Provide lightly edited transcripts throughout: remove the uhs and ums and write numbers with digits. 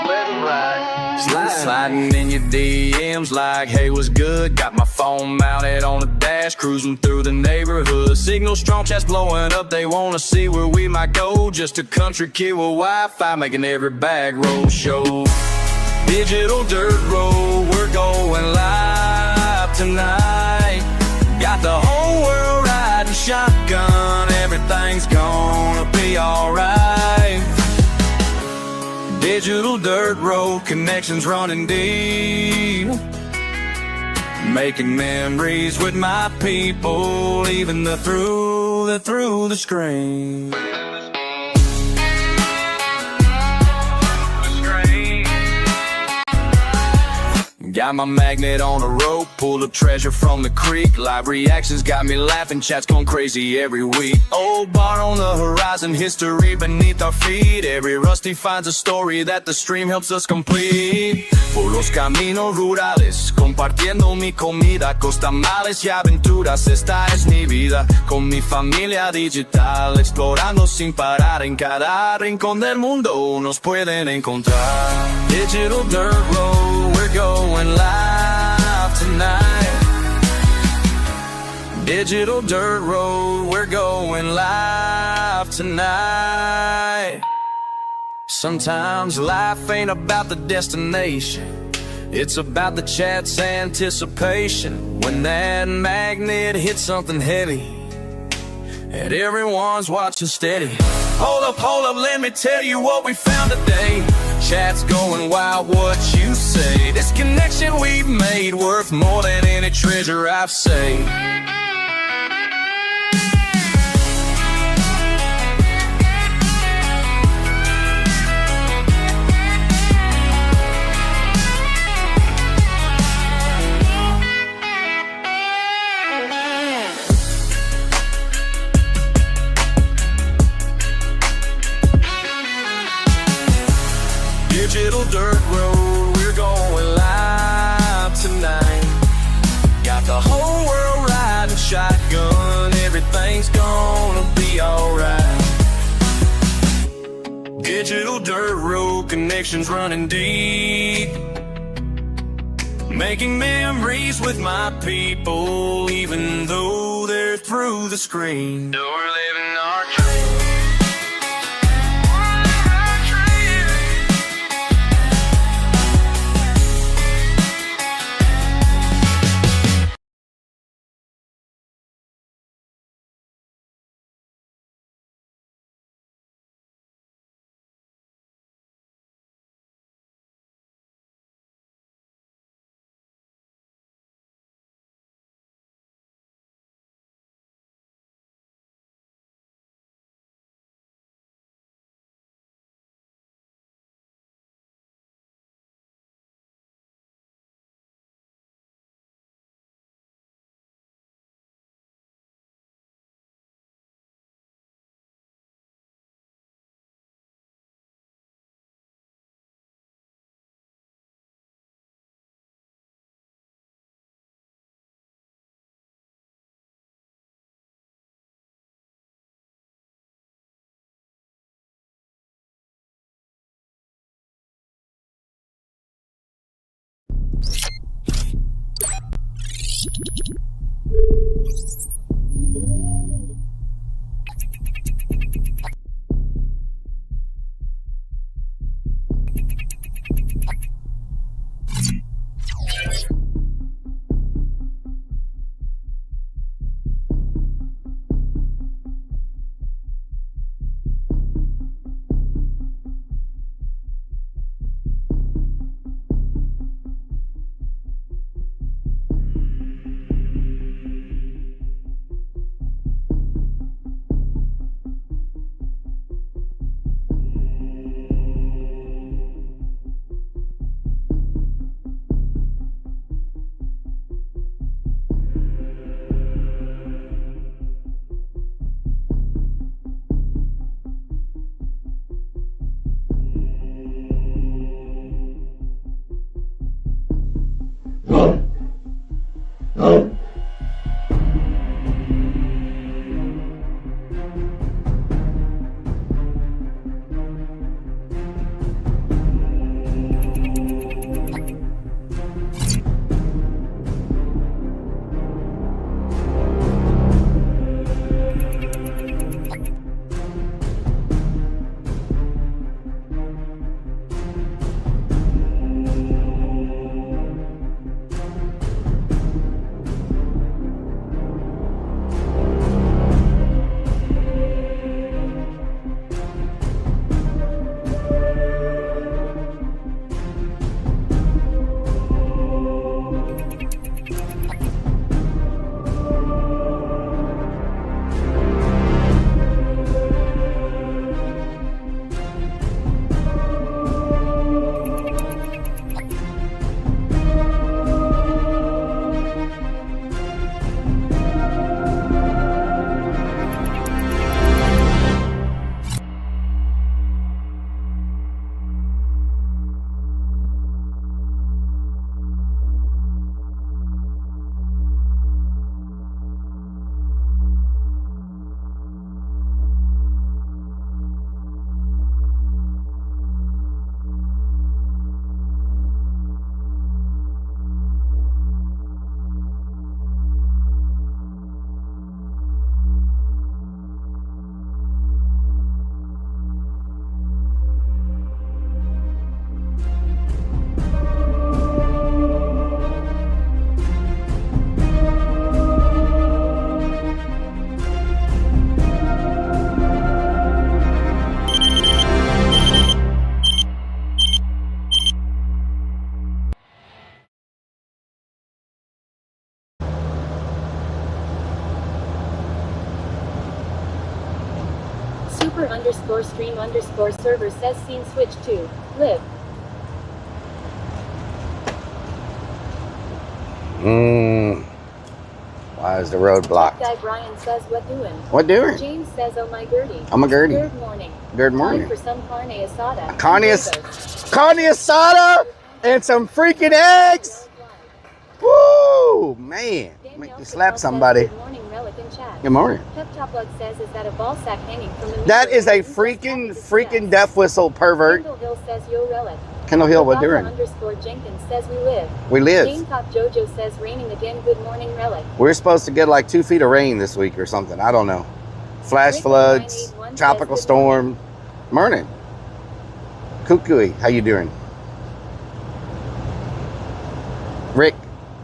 living right. Sliding in your DMs like, hey, what's good? Got my phone mounted on the dash, cruising through the neighborhood. Signal strong, chats blowing up, they wanna see where we might go. Just a country kid with Wi-Fi, making every back road show. Digital dirt road, we're going live tonight. Got the whole world riding shotgun, everything's gonna be alright. Digital dirt road, connections running deep. Making memories with my people, even through the screen. Got my magnet on a rope, pulled up treasure from the creek. Live reactions got me laughing, chats going crazy every week. Old bar on the horizon, history beneath our feet. Every rusty finds a story that the stream helps us complete. Por los caminos rurales, compartiendo mi comida, costamales y aventuras, esta es mi vida. Con mi familia digital, explorando sin parar. En cada rincón del mundo nos pueden encontrar. Digital dirt road, we're going live tonight. Digital dirt road, we're going live tonight. Sometimes life ain't about the destination, it's about the chat's anticipation. When that magnet hits something heavy and everyone's watching steady. Hold up, let me tell you what we found today. Chat's going wild, what you say? This connection we've made worth more than any treasure I've saved. Digital dirt road, we're going live tonight. Got the whole world riding shotgun, everything's gonna be alright. Digital dirt road, connections running deep. Making memories with my people, even though they're through the screen. We're living our dream. Dagger_stream_server says scene switch to live. Why is the road blocked? Guy Brian says what doing? What doing? James says oh my Gertie. I'm a Gertie. Good morning. Good morning. Time for some carne asada. Carne asada and some freaking eggs. Woo, man. Make you slap somebody. Good morning, Rellik in chat. Good morning. Pep Top Bug says, is that a ball sack hanging from the That is a freaking death whistle pervert. Kendall Hill says, yo, Rellik. Kendall Hill, what doing? _Jenkins says we live. We live. Gamecock Jojo says raining again. Good morning, Rellik. We're supposed to get like 2 feet of rain this week or something. I don't know. Flash floods, tropical storm. Morning. Kukui, how you doing? Rick,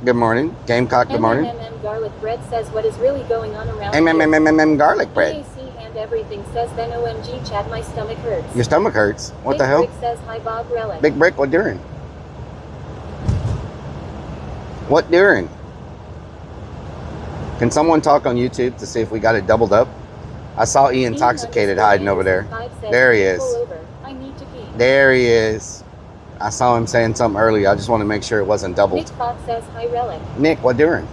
good morning. Gamecock, good morning. Garlic bread says what is really going on around garlic bread. And everything says then OMG chat my stomach hurts. Your stomach hurts. What Big the hell? Brick says hi Bob Rellik. Big Brick, what doing? What doing? Can someone talk on YouTube to see if we got it doubled up? I saw Ian Intoxicated hiding over there. There he is. I need to pee. There he is. I saw him saying something earlier. I just want to make sure it wasn't doubled. Nick Fox says hi Rellik. Nick, what doing?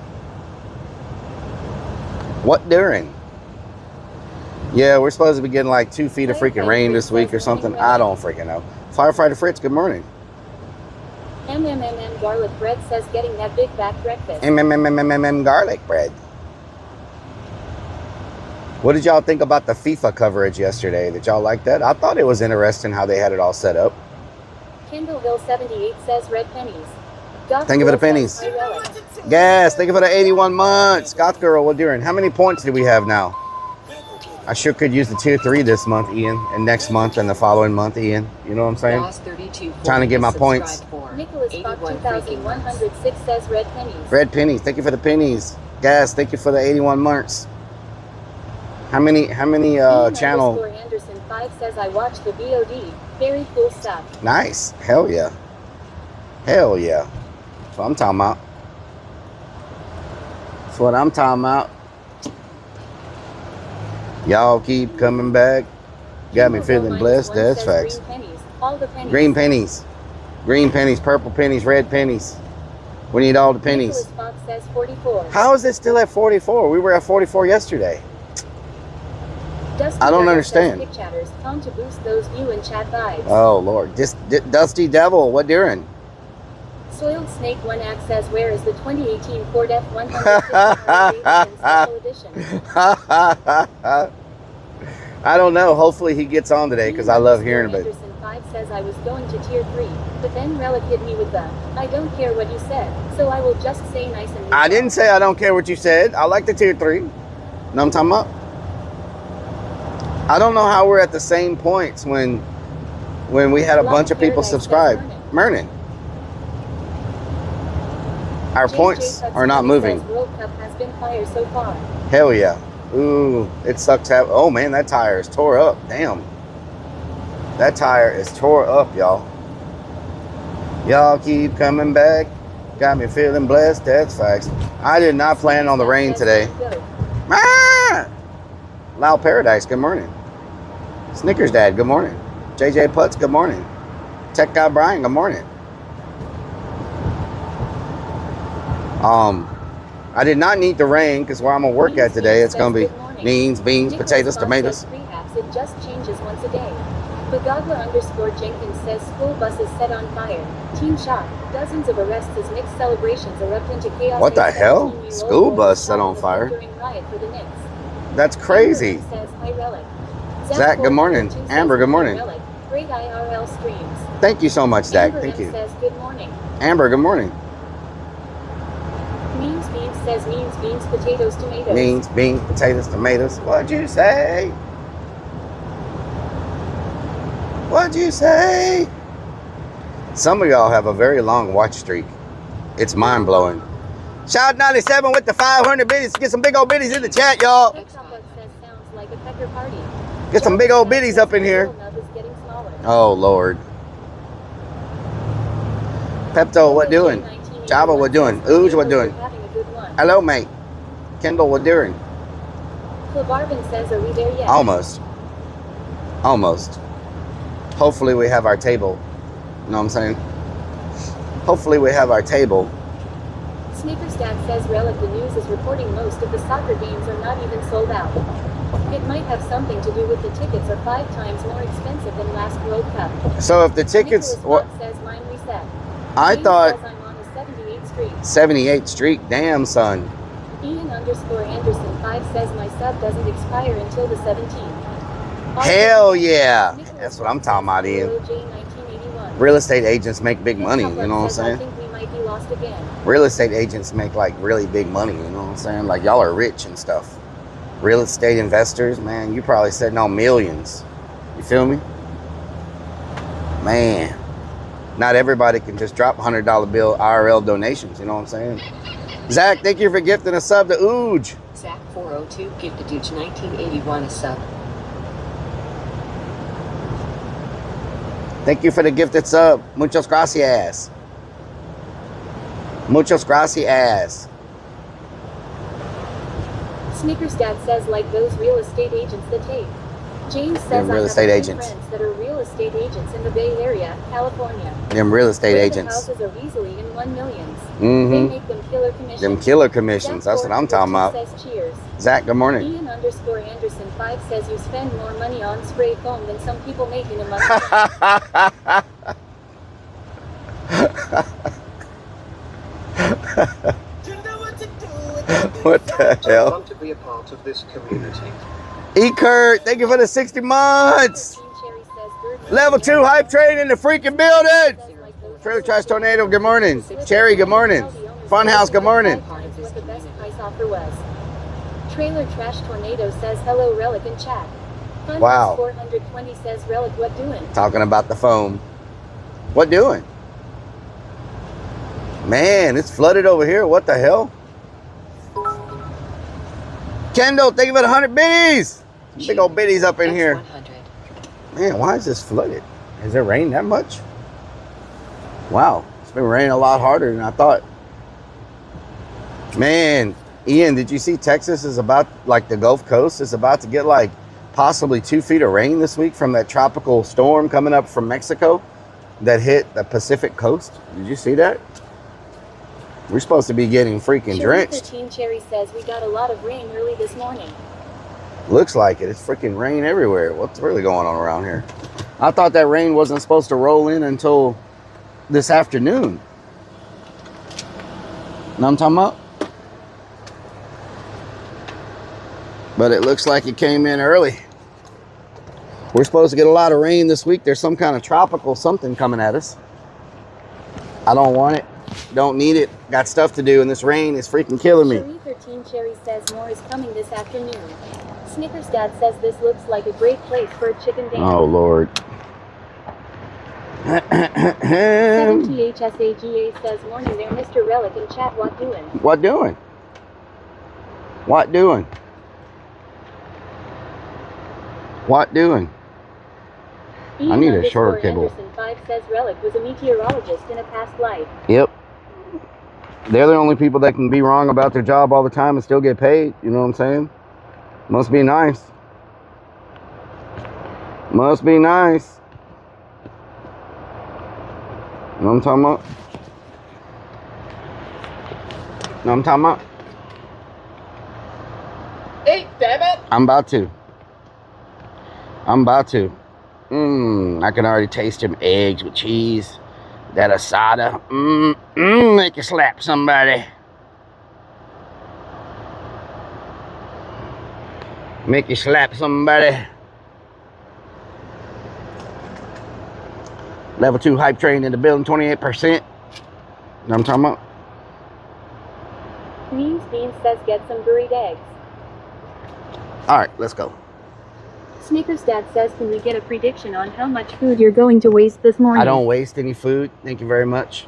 What doing? Yeah, we're supposed to be getting like 2 feet of freaking rain this week or something. I don't freaking know. Firefighter Fritz, good morning. Garlic bread says getting that big back breakfast. Garlic bread. What did y'all think about the FIFA coverage yesterday? Did y'all like that? I thought it was interesting how they had it all set up. Kendall Hill 78 says red pennies. Thank you for the pennies. Yes, thank you for the 81 months. Goth Girl, what doing? How many points do we have now? I sure could use the tier 3 this month, Ian, and next month and the following month, Ian. You know what I'm saying? Trying to get my points. Nicholas Fox 2106 says red pennies. Red pennies. Thank you for the pennies. Gas, thank you for the 81 months. How many channel? Anderson 5 says I watched the VOD. Very cool stuff. Nice. Hell yeah. Hell yeah. That's what I'm talking about. That's what I'm talking about. Y'all keep coming back. Got me feeling blessed. That's facts. Green pennies. Green pennies, purple pennies, red pennies. We need all the pennies. Fox says 44. How is it still at 44? We were at 44 yesterday. I don't understand. To boost those view and chat vibes. Oh Lord, this Dusty Devil, what doing? Soiled Snake 1 Act says where is the 2018 Ford F-150 special edition? I don't know. Hopefully he gets on today because I love hearing about it. Anderson 5 says I was going to tier 3, but then Rellik hit me with the I don't care what you said, so I will just say nice and neutral. I didn't say I don't care what you said. I like the tier 3. Know what I'm talking about? I don't know how we're at the same points when we had a bunch of people subscribe. Mernin. Our points are not moving. World Cup has been fire so far. Hell yeah. Ooh, it sucks to have. Oh man, that tire is tore up. Damn. That tire is tore up, y'all. Y'all keep coming back. Got me feeling blessed. That's facts. I did not plan on the rain today. Ah! Loud Paradise, good morning. Snickers Dad, good morning. JJ Putz, good morning. Tech Guy Brian, good morning. I did not need the rain because where I'm gonna work at today, it's gonna be beans, potatoes, tomatoes. It just changes once a day. Bagagla_Jenkins says school buses set on fire. Teen shot. Dozens of arrests as Knicks celebrations erupt into chaos. What the hell? School bus set on fire? That's crazy. Zach, good morning. Amber, good morning. Great IRL streams. Thank you so much, Zach. Thank you. Says good morning. Amber, good morning. Means Beans says means beans, potatoes, tomatoes. Means beans, potatoes, tomatoes. What'd you say? What'd you say? Some of y'all have a very long watch streak. It's mind blowing. Shout 97 with the 500 biddies. Get some big old biddies in the chat, y'all. Get some big old biddies up in here. Oh, Lord. Pepto, what doing? Java, what doing? Ooge, what doing? Hello, mate. Kendall, what doing? Barvin says, are we there yet? Almost. Almost. Hopefully we have our table. You know what I'm saying? Hopefully we have our table. Sneakers Dad says Rellik the News is reporting most of the soccer games are not even sold out. It might have something to do with the tickets are 5 times more expensive than last World Cup. So if the tickets... What says mine reset. I James thought... says I'm on the 78th Street. 78th Street? Damn, son. Ian_Anderson 5 says my sub doesn't expire until the 17th. Hell yeah. That's what I'm talking about, Ian. J1981. Real estate agents make big money, you know what I'm saying? I think we might be lost again. Real estate agents make like really big money, you know what I'm saying? Like y'all are rich and stuff. Real estate investors, man, you probably sitting on millions. You feel me? Man, not everybody can just drop $100 bill IRL donations, you know what I'm saying? Zach, thank you for gifting a sub to Ooj. Zach 402 gifted Ooj 1981 a sub. Thank you for the gifted sub. Muchas gracias. Muchas gracias. Sneakers Dad says like those real estate agents that take. James says real I estate have agents. friends that are real estate agents in the Bay Area, California. Them real estate Where agents. The houses are easily in 1 millions. Mm-hmm. They make them killer commissions. Them killer commissions. That's what I'm talking about. Says cheers. Zach, good morning. Ian_Anderson 5 says you spend more money on spray foam than some people make in a month. What the hell? I want to be a part of this community. E-Kurt, thank you for the 60 months. Level 2 hype train in the freaking building. Trailer Trash Tornado, good morning. Cherry, good morning. Funhouse, good morning. What the best price offer was. Trailer Trash Tornado says hello Rellik in chat. Funhouse Wow. 420 says Rellik what doing? Talking about the foam. What doing? Man, it's flooded over here. What the hell? Kendall, thank you for the 100 biddies. Big old biddies up in here. Man, why is this flooded? Has it rained that much? Wow, it's been raining a lot harder than I thought. Man, Ian, did you see Texas is about, like the Gulf Coast is about to get like possibly 2 feet of rain this week from that tropical storm coming up from Mexico that hit the Pacific coast? Did you see that? We're supposed to be getting freaking drenched. 13 Cherry says we got a lot of rain early this morning. Looks like it. It's freaking rain everywhere. What's really going on around here? I thought that rain wasn't supposed to roll in until this afternoon. Know what I'm talking about? But it looks like it came in early. We're supposed to get a lot of rain this week. There's some kind of tropical something coming at us. I don't want it. Don't need it. Got stuff to do, and this rain is freaking killing me. Cherry 13 Cherry says more is coming this afternoon. Snickers Dad says this looks like a great place for a chicken dance. Oh, Lord. 7THSAGA says morning there, Mr. Rellik in chat, what doing? What doing? What doing? What doing? I need a shorter cable. Anderson 5 says Rellik was a meteorologist in a past life. Yep. They're the only people that can be wrong about their job all the time and still get paid. You know what I'm saying? Must be nice. Must be nice. You know what I'm talking about? You know what I'm talking about? Hey, damn it! I'm about to. I'm about to. I can already taste them eggs with cheese. That asada. Make you slap somebody. Make you slap somebody. Level 2 hype train in the building, 28%. You know what I'm talking about? Means Beans says get some buried eggs. Alright, let's go. Snickers Dad says can we get a prediction on how much food you're going to waste this morning? I don't waste any food. Thank you very much.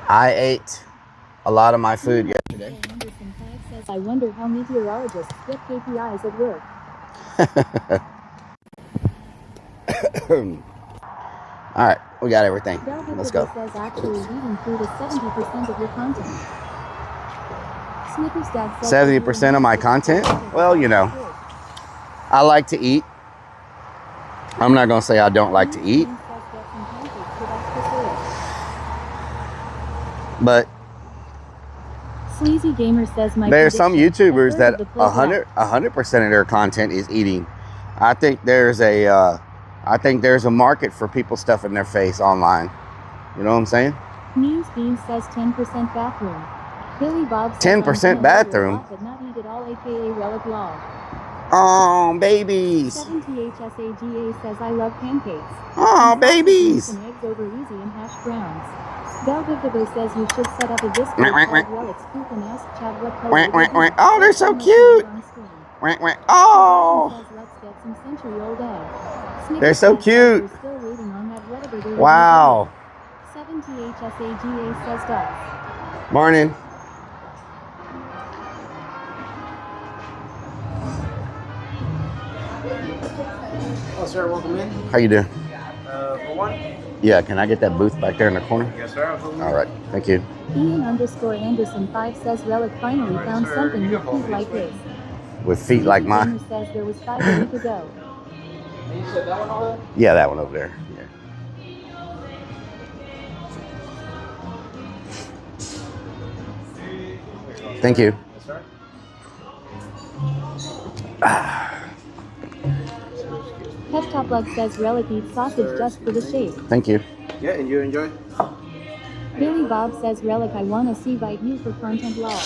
I ate a lot of my food yesterday. Anderson 5 says I wonder how meteorologists get KPIs at work. Alright, we got everything. Let's go. Says actually eating food is 70% of your content. Snickers Dad says 70% of my content? Well, you know, I like to eat. I'm not going to say I don't like to eat. But Sleazy Gamer says there's some YouTubers that the 100% of their content is eating. I think there's a market for people stuffing their face online. You know what I'm saying? News Bean says 10% bathroom. Billy Bob says 10% bathroom? but not eat it all, aka Relic Law. Oh, babies. 70HSAGA says I love pancakes. Oh, And babies. and eggs over easy and hash browns. Belgico says you should set up a Discord Quack, quack, called Relic Scoop and ask Chad what color Quack, it quack, is. quack. Oh, they're so cute. Oh, Says let's get some century-old egg. they're Snickers so Dad says cute. we're still waiting on that Redditor to Wow. 70HSAGA says ducks. Morning. Oh, sir, welcome in. How you doing? For one? Yeah, can I get that booth back there in the corner? Yes, sir. Absolutely. All right, thank you. Ian_Anderson5 says Relic finally found something with feet like his. With feet like mine? Gamer says there was 5 a week ago. And you said that one over there? Yeah, that one over there. Yeah. Thank you. Yes, sir. Pet Top Lug says Relic eats sausage just for the shape. Thank you. Yeah, and you enjoy? Billy Bob says Relic I wanna see bite you for content law.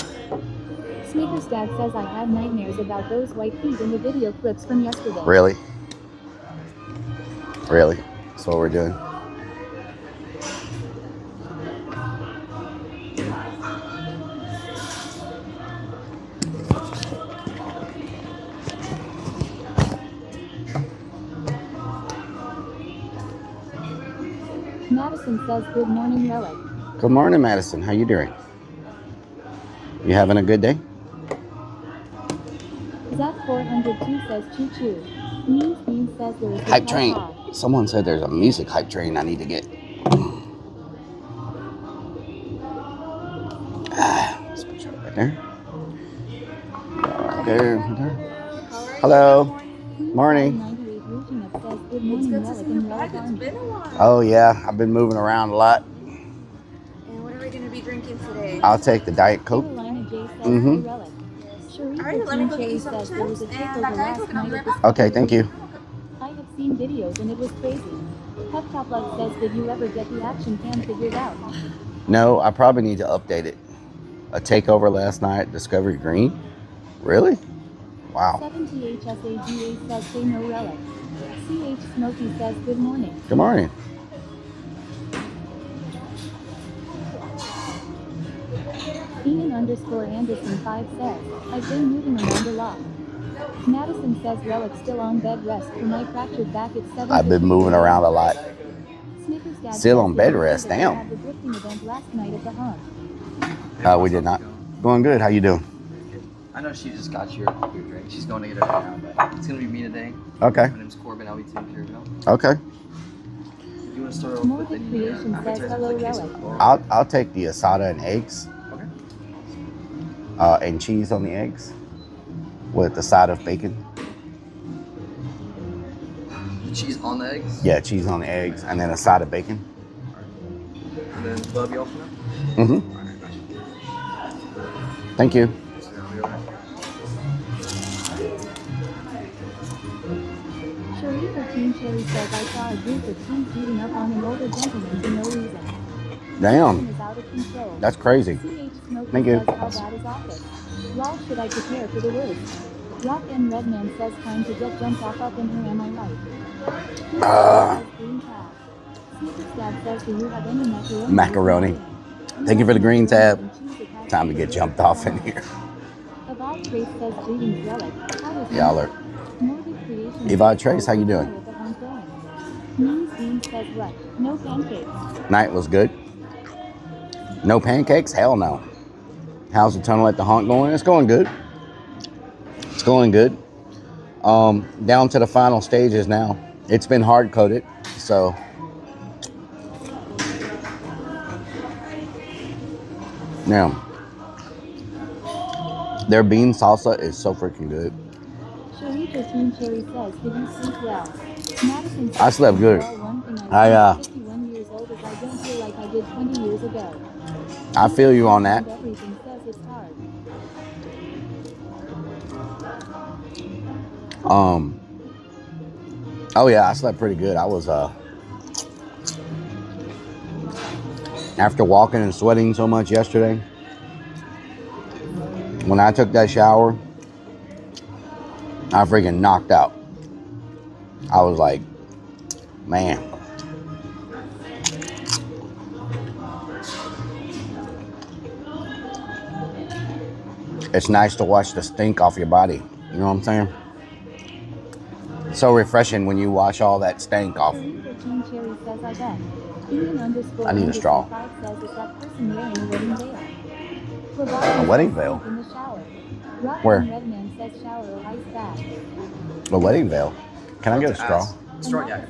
Sneakers Dad says I had nightmares about those white feet in the video clips from yesterday. Really? Really? That's what we're doing. Madison says good morning Relic. Good morning, Madison. How you doing? You having a good day? Zach402 says choo choo. Means Bean says there is a Hype train. pod. Someone said there's a music hype train I need to get. Let's put you right there. Right there. Right there. Hello. Hello. Morning. 98 reaching up says good It's morning good to Relic see you and back. Relic It's Army. been a while. Oh yeah, I've been moving around a lot. And what are we going to be drinking today? I'll take the Diet Coke. Carolina J says Mhm. hey Relic. Alright, let me go get you some says there was a chips and takeover that Diet last Coke, and I'll be night right at back. the Okay, thank you. I have seen videos and it was crazy. Pep Top Lug says did you ever get the action cam figured out? No, I probably need to update it. A takeover last night, Discovery Green. Really? Wow. 70HSAGA says say no Relic. CH Smokey says good morning. Good morning. Ian_Anderson5 says, I've been moving around a lot. Madison says Relic still on bed rest for my fractured back at 7. I've been moving around a lot. Snickers Dad Still says on did bed you say rest, that you damn. had the drifting event last night at the Haunt? We did not. Going good. How you doing? I know she just got your drink. She's going to get it right now, but it's going to be me today. Okay. My name's Corbin. I'll be taking care of it. Okay. You want to start off More with Good any Creation says appetizers hello like queso Relic. or- I'll take the asada and eggs. Okay. And cheese on the eggs with the side of bacon. Cheese on the eggs. Yeah, cheese on the eggs and then a side of bacon. And then Bub, you also know? Mm-hmm. Alright, gotcha. Thank you. So now we alright? Sharifa Teen Cherry says I saw a group of teens beating up on an older gentleman for no reason. Damn. Is out of control. That's crazy. CH Smokey Thank you. says how bad is office? Lol should I prepare for the worst? Rock and Redman says time to get jumped off up in her am I right? Green tab. Snickers Dad says do you have any macaroni? Macaroni. Thank you for the green tab. Time to get jumped off in here. Evolve Trace says greetings Relic. How is Y'all are. Morbid Creation Evolve says, Trace, how you doing? with the Haunt going. Means Bean says what? No pancakes. Night was good. No pancakes? Hell no. How's the tunnel at the Haunt going? It's going good. It's going good. Down to the final stages now. It's been hard coated, so. Now, Their bean salsa is so freaking good. Sharita Teen Cherry says, did you sleep well? Madison I slept good. well, one thing I I 51 years old is I don't feel like I did 20 years ago. I feel you on that. And everything says it's hard. Oh yeah, I slept pretty good. I was after walking and sweating so much yesterday, when I took that shower, I freaking knocked out. I was like, man. It's nice to wash the stink off your body. You know what I'm saying? So refreshing when you wash all that stank off. I need a straw. A wedding veil? Where? A wedding veil? Can I get a straw? Straw, yeah.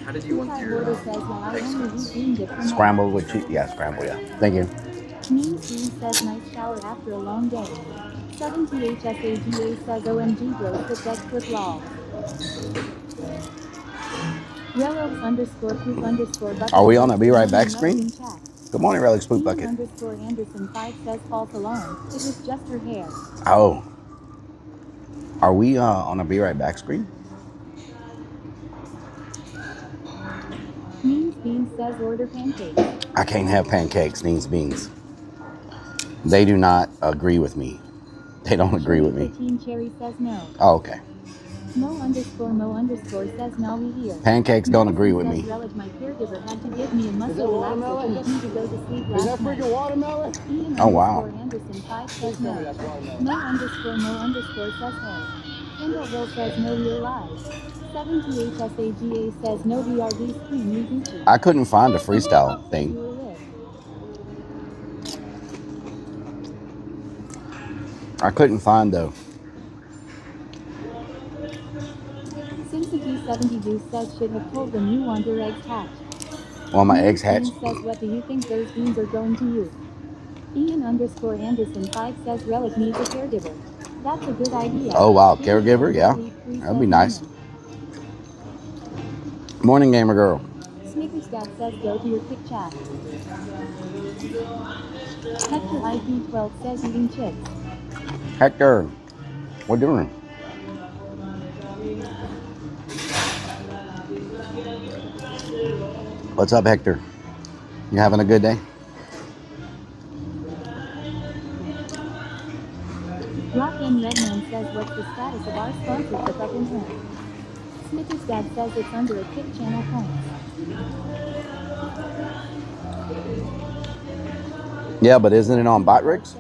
How did you want your eggs? Scrambled with cheese? Yeah, scrambled, yeah. Thank you. Mean Scene says nice shower after a long day. 70HSAGA says OMG bros the best with lol. Rellik_poop_bucket. Are we on a Be Right Back screen? Good morning, Rellik Spook Bucket. Anderson 5 says false alarm. It was just her hair. Oh. Are we on a Be Right Back screen? Means Beans says order pancakes. I can't have pancakes, Means Beans. They do not agree with me. They don't agree with me. Teen Cherry says no. Oh, okay. Mo__ says no we here. Pancakes don't agree with me. Relic, my caregiver had to give me a muscle relaxer to get me to go to sleep last night. Is that freaking watermelon? Oh wow. Anderson 5 says no. Mo__ says hey. Kendall Hill says no we're live. 70HSAGA says no BRD screen we Gucci. I couldn't find a freestyle thing. I couldn't find though. Simpsity70 Goose says should have told them you want your eggs hatched. Want my eggs hatched? Says what do you think those beans are going to you? Ian_Anderson 5 says Relic needs a caregiver. That's a good idea. Oh wow, caregiver, yeah. That'd be nice. Morning, gamer girl. Snickers Dad says go to your quick chat. Hector IP12 says eating chips. Hector, what are you doing? What's up, Hector? You having a good day? Rockin' Redman says what's the status of our sponsorship up in here? Snickers Dad says it's under a Kick Channel points. Yeah, but isn't it on Botrix?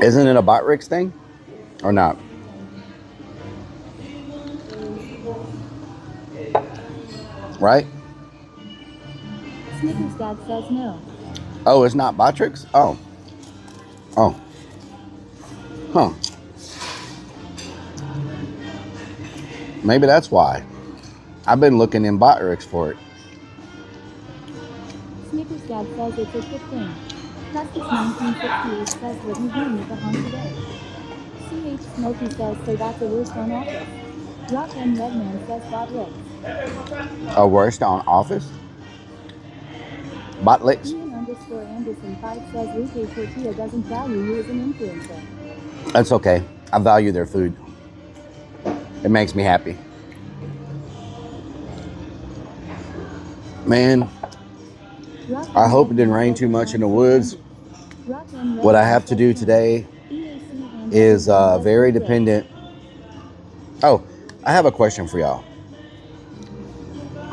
Isn't it a Botrix thing? Or not? Right? Snickers Dad says no. Oh, it's not Botrix? Oh. Oh. Huh. Maybe that's why. I've been looking in Botrix for it. Snickers Dad says it's a good thing. Custis 1968 says what you doing with the haunt today? CH Smokey says so that's a worst on office. Rock and Redman says Botrix. A worst on office? Botlix? Ian_Anderson 5 says Lupe Tortilla doesn't value you as an influencer. That's okay. I value their food. It makes me happy. Man, I hope it didn't rain too much in the woods. What I have to do today is very dependent. Oh, I have a question for y'all.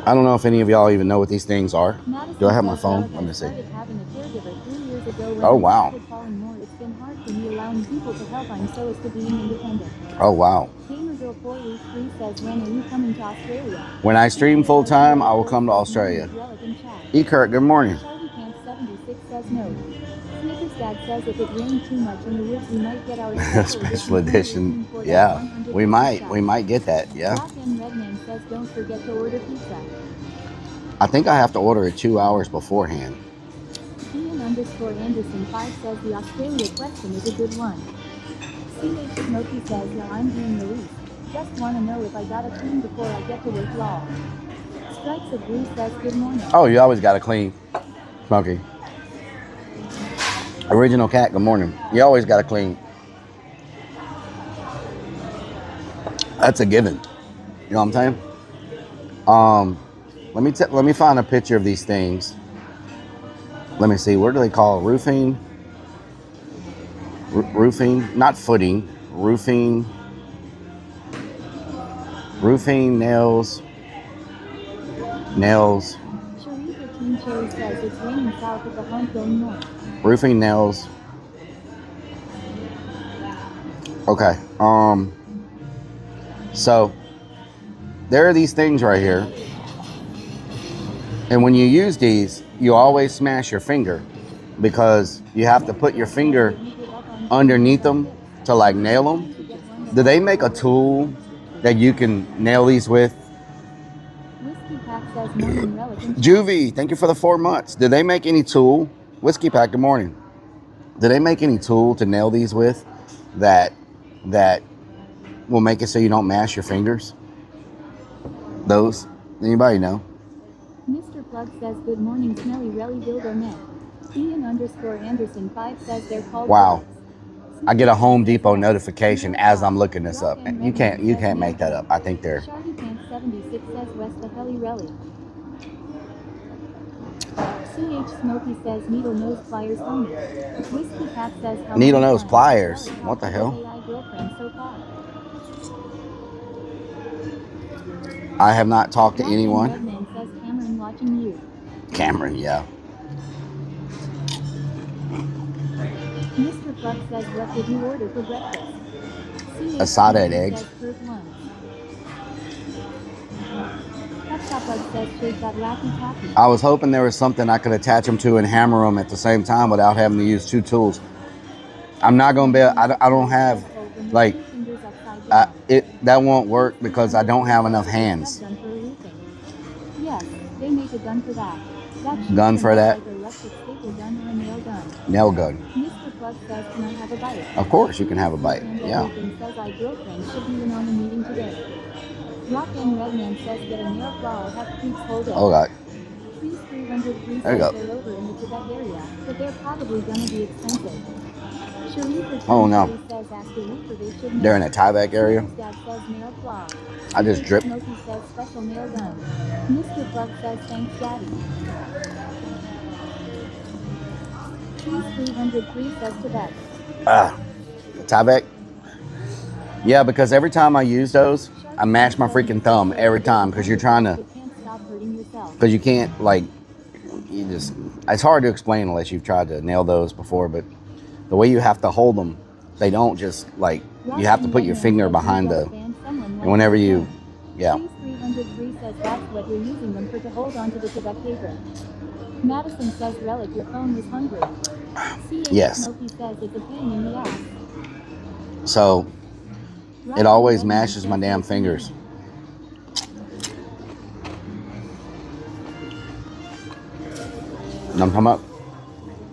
I don't know if any of y'all even know what these things are. Do I have my phone? Let me see. Oh, wow. Oh, wow. When I stream full time, I will come to Australia. E-Kurt, good morning. Special edition. Yeah, we might get that. Yeah. Don't forget to order pizza. I think I have to order it 2 hours beforehand. Ian_Anderson Anderson 5 says the Australia question is a good one. CH Smokey says, yeah, I'm being released. Just wanna know if I gotta clean before I get to work, lol. Stripes of Blue says, good morning. Oh, you always gotta clean, Smokey. Original Cat, good morning. You always gotta clean. That's a given. You know what I'm saying? Let me find a picture of these things. Let me see. What do they call it? Roofing? Roofing, not footing. Roofing, nails. Sharika King Cherry says it's raining south of the Haunt going north. Roofing, nails. Okay. So there are these things right here. And when you use these, you always smash your finger because you have to put your finger underneath them to like nail them. Do they make a tool that you can nail these with? Whiskey Pack says morning relic. Juvie, thank you for the 4 months. Do they make any tool? Whiskey Pack, good morning. Do they make any tool to nail these with that will make it so you don't mash your fingers? Those? Anybody know? Mr. Plug says good morning, Smelly Relly Bildernet. Ian_Anderson 5 says they're called. Wow. I get a Home Depot notification as I'm looking this up. You can't make that up. I think they're. Shardy Pants 76 says West of Heli Relly. CH Smokey says needle nose pliers only. Whiskey Pack says how Needle nose pliers? What the hell? AI girlfriend so far. I have not talked to anyone. Redman says Cameron watching you. Cameron, yeah. Mr. Buck says what did you order for breakfast? Asada and eggs. I was hoping there was something I could attach them to and hammer them at the same time without having to use two tools. I'm not gonna be. I don't have like that won't work because I don't have enough hands. Yes, they make a gun for that. Gun for that? Nail gun. Mr. Plug says, can I have a bite? Of course you can have a bite. Yeah. Says I girlfriend should be in on the meeting today. Rock and Redman says get a nail claw have creeps hold it. Oh God. Please 303 there you go. They're over in the Tibet area, but they're probably gonna be expensive. Oh no. Says after Reaper, they should they're in a tieback area. Dad says nail claw. I just dripped. Smokey says special nail gun. Mr. Plug says thanks daddy. Please 303 says Tibet. Tieback? Yeah, because every time I use those, I mash my freaking thumb every time because you're trying to, because you can't like, you just, it's hard to explain unless you've tried to nail those before, but the way you have to hold them, they don't just like, you have to put your finger behind the, and whenever you, yeah. 303 says that's what you're using them for to hold on to the Tibet paper. Madison says Relic, your phone was hungry. Yes. Smokey says it's a pain in the ass. So, it always mashes my damn fingers. I'm talking about.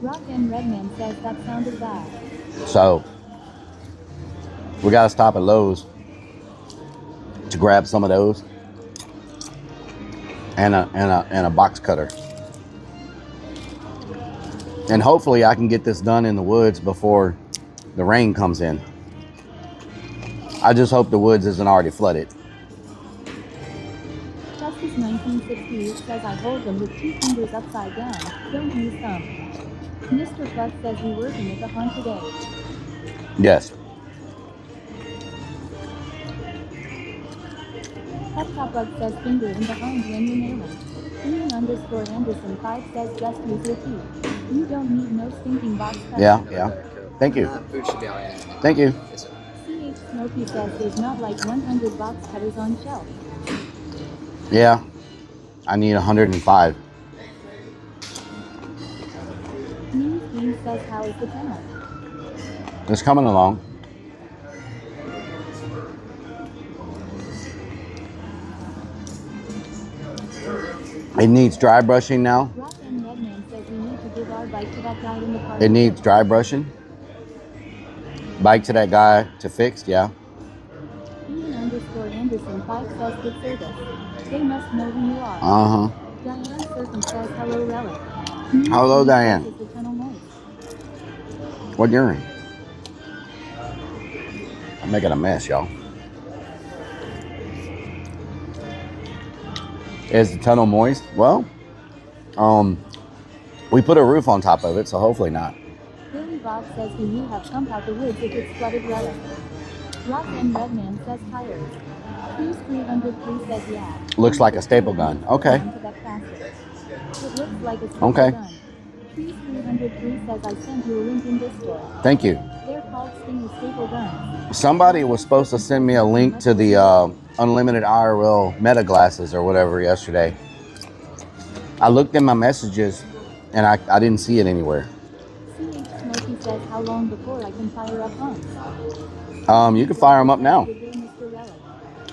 Rock and Redman says that sounded bad. So, we gotta stop at Lowe's to grab some of those and a box cutter. And hopefully I can get this done in the woods before the rain comes in. I just hope the woods isn't already flooded. Justice 1968 says I hold them with 2 fingers upside down, don't use thumb. Mr. Plus says we're working at the haunt today. Yes. Bug says finger in the haunt when you're nailing. Ian_Anderson 5 says just use your teeth. You don't need no stinking box cutter. Yeah. Thank you. Food should be on it. Thank you. CH Smokey says there's not like 100 box cutters on shelf. Yeah. I need 105. Bean says how is the channel? It's coming along. It needs dry brushing now. Rock and Redman says we need to give our bike bike to that guy in the park. It needs dry brushing. Bike to that guy to fix, yeah. Ian_Anderson 5 says good service. They must know who you are. Uh-huh. Diane Surfing says hello, Relic. Hello, Diane. Is the tunnel moist? What you're in? I'm making a mess, y'all. Is the tunnel moist? Well, we put a roof on top of it, so hopefully not. Billy Bob says do you have pump out the woods if it's flooded, Relic? Rock and Redman says tires. Cruise 303 says yeah. Looks like a staple gun. Okay. It looks like a staple Okay. gun. Cruise 303 says I sent you a link in Discord. Thank you. They're called Stinger staple guns. Somebody was supposed to send me a link to the unlimited IRL meta glasses or whatever yesterday. I looked in my messages and I didn't see it anywhere. CH Smokey says how long before I can fire up hunts? You can fire them up now. Good day, Mr. Relic.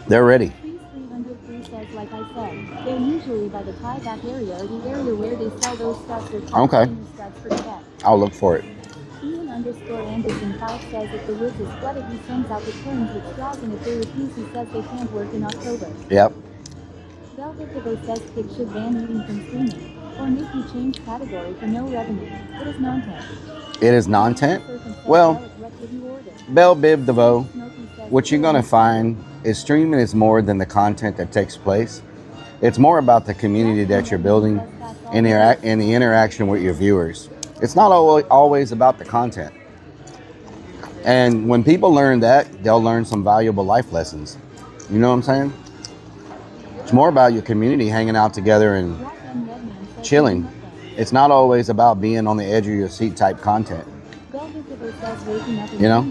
They're ready. Cruise 303 says like I said, they're usually by the tieback area or the area where they sell those studs or Okay. studs for cadet. I'll look for it. Ian_Anderson 5 says if the woods is flooded he sends out the twins with straws and if they refuse he says they can't work in October. Yep. Velvet Divo says kids should ban eating from streaming or make you change category for no revenue. It is non-tent. It is non-tent? Well, Bell Bib DeVoe, what you're going to find is streaming is more than the content that takes place. It's more about the community that you're building and the interaction with your viewers. It's not always about the content. And when people learn that, they'll learn some valuable life lessons. You know what I'm saying? It's more about your community hanging out together and chilling. It's not always about being on the edge of your seat type content. You know?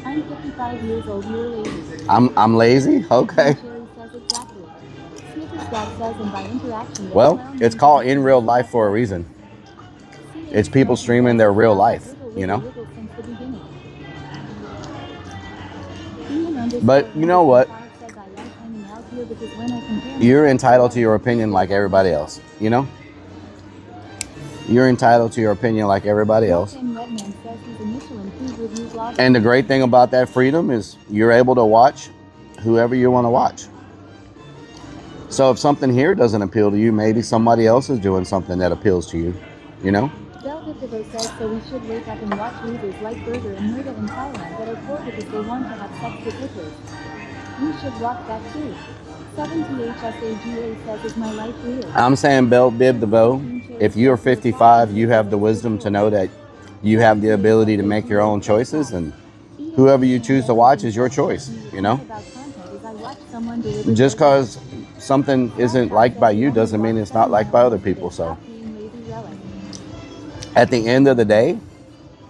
I'm 55 years old, you're lazy. I'm lazy? Okay. Well, it's called In Real Life for a reason. It's people streaming their real life, you know? But you know what? You're entitled to your opinion like everybody else, you know? You're entitled to your opinion like everybody else. And the great thing about that freedom is you're able to watch whoever you want to watch. So if something here doesn't appeal to you, maybe somebody else is doing something that appeals to you, you know? Velvet Divo says so we should wake up and watch losers like Burger and Murda in Thailand that are poor because they want to have sex with hookers. We should watch that too. 70HSAGA says is my life real? I'm saying Bell Bib DeVoe, if you're 55, you have the wisdom to know that you have the ability to make your own choices, and whoever you choose to watch is your choice, you know? Just because something isn't liked by you doesn't mean it's not liked by other people. So at the end of the day,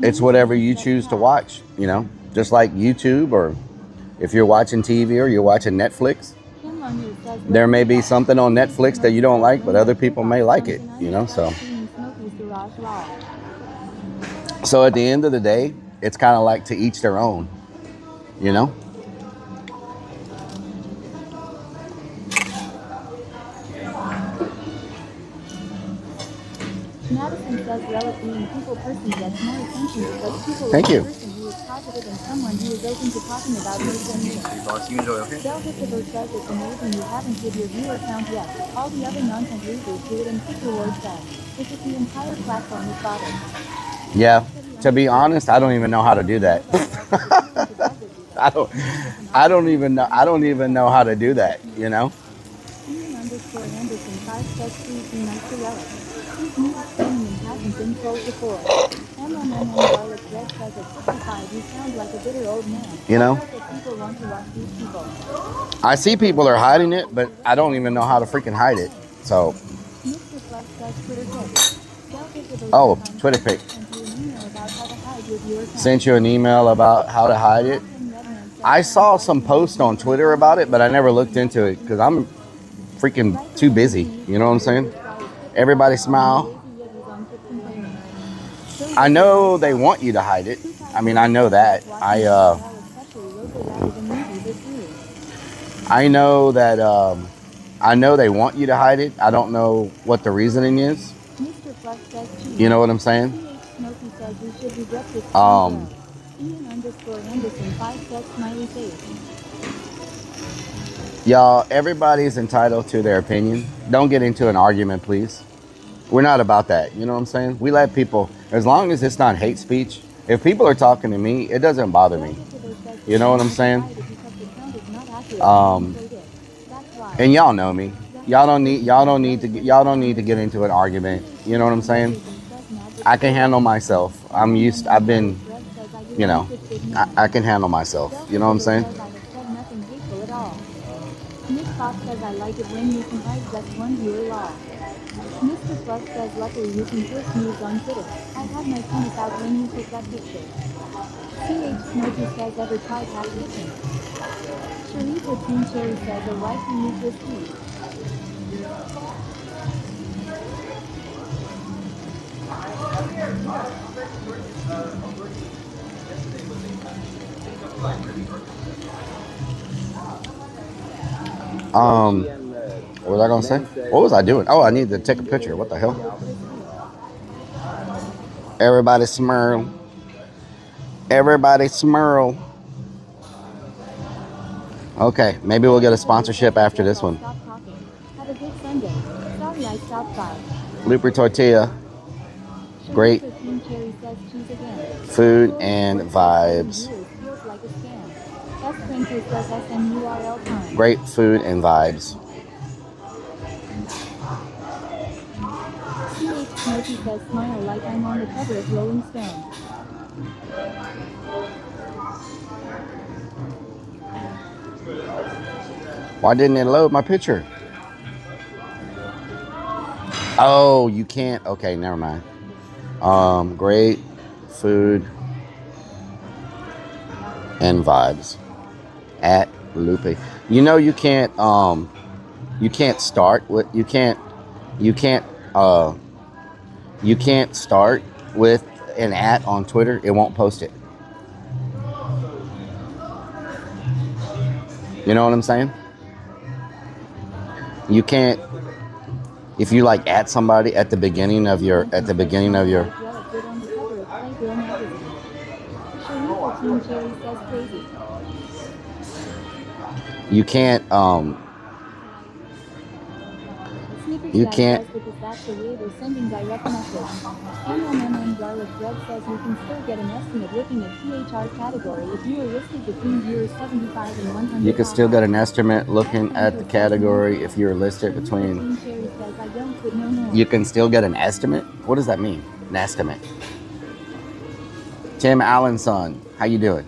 it's whatever you choose to watch, you know? Just like YouTube, or if you're watching TV or you're watching Netflix, there may be something on Netflix that you don't like, but other people may like it, you know? So at the end of the day, it's kind of like to each their own, you know? Madison says Relic being people person gets more attention because people Thank you. Like a person who is positive and someone who is open to talking about his opinion. You enjoy, okay? Velvet Divo says it's amazing you haven't hit your viewer count yet. All the other non-tent losers do it and pick rewards then. It's if the entire platform is bothered. Yeah, to be honest, I don't even know how to do that. I don't even know how to do that, you know? Ian_Anderson 5 says please be nice to Relic. His new streaming hasn't been trolled before. MMM Garlic Red says at 55 you sound like a bitter old man. You know? People want to watch these people. I see people are hiding it, but I don't even know how to freaking hide it. So. Mr. Flex says Twitter pic. Oh, Twitter pic. Sent you an email about how to hide it. I saw some post on Twitter about it, but I never looked into it because I'm freaking too busy. You know what I'm saying? Everybody smile. I know they want you to hide it. I mean, I know that. I know that I know they want you to hide it. I don't know what the reasoning is. Mr. Flex says cheese. You know what I'm saying? Smokey says we should regret this. Um, Ian_Anderson 5 says smiley face. Y'all, everybody's entitled to their opinion. Don't get into an argument, please. We're not about that. You know what I'm saying? We let people, as long as it's not hate speech, if people are talking to me, it doesn't bother me. You know what I'm saying? And y'all know me. Y'all don't need to get into an argument. You know what I'm saying? I can handle myself. I've been, you know, I can handle myself. You know what I'm saying? Nick Fox says I like it when you can hide just one viewer law. Mr. Fluff says luckily you can post news on Twitter. I had my penis out when you took that picture. CH Smokey says ever tried catfishing. Sharita Teen Cherry says a right to use this tea. What was I gonna say? What was I doing? Oh, I need to take a picture. What the hell? Everybody smurl. Everybody smurl. Okay, maybe we'll get a sponsorship after this one. Have a good Sunday. Sorry I stopped by. Looper tortilla. Great food and vibes. Great food and vibes. Smokey says smile like I'm on the cover of Rolling Stone. Why didn't it load my picture? Oh, you can't. Okay, never mind. Great food and vibes at Lupe. You know you can't start with you can't start with an @ on Twitter. It won't post it. You know what I'm saying? You can't, if you like @ somebody at the beginning of your you can't you can't That's the way they're sending direct message. MMM Garlic Bread says you can still get an estimate looking at THR category if you are listed between viewers 75 and 100. You can still get an estimate looking at the category if you're listed between. You can still get an estimate? What does that mean? An estimate. Tim Allen's son, how you doing?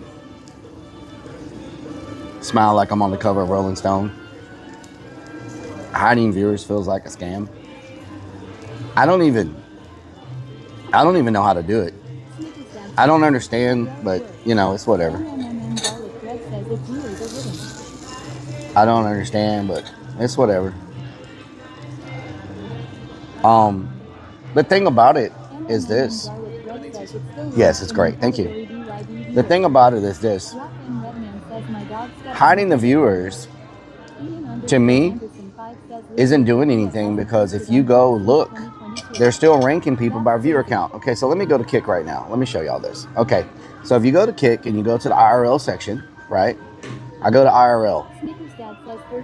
Smile like I'm on the cover of Rolling Stone. Hiding viewers feels like a scam. I don't even know how to do it. I don't understand, but you know, it's whatever. I don't understand, but it's whatever. The thing about it is this. Yes, it's great. Thank you. The thing about it is this. Hiding the viewers, to me, isn't doing anything, because if you go look, they're still ranking people by viewer count. Okay, so let me go to Kick right now. Let me show y'all this. Okay, so if you go to Kick and you go to the IRL section, right? I go to IRL.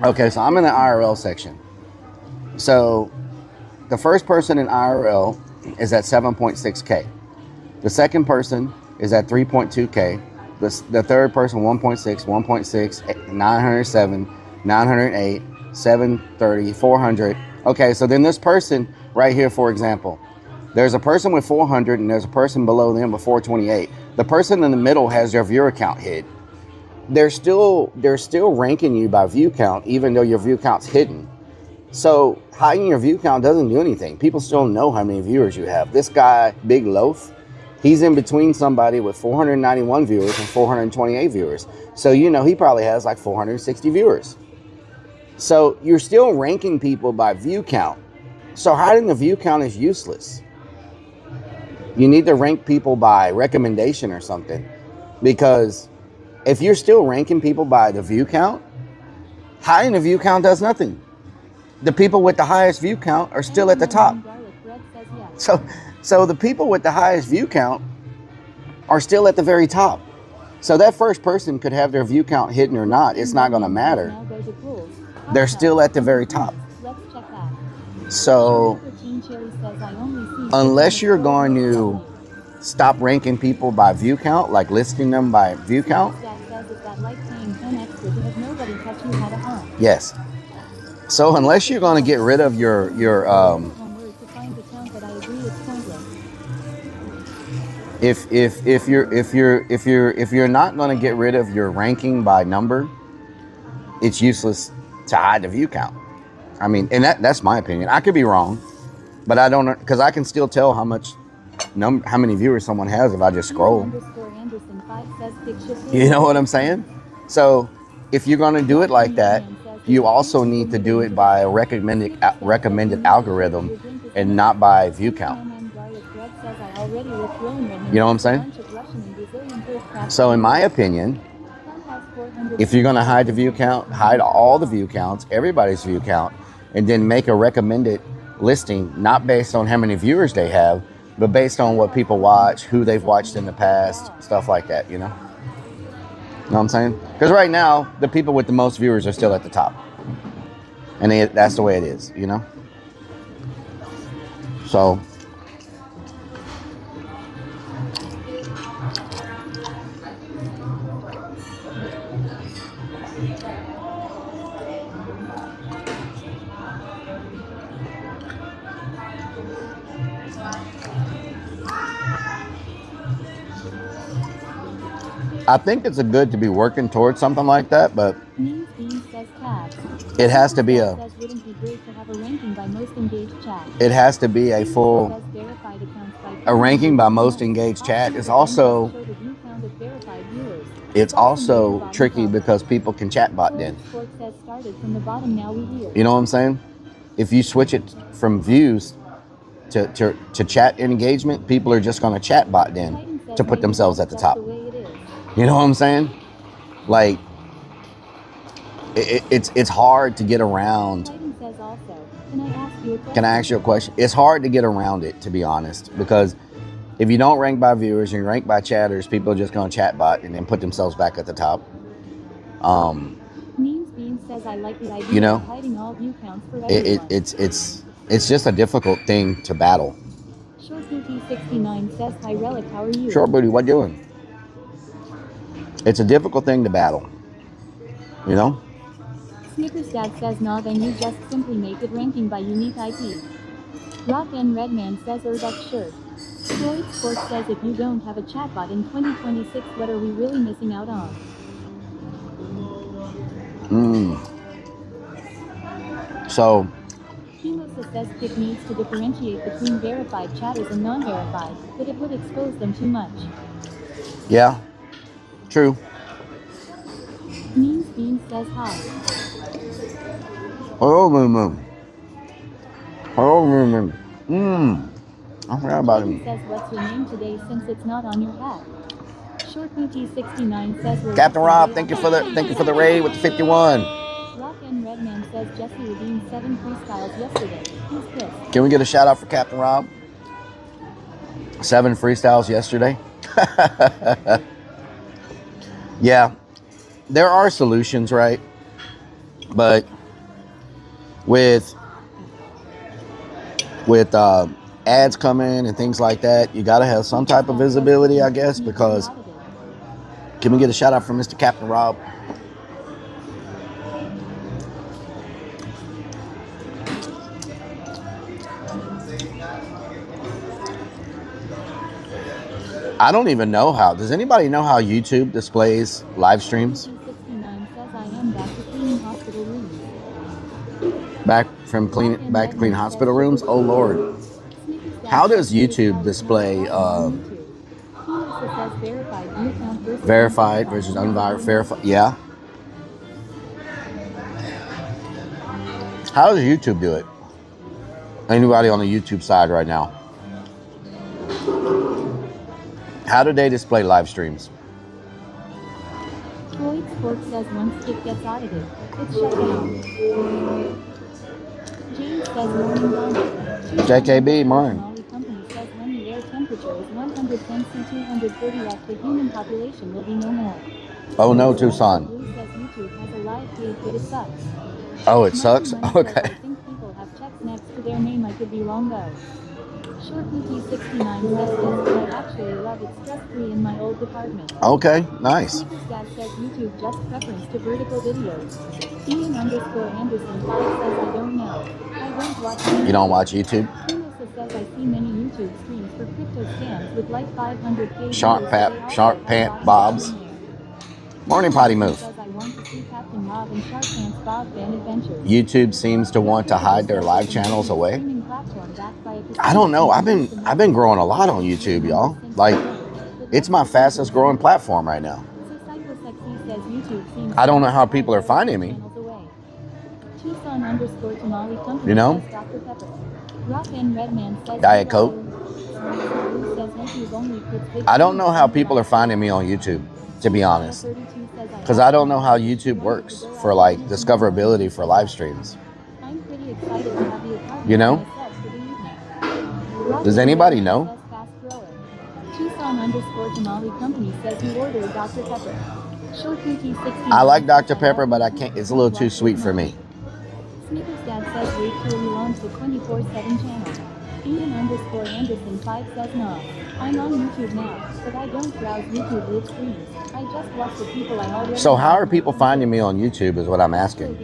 Okay, so I'm in the IRL section. So the first person in IRL is at 7.6K. The second person is at 3.2K. The third person, 1.6, 1.6, 907, 908, 730, 400. Okay, so then this person right here, for example, there's a person with 400 and there's a person below them with 428. The person in the middle has their viewer count hid. They're still ranking you by view count, even though your view count's hidden. So hiding your view count doesn't do anything. People still know how many viewers you have. This guy, Big Loaf, he's in between somebody with 491 viewers and 428 viewers. So, you know, he probably has like 460 viewers. So you're still ranking people by view count. So hiding the view count is useless. You need to rank people by recommendation or something. Because if you're still ranking people by the view count, hiding the view count does nothing. the people with the highest view count are still at the top. So the people with the highest view count are still at the very top. So that first person could have their view count hidden or not. It's not going to matter. They're still at the very top. So unless you're going to stop ranking people by view count, like listing them by view count. Yes. So unless you're going to get rid of your if you're not going to get rid of your ranking by number, it's useless to hide the view count. I mean, and that's my opinion. I could be wrong, but I don't, because I can still tell how many viewers someone has if I just scroll. You know what I'm saying? So if you're going to do it like that, you also need to do it by a recommended algorithm and not by view count. You know what I'm saying? So in my opinion, if you're going to hide the view count, hide all the view counts, everybody's view count, and then make a recommended listing, not based on how many viewers they have, but based on what people watch, who they've watched in the past, stuff like that, you know? You know what I'm saying? Because right now, the people with the most viewers are still at the top. And that's the way it is, you know? So I think it's good to be working towards something like that, but it has to be a full ranking by most engaged chat. It's also tricky because people can chat bot then. You know what I'm saying? If you switch it from views to chat engagement, people are just going to chat bot then to put themselves at the top. You know what I'm saying? Like, it's hard to get around. Can I ask you a question? It's hard to get around it, to be honest, because if you don't rank by viewers and you rank by chatters, people are just going to chat bot and then put themselves back at the top. You know, it's just a difficult thing to battle. Short Booty 69 says, "Hi Rellik, how are you?" Short Booty, what you doing? It's a difficult thing to battle, you know? Snickers Dad says, "Nah, then you just simply make it ranking by unique IP." Rock and Redman says, "Urbex shirt." Floyd Sports says, "If you don't have a chatbot in 2026, what are we really missing out on?" So Kimosa says Pick needs to differentiate between verified chatters and non-verified, but it would expose them too much. Yeah, true. Means Bean says hi. Hello, Moon. Hello, Moon. I forgot about him. Says, "What's your name today since it's not on your hat?" Short Booty 69 says, Captain Rob, thank you for the raid with the 51. Rock and Redman says, "Jesse redeemed 7 freestyles yesterday. He's pissed." Can we get a shout out for Captain Rob? 7 freestyles yesterday. Yeah, there are solutions, right? But with ads coming and things like that, you got to have some type of visibility, I guess, because can we get a shout out from Mr. Captain Rob? I don't even know how. Does anybody know how YouTube displays live streams? Back to clean hospital rooms? Oh Lord. How does YouTube display verified versus unverified? Yeah. How does YouTube do it? Anybody on the YouTube side right now? How do they display live streams? Floyd Sports says once it gets audited, it's shut down. James says morning Donna. JKB, morning. Molly Company says when the air temperature is 110 C 230 at the human population will be no more. Oh no, Tucson. Blue says YouTube has a live feed, but it sucks. Oh, it sucks? Okay. I think people have checks next to their name. I could be wrong though. Short Cookie 69 says yes, but I actually love it stress-free in my old department. Okay, nice. Sneakers Dad says YouTube just preference to vertical videos. Ian _ Anderson 5 says I don't know. I don't watch YouTube. You don't watch YouTube? Melissa says I see many YouTube streams for crypto scams with like 500K Shark Pant Bobs. Morning, Potty Move. I want to see Captain Rob and Shark Pants Bob Van Adventures. YouTube seems to want to hide their live channels away. I don't know. I've been growing a lot on YouTube, y'all. Like, it's my fastest growing platform right now. I don't know how people are finding me. You know? Diet Coke. I don't know how people are finding me on YouTube, to be honest. Because I don't know how YouTube works for like discoverability for live streams. You know? Does anybody know? I like Dr. Pepper, but I can't. It's a little too sweet for me. Sneakers Dad says wait till we launch the 24/7 channel. Ian _ Anderson 5 says no. I'm on YouTube now, but I don't browse YouTube live streams. I just watch the people I already. So how are people finding me on YouTube is what I'm asking.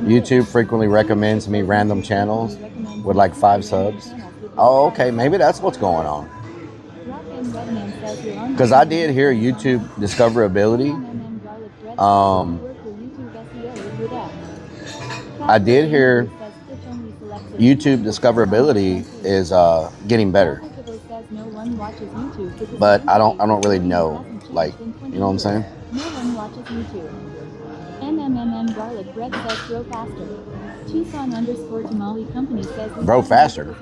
YouTube frequently recommends me random channels with like 5 subs. Oh, okay, maybe that's what's going on. Because I did hear YouTube discoverability. I did hear YouTube discoverability is getting better, but I don't really know, like, you know what I'm saying? No one watches YouTube. Garlic Bread says grow faster. Tucson _ Tamale Company says Grow faster.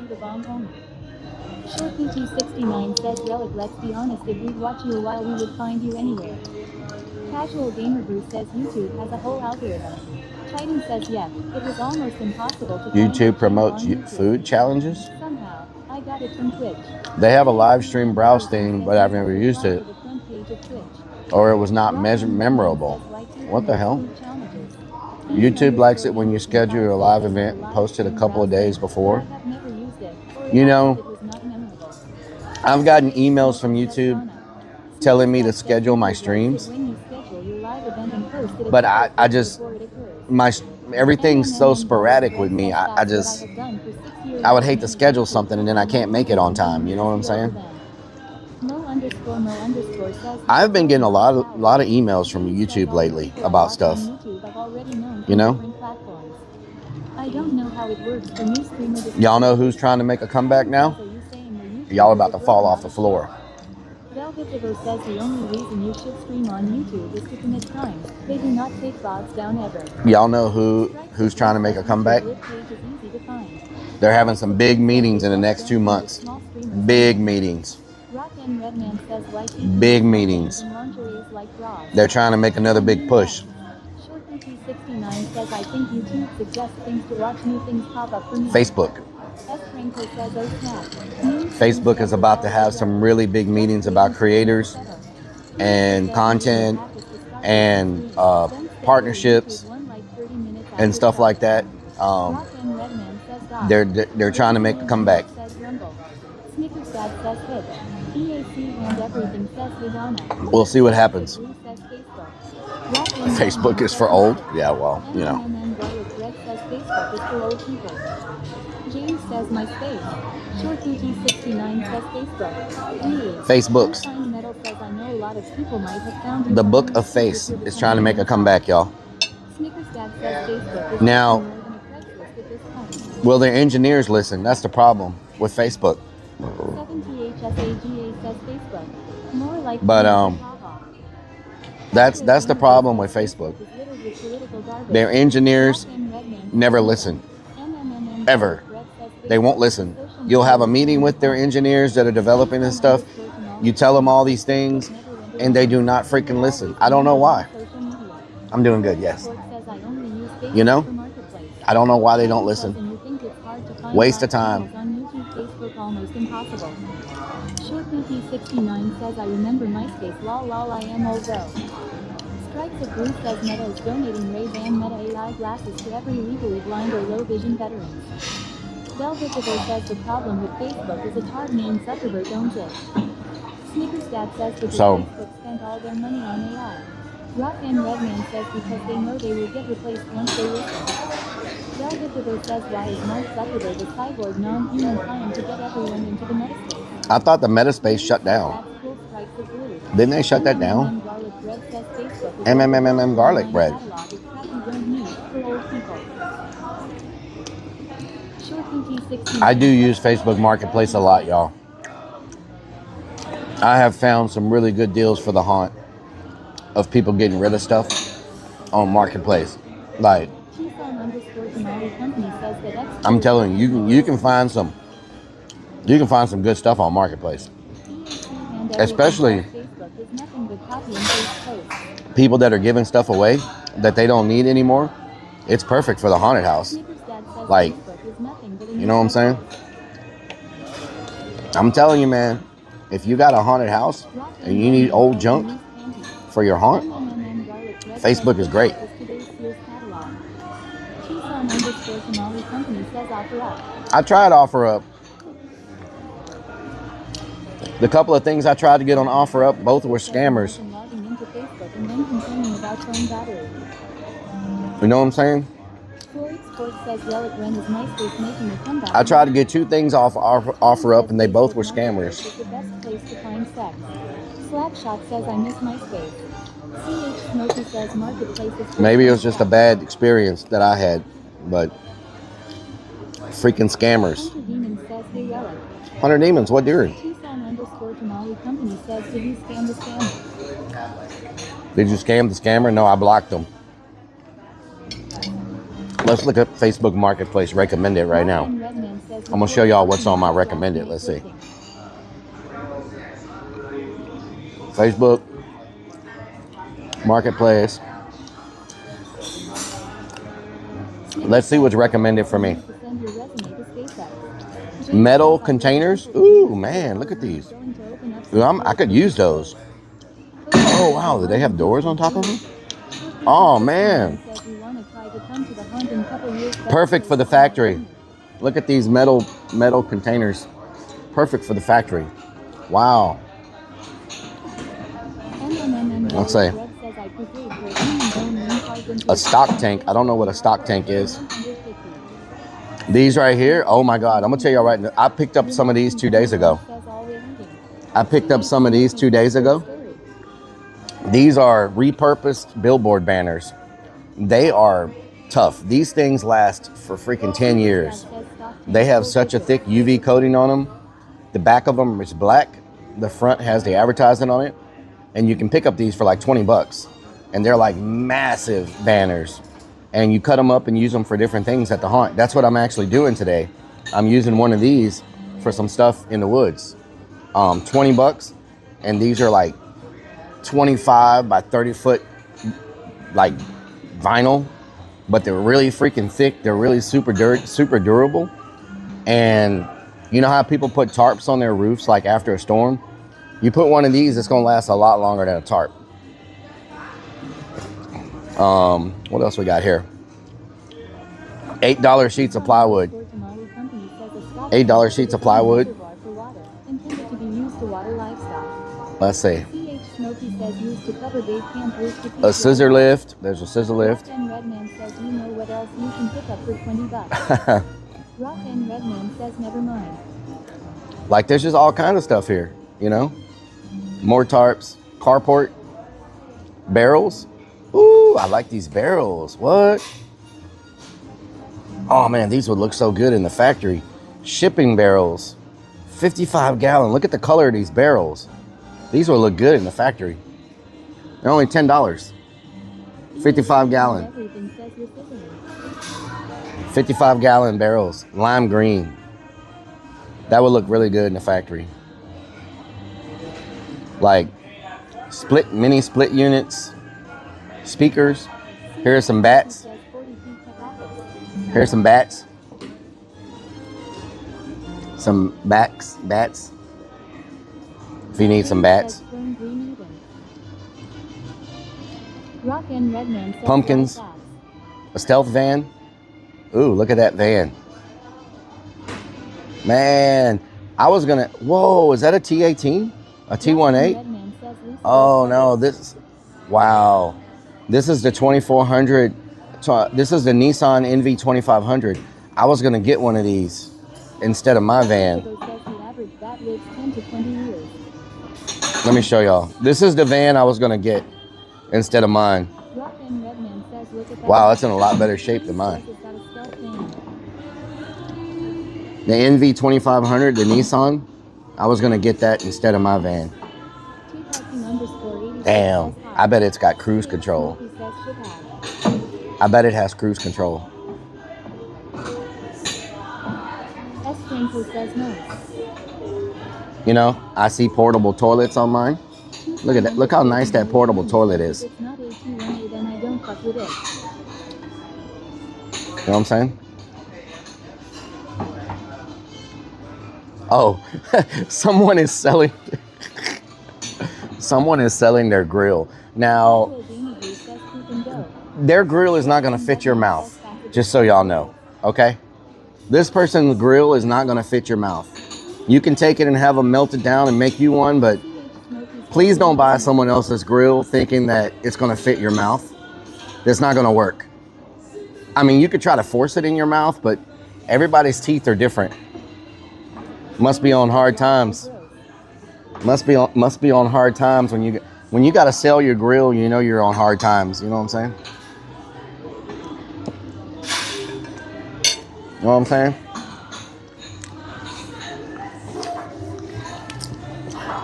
Short PT 69 says Rellik, let's be honest, if we'd watch you a while we would find you anywhere. Casual Gamer Brew says YouTube has a whole algorithm. Titan says yes, it was almost impossible to YouTube promotes food challenges? Somehow, I got it from Twitch. They have a live stream browse thing, but I've never used it. Or it was not memorable. What the hell? YouTube likes it when you schedule a live event posted a couple of days before. You know, I've gotten emails from YouTube telling me to schedule my streams, but I just, everything's so sporadic with me. I would hate to schedule something and then I can't make it on time. You know what I'm saying? I've been getting a lot of emails from YouTube lately about stuff. You know? Y'all know who's trying to make a comeback now? Y'all about to fall off the floor. Velvetiver says the only reason you should stream on YouTube is to commit crimes. They do not take VODs down ever. Y'all know who's trying to make a comeback? They're having some big meetings in the next 2 months. Big meetings. Big meetings. They're trying to make another big push. Facebook. Facebook is about to have some really big meetings about creators and content and partnerships and stuff like that. They're trying to make a comeback. We'll see what happens. Facebook is for old? Yeah, well, you know. James says my space. Short 69 says Facebook. Facebook's. The Book of Face is trying to make a comeback, y'all. Now, will their engineers listen? That's the problem with Facebook. But that's the problem with Facebook. Their engineers never listen. Ever. They won't listen. You'll have a meeting with their engineers that are developing this stuff. You tell them all these things, and they do not freaking listen. I don't know why. I'm doing good, yes. You know? I don't know why they don't listen. You think it's hard to find Waste of live time. channels on YouTube, Facebook, almost impossible. ShortPT69 says, I remember MySpace, lol, I am old though. Strikes of Blue says Meta is donating Ray-Ban Meta AI glasses to every legally blind or low vision veterans. Velvetical says the problem with Facebook is a tard named Zuckerberg owns it. Sneakers Dad says because Facebook spent all their money on AI. Rock and Redman says because they know they will get replaced once they listen. Velvetical says why is Mark Zuckerberg a cyborg non-human trying to get everyone into the metaspace? I thought the metaspace shut down. Didn't they shut that down? Garlic bread. I do use Facebook Marketplace a lot, y'all. I have found some really good deals for the haunt of people getting rid of stuff on Marketplace. Like, I'm telling you, you can find some good stuff on Marketplace. Especially people that are giving stuff away that they don't need anymore. It's perfect for the haunted house. Like, you know what I'm saying? I'm telling you, man, if you got a haunted house and you need old junk for your haunt, Facebook is great. I tried OfferUp. The couple of things I tried to get on OfferUp, both were scammers. You know what I'm saying? I tried to get two things off OfferUp, and they both were scammers. Maybe it was just a bad experience that I had, but freaking scammers. 100 Demons, what doing? Did you scam the scammer? No, I blocked them. Let's look up Facebook Marketplace recommended right now. I'm going to show y'all what's on my recommended. Let's see. Facebook Marketplace. Let's see what's recommended for me. Metal containers. Ooh, man, look at these. Ooh, I could use those. Oh, wow. Do they have doors on top of them? Oh, man. Perfect for the factory. Look at these metal containers. Perfect for the factory. Wow. Let's say a stock tank. I don't know what a stock tank is. These right here. Oh my God. I'm gonna tell you right now. I picked up some of these 2 days ago. These are repurposed billboard banners. They are tough. These things last for freaking 10 years. They have such a thick UV coating on them. The back of them is black. The front has the advertising on it. And you can pick up these for like 20 bucks. And they're like massive banners. And you cut them up and use them for different things at the haunt. That's what I'm actually doing today. I'm using one of these for some stuff in the woods. 20 bucks. And these are like 25 by 30 foot like vinyl. But they're really freaking thick. They're really super durable. And you know how people put tarps on their roofs like after a storm? You put one of these, it's going to last a lot longer than a tarp. What else we got here? $8 sheets of plywood. $8 sheets of plywood. Let's see. A scissor lift. There's a scissor lift. Like there's just all kind of stuff here, you know? More tarps, carport, barrels. Ooh, I like these barrels. What? Oh man, these would look so good in the factory. Shipping barrels, 55 gallon. Look at the color of these barrels. These would look good in the factory. They're only $10. 55 gallon. 55 gallon barrels, lime green. That would look really good in the factory. Like mini split units, speakers. Here are some bats. Here's some bats. Some bats. If you need some bats. Rock and Redman says Pumpkins. like A stealth van. Ooh, look at that van. Man, I was gonna, whoa, is that a T18? A T18? Oh no, wow. This is the 2400, this is the Nissan NV 2500. I was gonna get one of these instead of my van. Let me show y'all. This is the van I was gonna get instead of mine. Wow, it's in a lot better shape than mine. The NV 2500, the Nissan, I was gonna get that instead of my van. Damn, I bet it's got cruise control. I bet it has cruise control. You know, I see portable toilets on mine. Look at that. Look how nice that portable toilet is. You know what I'm saying? Oh, someone is selling their grill. Now, their grill is not going to fit your mouth, just so y'all know, okay? This person's grill is not going to fit your mouth. You can take it and have them melt it down and make you one, but please don't buy someone else's grill thinking that it's going to fit your mouth. It's not going to work. I mean, you could try to force it in your mouth, but everybody's teeth are different. Must be on hard times. Must be on hard times when you got to sell your grill. You know you're on hard times. You know what I'm saying? You know what I'm saying?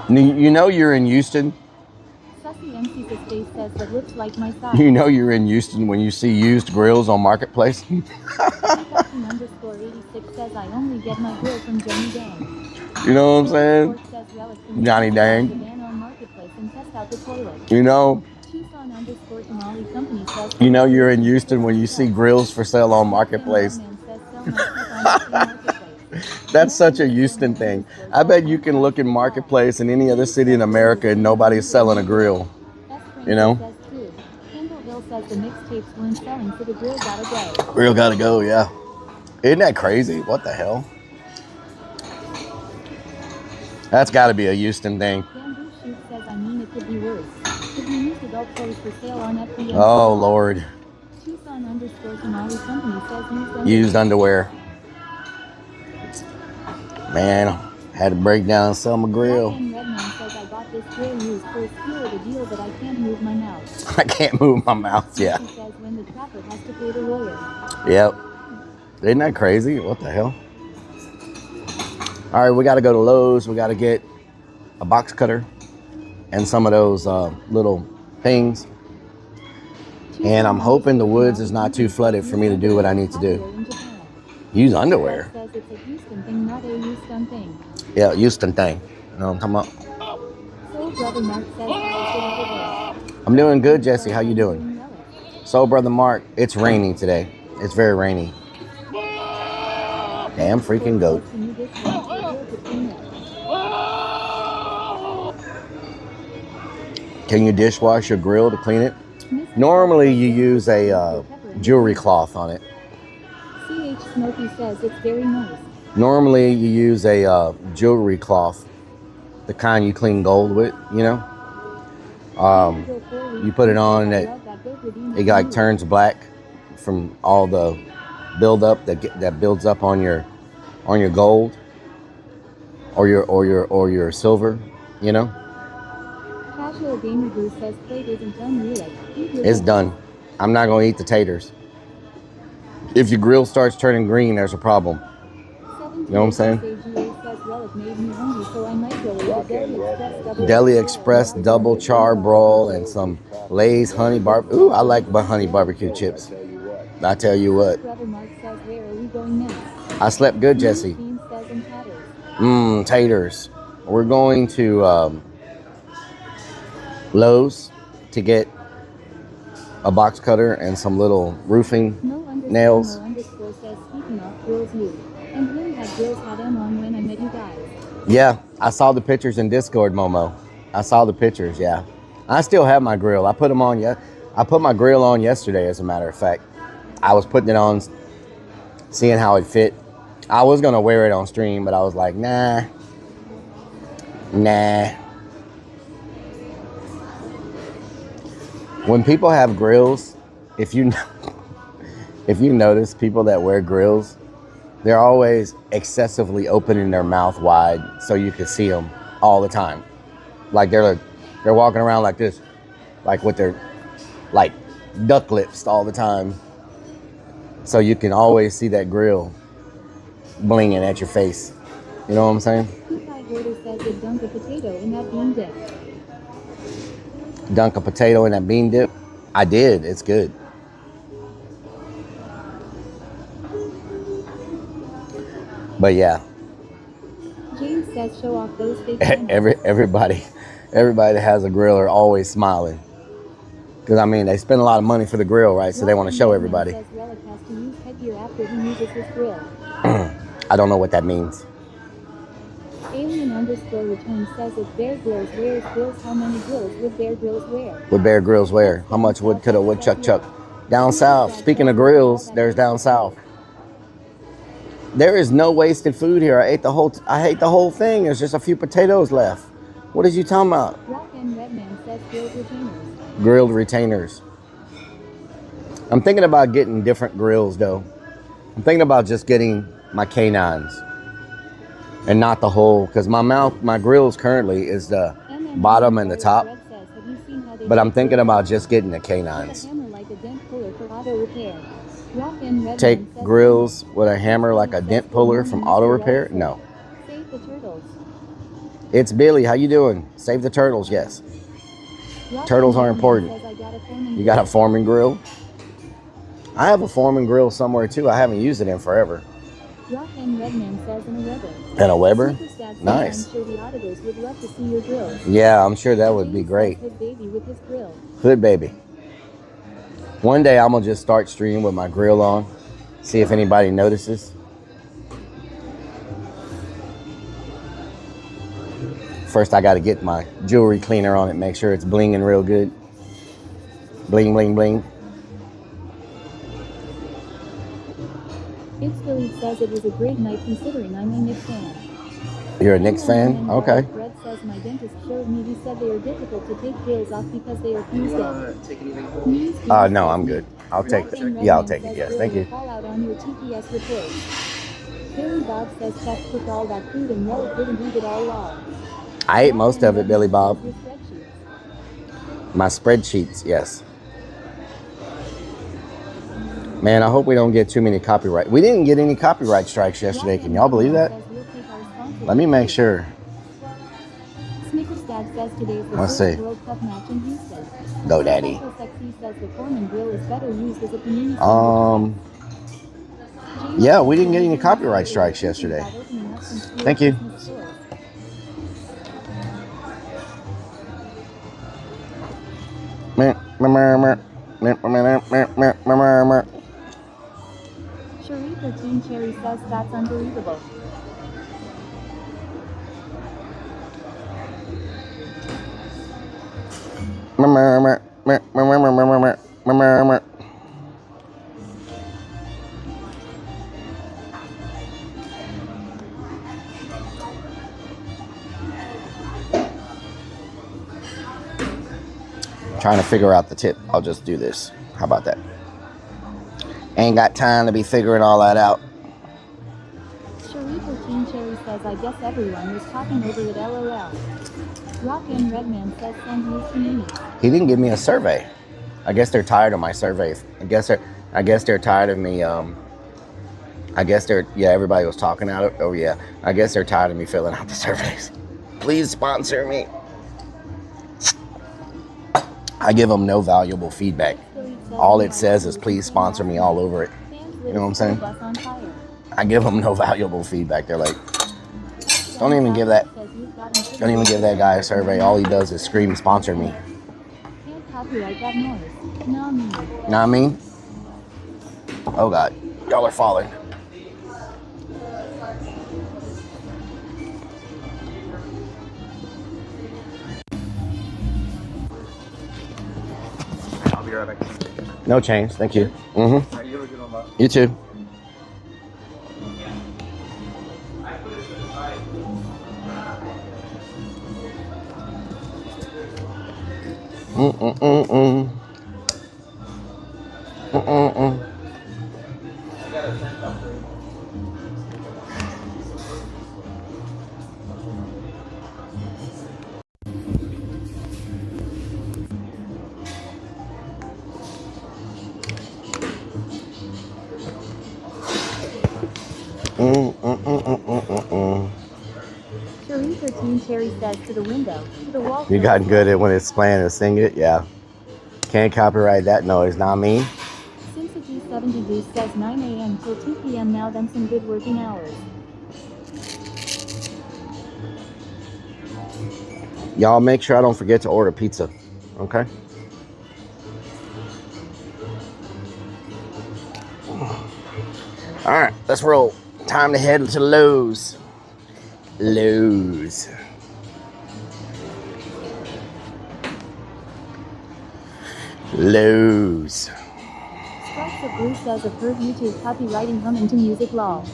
You know you're in Houston. You know you're in Houston when you see used grills on Marketplace. I only get my grill from Johnny Dang. You know what I'm saying? Johnny Dang. You know you're in Houston when you see grills for sale on Marketplace. That's such a Houston thing. I bet you can look in Marketplace in any other city in America and nobody's selling a grill. You know? Grill gotta go, yeah. Isn't that crazy? What the hell? That's gotta be a Houston thing. Oh, Lord. Used underwear. Man, had to break down and sell my grill. I can't move my mouth, yeah. Yep. Isn't that crazy? What the hell? All right, we got to go to Lowe's. We got to get a box cutter and some of those little things. And I'm hoping the woods is not too flooded for me to do what I need to do. Use underwear. Yeah, Houston thing. You know what I'm talking about? I'm doing good, Jesse. How you doing? So, Brother Mark, it's raining today. It's very rainy. Damn freaking goat. Can you dishwash your grill to clean it? Normally, you use a jewelry cloth on it. CH Smokey says it's very nice. Normally, you use a jewelry cloth, the kind you clean gold with, you know. You put it on, it like turns black from all the buildup that builds up on your gold or your silver, you know. It's done. I'm not gonna eat the taters. If your grill starts turning green, there's a problem. You know what I'm saying? Deli Express double char broil and some Lay's honey barbecue. Ooh, I like honey barbecue chips. I tell you what. I slept good, Jesse. Taters. We're going to Lowe's to get a box cutter and some little roofing nails showing off grills you and really had grills had them on when I met you guys. Yeah, I saw the pictures in Discord, Momo. I saw the pictures, yeah. I still have my grill. I put them on, I put my grill on yesterday, as a matter of fact. I was putting it on, seeing how it fit. I was going to wear it on stream, but I was like, nah. When people have grills, if you notice people that wear grills, they're always excessively opening their mouth wide so you can see them all the time. Like they're walking around like this, like with their like duck lips all the time. So you can always see that grill blinging at your face. You know what I'm saying? Says it dunk a potato in that bean dip. Dunk a potato in that bean dip? I did. It's good. But yeah. James says show off those big Everybody that has a grill are always smiling. Because, I mean, they spend a lot of money for the grill, right? So they want to show everybody. Says Rellik has to use headgear after he uses his grill. I don't know what that means. Alien_return says if Bear Grylls wears grills, how many grills would Bear Grylls wear? Would Bear Grylls wear? How much wood could a woodchuck chuck? Down south. Speaking of grills, there's down south. There is no wasted food here. I ate the whole thing. There's just a few potatoes left. What is you talking about? Rock and Redman says grilled retainers. Grilled retainers. I'm thinking about getting different grills though. I'm thinking about just getting my canines and not the whole, because my grills currently is the bottom and the top. But I'm thinking about just getting the canines. Take grills with a hammer like a dent puller from auto repair? No. Save the turtles. It's Billy. How you doing? Save the turtles, yes. Turtles are important. You got a Foreman grill? I have a Foreman grill somewhere too. I haven't used it in forever. Rock and Redman says in a Weber. And a Weber? Nice. I'm sure the auditors would love to see your grill. Yeah, I'm sure that would be great. Hood baby with his grill. Hood baby. One day I'm going to just start streaming with my grill on. See if anybody notices. First I got to get my jewelry cleaner on it. Make sure it's blinging real good. Bling, bling, bling. It's Philly says it was a great night considering I'm a Knicks fan. You're a Knicks fan? Okay. Red says my dentist showed me. He said they are difficult to take grills off because they are fused in. No, I'm good. I'll take it. Yeah, I'll take it. Yes, thank you. Call out on your TPS report. Billy Bob says Chef took all that food and Rellik didn't eat it all raw. I ate most of it, Billy Bob. My spreadsheets, yes. Man, I hope we don't get too many copyright. We didn't get any copyright strikes yesterday. Can y'all believe that? Let me make sure. Let's see. Go, Daddy. Yeah, we didn't get any copyright strikes yesterday. Thank you. Sharif or Team Cherry says that's unbelievable. Trying to figure out the tip. I'll just do this. How about that? Ain't got time to be figuring all that out. Sharif or Team Cherry says I guess everyone was talking over it LOL. Rock and Redman says send his community. He didn't give me a survey. I guess they're tired of my surveys. I guess they're tired of me. Everybody was talking out of. Oh yeah. I guess they're tired of me filling out the surveys. Please sponsor me. I give them no valuable feedback. All it says is please sponsor me all over it. You know what I'm saying? I give them no valuable feedback. They're like, don't even give that guy a survey. All he does is scream sponsor me. Not me. Oh God, y'all are falling. be right back. No change, thank you. Mm-hmm. All right, you have a good one, boss. You too. Mm-mm-mm-mm. Mm-mm-mm. Cherie 13 Cherry says to the window, to the wall. You gotten good at when it's playing and sing it? Yeah. Can't copyright that noise, not me. Cincinnati 70 Goose says 9 a.m. till 2 p.m. Now then some good working hours. Y'all make sure I don't forget to order pizza, okay? All right, let's roll. Time to head to Lowe's. Lowe's. Lowe's. Strikes of Blue says I've heard YouTube copywriting hum into music law.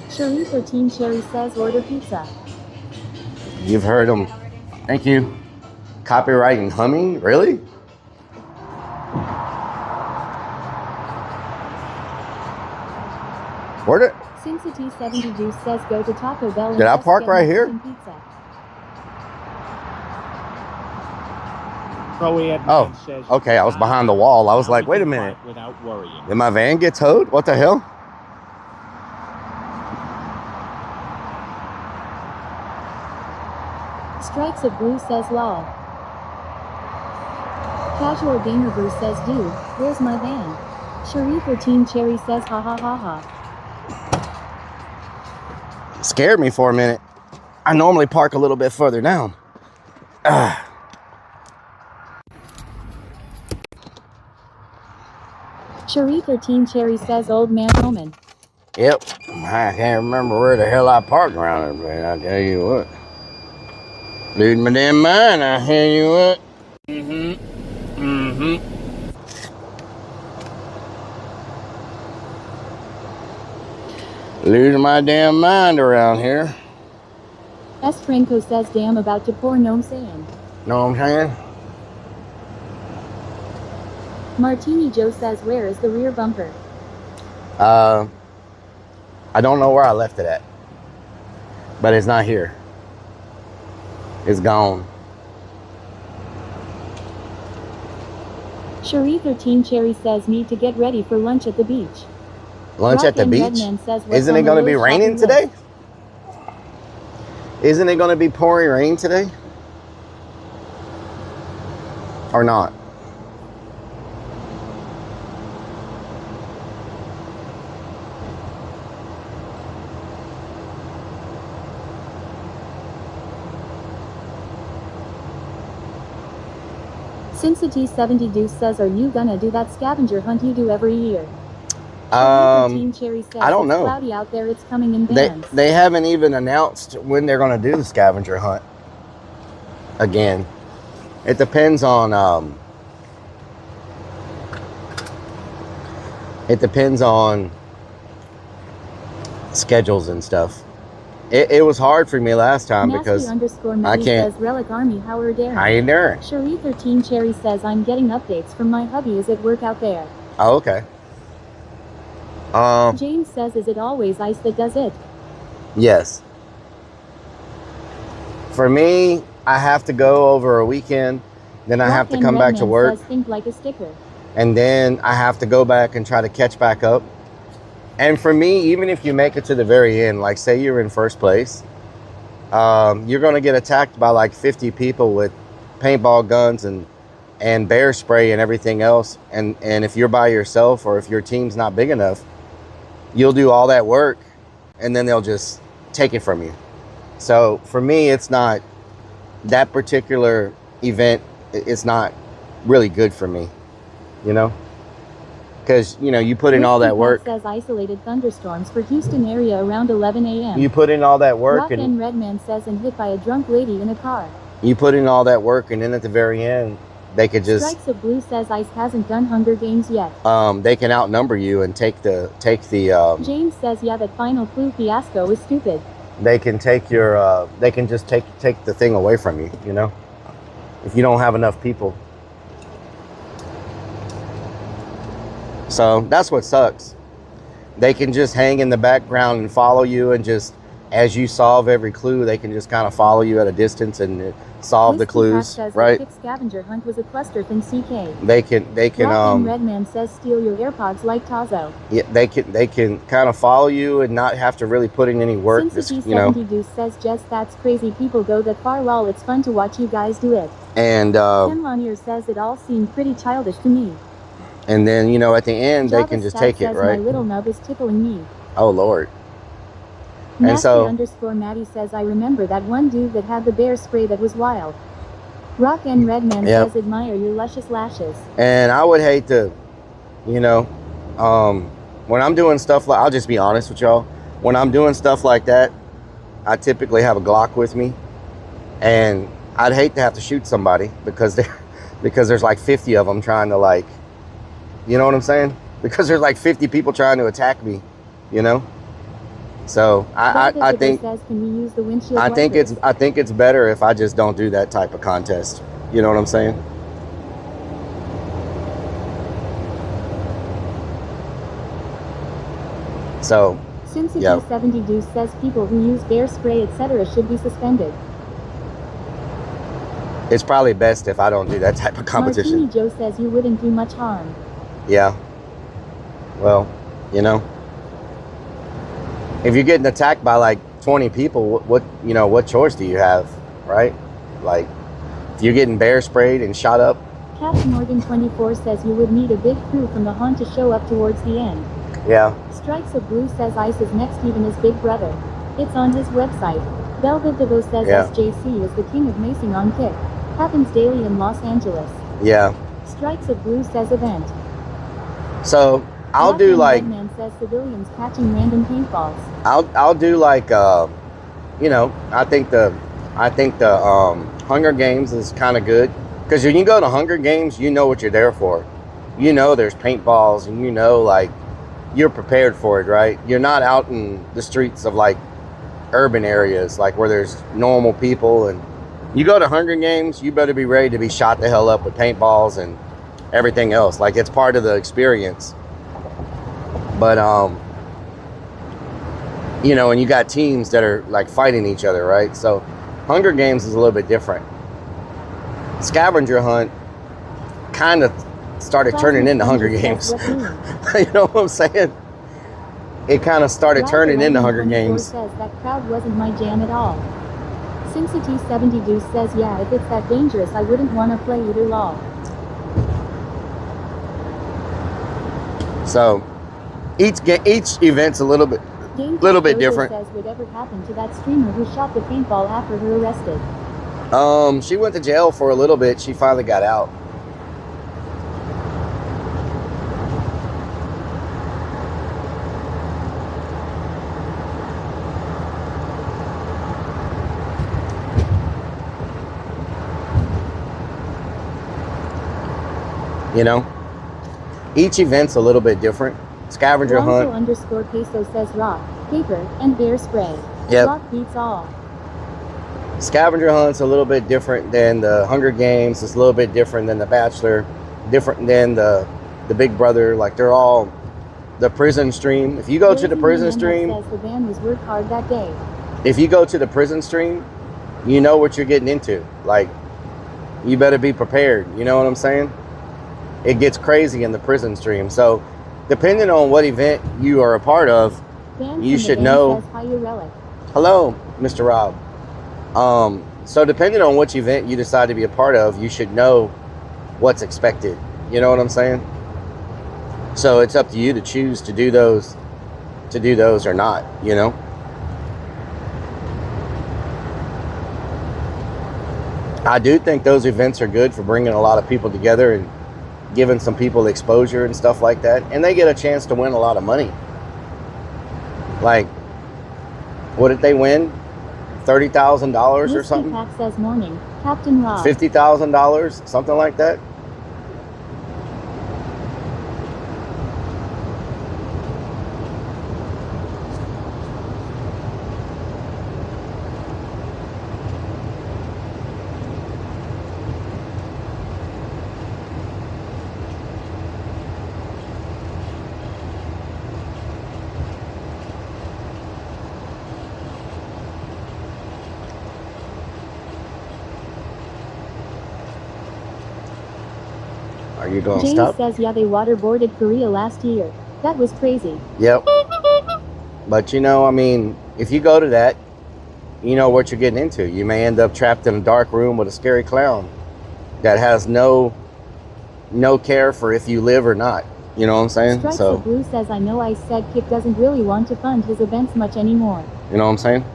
Cherie 13 Cherry says order pizza. You've heard them. Thank you. Copywriting humming? Really? Where'd it? Cincinnati 70 Juice says go to Taco Bell. Did I park right here? Pizza. Oh, okay. I was behind the wall. I was like, wait a minute. Without worrying. Did my van get towed? What the hell? Strikes of Blue says law. Casual Gamer Bruce says dude, where's my van? Cherie 13 Cherry says ha ha ha ha. Scared me for a minute. I normally park a little bit further down. Cherie 13 Cherry says old man Roman. Yep. I can't remember where the hell I parked around it, but I tell you what. Losing my damn mind, I tell you what. Losing my damn mind around here. S. Franco says damn about to pour gnome sand. Know what I'm saying? Martini Joe says where is the rear bumper? I don't know where I left it at. But it's not here. It's gone. Cherie 13 Cherry says need to get ready for lunch at the beach. Lunch at the beach? Isn't it going to be raining today? Isn't it going to be pouring rain today? Or not? Cincinnati 70 Deuce says are you gonna do that scavenger hunt you do every year? I don't know. Cloudy out there, it's coming in bands. They haven't even announced when they're going to do the scavenger hunt again. It depends on schedules and stuff. It was hard for me last time because I can't. Says, Rellik Army, how are you? How you doing? Cherie 13 Cherry says I'm getting updates from my hubby. Is it work out there? Oh, okay. James says, is it always ice that does it? Yes. For me, I have to go over a weekend, then I have to come back to work. Says, think like a sticker. And then I have to go back and try to catch back up. And for me, even if you make it to the very end, like say you're in first place, you're going to get attacked by like 50 people with paintball guns and bear spray and everything else. And if you're by yourself or if your team's not big enough, you'll do all that work and then they'll just take it from you. So for me, it's not that particular event. It's not really good for me, you know, because, you know, you put in all that work. Says isolated thunderstorms for Houston area around 11 a.m. You put in all that work. Rock and Redman says and hit by a drunk lady in a car. You put in all that work and then at the very end, they could just Strikes of Blue says Ice hasn't done Hunger Games yet. they can outnumber you and take the James says yeah, that final clue fiasco is stupid. they can take your they can just take the thing away from you, you know, if you don't have enough people. So that's what sucks. They can just hang in the background and follow you, and just as you solve every clue, they can just kind of follow you at a distance and solve the clues, says right? The scavenger hunt was a cluster thing. CK. They can Redman says steal your AirPods like Tazo. yeah, they can kind of follow you and not have to really put in any work. Cincinnati You know, 70 Deuce says Jess, that's crazy. People go that far. Lol, it's fun to watch you guys do it. and Tim Lanier says it all seemed pretty childish to me. and then, you know, at the end they Java can just Stat take it, says right? My little nub is tickling me. Oh Lord. And Nasty so underscore Maddie says I remember that one dude that had the bear spray that was wild. Rock and Redman Yep. says admire your luscious lashes. and I would hate to, you know, when I'm doing stuff like, I'll just be honest with y'all, when I'm doing stuff like that, I typically have a Glock with me, and I'd hate to have to shoot somebody because there's like 50 of them trying to, like, you know what I'm saying? Because there's like 50 people trying to attack me, you know? So I think says, can we use the windshield I think wipers? it's better if I just don't do that type of contest. You know what I'm saying? So Cincinnati yeah. 70 Deuce says people who use bear spray etc. should be suspended. it's probably best if I don't do that type of competition. Martini Joe says you wouldn't do much harm. Yeah. Well, you know, if you're getting attacked by like 20 people, what choice do you have, right? Like, if you're getting bear sprayed and shot up. Captain Morgan 24 says you would need a big crew from the haunt to show up towards the end. Yeah. Strikes of Blue says Ice is next, even his big brother. It's on his website. Velvet Devo says Yeah. SJC is the king of macing on kick. Happens daily in Los Angeles. Yeah. Strikes of Blue says event. So I'll Rock do and like, Redman says civilians catching random paintballs. I'll do like, you know, I think the Hunger Games is kind of good, because when you go to Hunger Games, you know what you're there for. You know there's paintballs, and you know, like, you're prepared for it, right? You're not out in the streets of like urban areas, like where there's normal people, and you go to Hunger Games, you better be ready to be shot the hell up with paintballs and everything else. Like, it's part of the experience. But you know, and you got teams that are like fighting each other, right? So Hunger Games is a little bit different. Scavenger hunt kind of started turning into Hunger Games. You know what I'm saying? It kind of started turning into Hunger Games. Says that crowd wasn't my jam at all. Cincinnati 70 Deuce says yeah, if it's that dangerous I wouldn't want to play either. Law. So each event's a little bit different. Says whatever happened to that streamer who shot the paintball after her arrested? She went to jail for a little bit. She finally got out. You know, each event's a little bit different. Scavenger hunt. Underscore Peso says rock, paper, and bear spray. Yep. Rock beats all. Scavenger hunt's a little bit different than the Hunger Games. It's a little bit different than the Bachelor. Different than the Big Brother. Like, they're all the prison stream. If you go to the prison stream, says the band was worked hard that day. if you go to the prison stream, you know what you're getting into. Like, you better be prepared. You know what I'm saying? It gets crazy in the prison stream. So depending on what event you are a part of, you should know. Hello, Mr. Rob. So depending on which event you decide to be a part of, you should know what's expected. You know what I'm saying? So it's up to you to choose to do those or not, you know? I do think those events are good for bringing a lot of people together and giving some people exposure and stuff like that, and they get a chance to win a lot of money. Like, what did they win? $30,000 or Whiskey something? Pack says morning. Captain Rob. $50,000, something like that. Are you going to James stop? says yeah, they waterboarded Korea last year. That was crazy. Yep. But you know, I mean, if you go to that, you know what you're getting into. You may end up trapped in a dark room with a scary clown that has no care for if you live or not. You know what I'm saying? Stripes So, of Blue says I know I said Kip doesn't really want to fund his events much anymore. you know what I'm saying?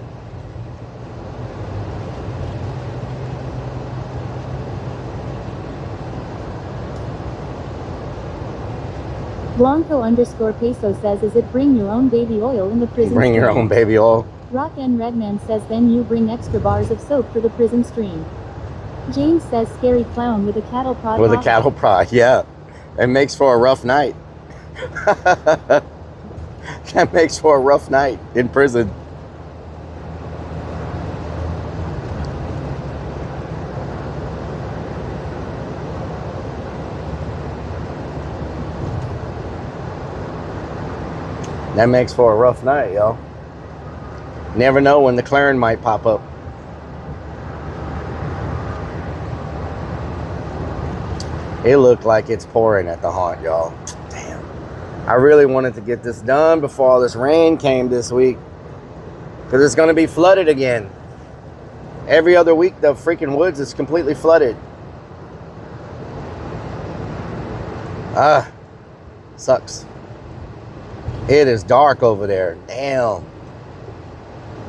Blanco_peso says is it bring your own baby oil in the prison Bring your stream? own baby oil. Rock and Redman says then you bring extra bars of soap for the prison stream. James says scary clown with a cattle prod. With a cattle prod, yeah. It makes for a rough night. That makes for a rough night in prison. That makes for a rough night, y'all. Never know when the clearing might pop up. It looked like it's pouring at the haunt, y'all. Damn. I really wanted to get this done before all this rain came this week, because it's going to be flooded again. Every other week, the freaking woods is completely flooded. Ah, sucks. It is dark over there. Damn.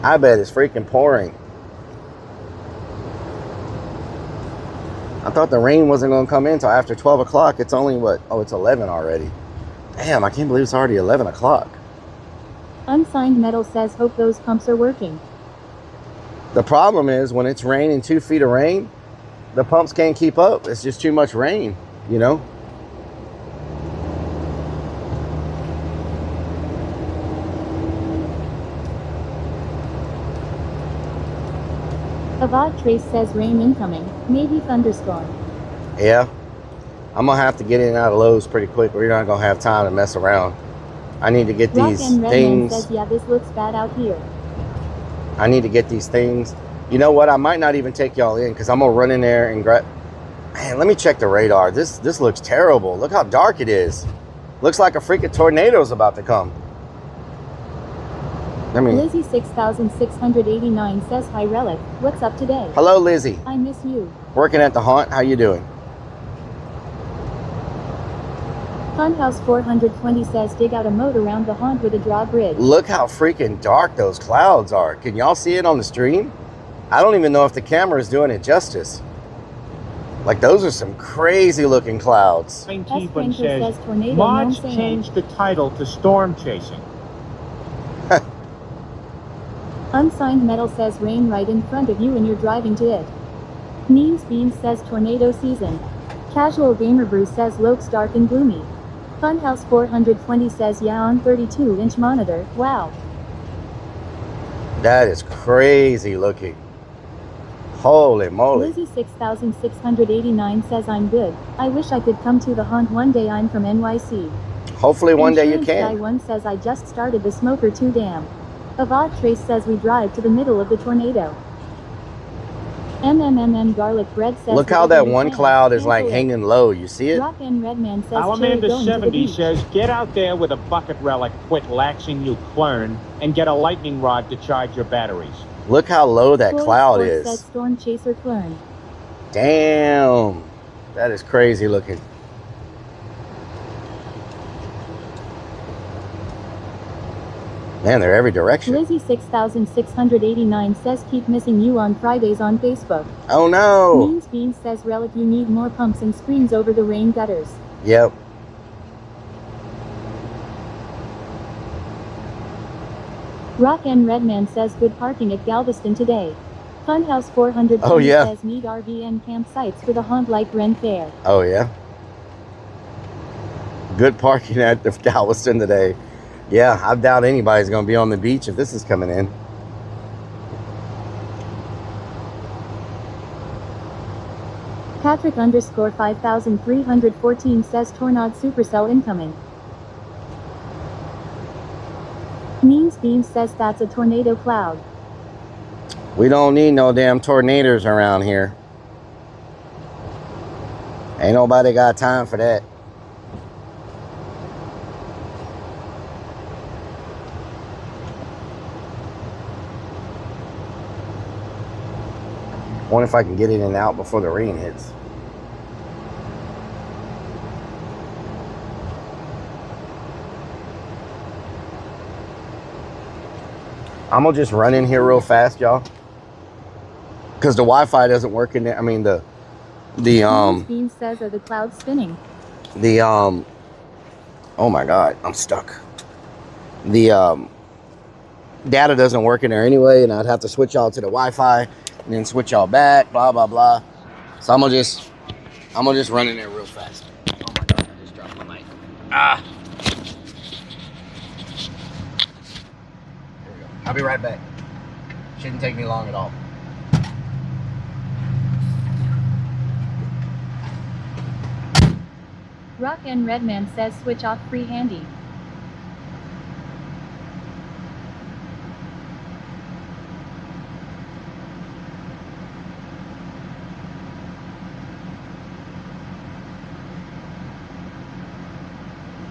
I bet it's freaking pouring. I thought the rain wasn't going to come in until after 12 o'clock. It's only what? Oh, it's 11 already. Damn, I can't believe it's already 11 o'clock. Unsigned Metal says hope those pumps are working. The problem is when it's raining 2 feet of rain, the pumps can't keep up. It's just too much rain, you know? Avad Trace says rain incoming, maybe thunderstorm. Yeah. I'm going to have to get in and out of Lowe's pretty quick. We're not going to have time to mess around. I need to get Rock these and Redman things. says yeah, this looks bad out here. I need to get these things. You know what? I might not even take y'all in because I'm going to run in there and grab... Man, let me check the radar. This looks terrible. Look how dark it is. Looks like a freaking tornado's about to come. I mean... Lizzie 6689 says hi Rellik, what's up today? Hello, Lizzie. I miss you. Working at the haunt. How you doing? Funhouse 420 says dig out a moat around the haunt with a drawbridge. Look how freaking dark those clouds are. Can y'all see it on the stream? I don't even know if the camera is doing it justice. Like, those are some crazy looking clouds. Tiefman says tornado Marge no changed the title to Storm Chasing. Unsigned Metal says rain right in front of you and you're driving to it. Memes Beans says tornado season. Casual Gamer Bruce says Loke's dark and gloomy. Funhouse 420 says yeah on 32-inch monitor, wow. That is crazy looking. Holy moly. Lizzie 6689 says I'm good. I wish I could come to the haunt one day, I'm from NYC. Hopefully one day you Insurance Guy can. 1 says I just started the smoker too damn. Avad Trace says we drive to the middle of the tornado. Garlic Bread says Look how that one cloud is like hanging low. You see it? Rock and Redman says Cherry Alamander going to the 70 beach. says get out there with a bucket relic, quit laxing you clern, and get a lightning rod to charge your batteries. Look how low that Corey cloud Sports is. says Storm Chaser Clern. Damn. That is crazy looking. Man, they're every direction. Lizzie 6689 says keep missing you on Fridays on Facebook. Oh no. Means Beans says Rellik you need more pumps and screens over the rain gutters. Yep. Rock and Redman says good parking at Galveston today. Funhouse 420 Oh, yeah. says need RV and campsites for the Haunt Like Ren Fair. Oh, yeah. Good parking at the Galveston today. Yeah, I doubt anybody's going to be on the beach if this is coming in. Patrick _ 5314 says Tornado Supercell incoming. Means Beam says that's a tornado cloud. We don't need no damn tornadoes around here. Ain't nobody got time for that. Wonder if I can get in and out before the rain hits. I'm gonna just run in here real fast, y'all, because the Wi-Fi doesn't work in there. I mean the Beam says are the clouds spinning. oh my god, I'm stuck. The data doesn't work in there anyway, and I'd have to switch y'all to the Wi-Fi and then switch y'all back, blah blah blah. So I'm gonna just run in there real fast. Oh my god, I just dropped my mic. Ah. There we go. I'll be right back. Shouldn't take me long at all. Rock and Redman says switch off free handy.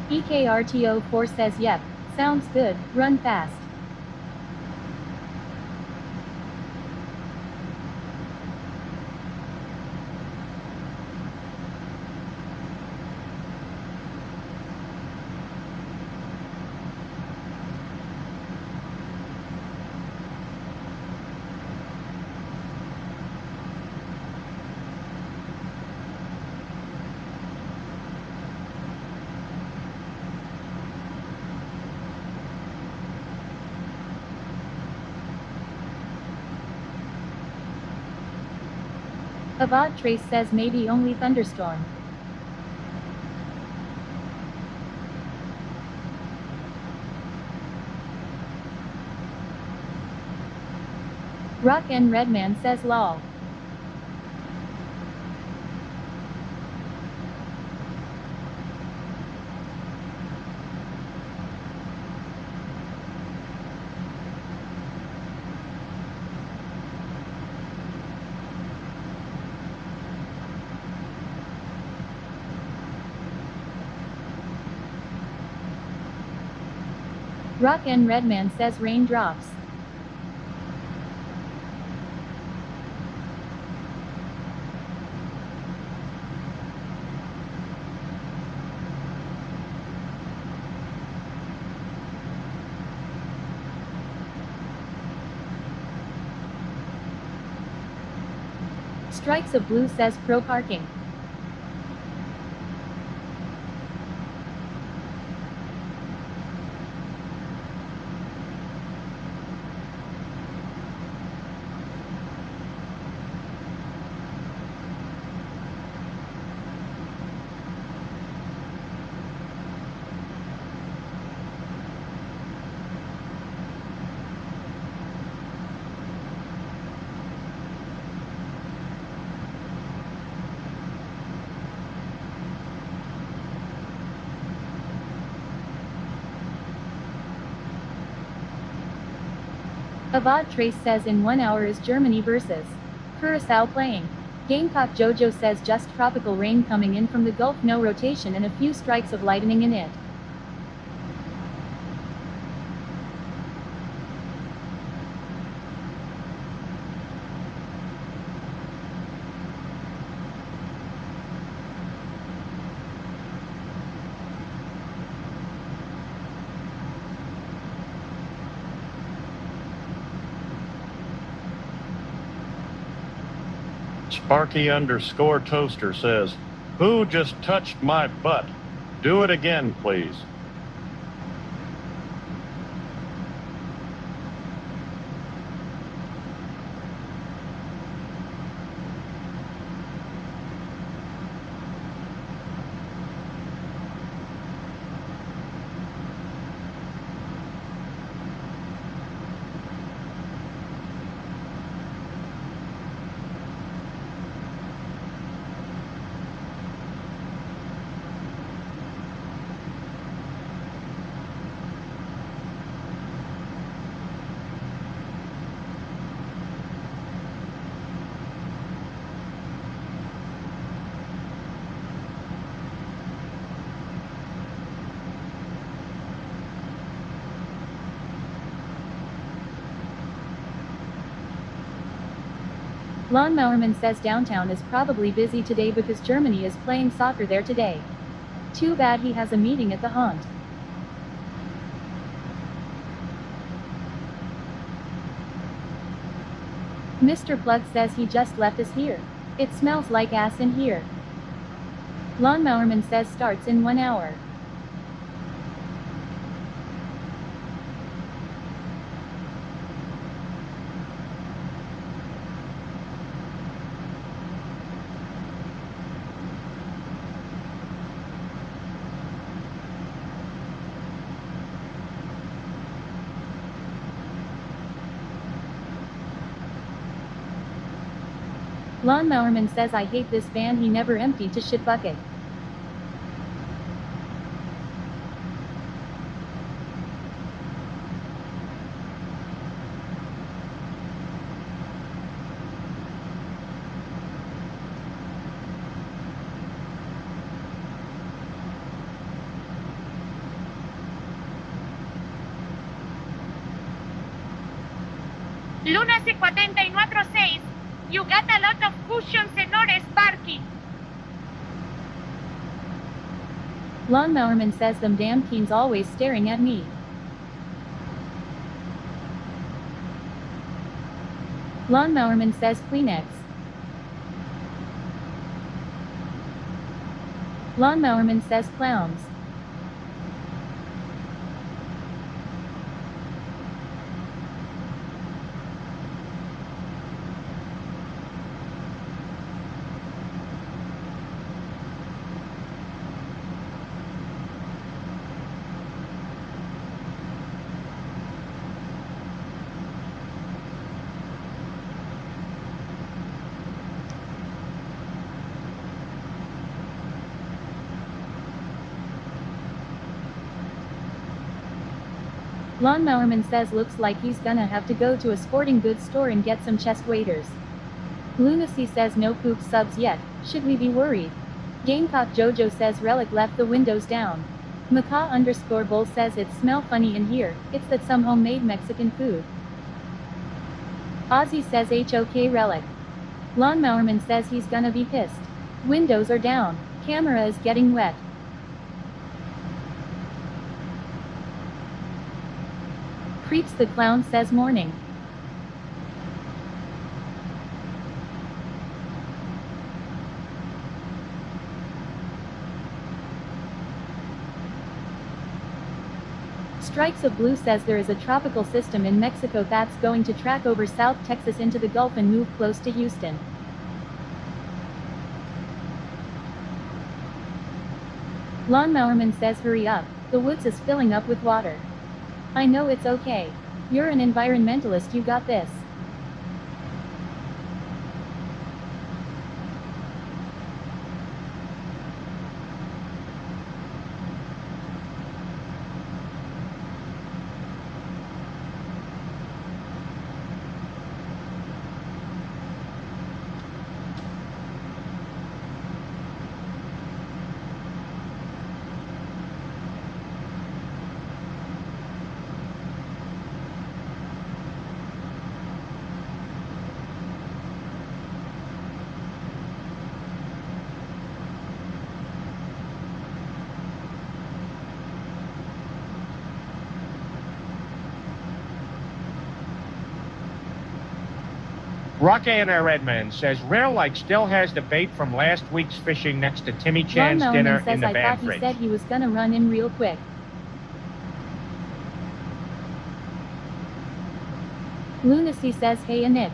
EKRTO4 says yep, sounds good, run fast. Avad Trace says maybe only thunderstorm. Rock and Redman says lol. Rock and Redman says raindrops. Strikes of Blue says pro parking. Avad Trace says in 1 hour is Germany versus Curacao playing. Gamecock Jojo says just tropical rain coming in from the Gulf, no rotation and a few strikes of lightning in it. Sparky _ Toaster says, who just touched my butt? Do it again, please. Lawnmowerman says downtown is probably busy today because Germany is playing soccer there today. Too bad he has a meeting at the haunt. Mr. Plug says he just left us here. It smells like ass in here. Lawnmowerman says starts in 1 hour. Lawnmowerman says I hate this van, he never emptied to shit bucket. Luna 446, you got a lot of cushions and not sparky. Lawnmowerman says them damn keens always staring at me. Lawnmowerman says Kleenex. Lawnmowerman says clowns. Lawnmowerman says looks like he's gonna have to go to a sporting goods store and get some chest waders. Lunacy says no poop subs yet, should we be worried? Gamecock Jojo says Rellik left the windows down. Macaw_bull says it smell funny in here, it's that some homemade Mexican food. Ozzy says HOK Rellik. Lawnmowerman says he's gonna be pissed. Windows are down, camera is getting wet. Creeps the Clown says morning. Strikes of Blue says there is a tropical system in Mexico that's going to track over South Texas into the Gulf and move close to Houston. Lawnmowerman says hurry up, the woods is filling up with water. I know it's okay. You're an environmentalist, you got this. Rock Anna Redman says Rellik still has the bait from last week's fishing next to Timmy Chan's dinner in the I van thought he fridge. said he was gonna run in real quick. Lunacy says hey Nick.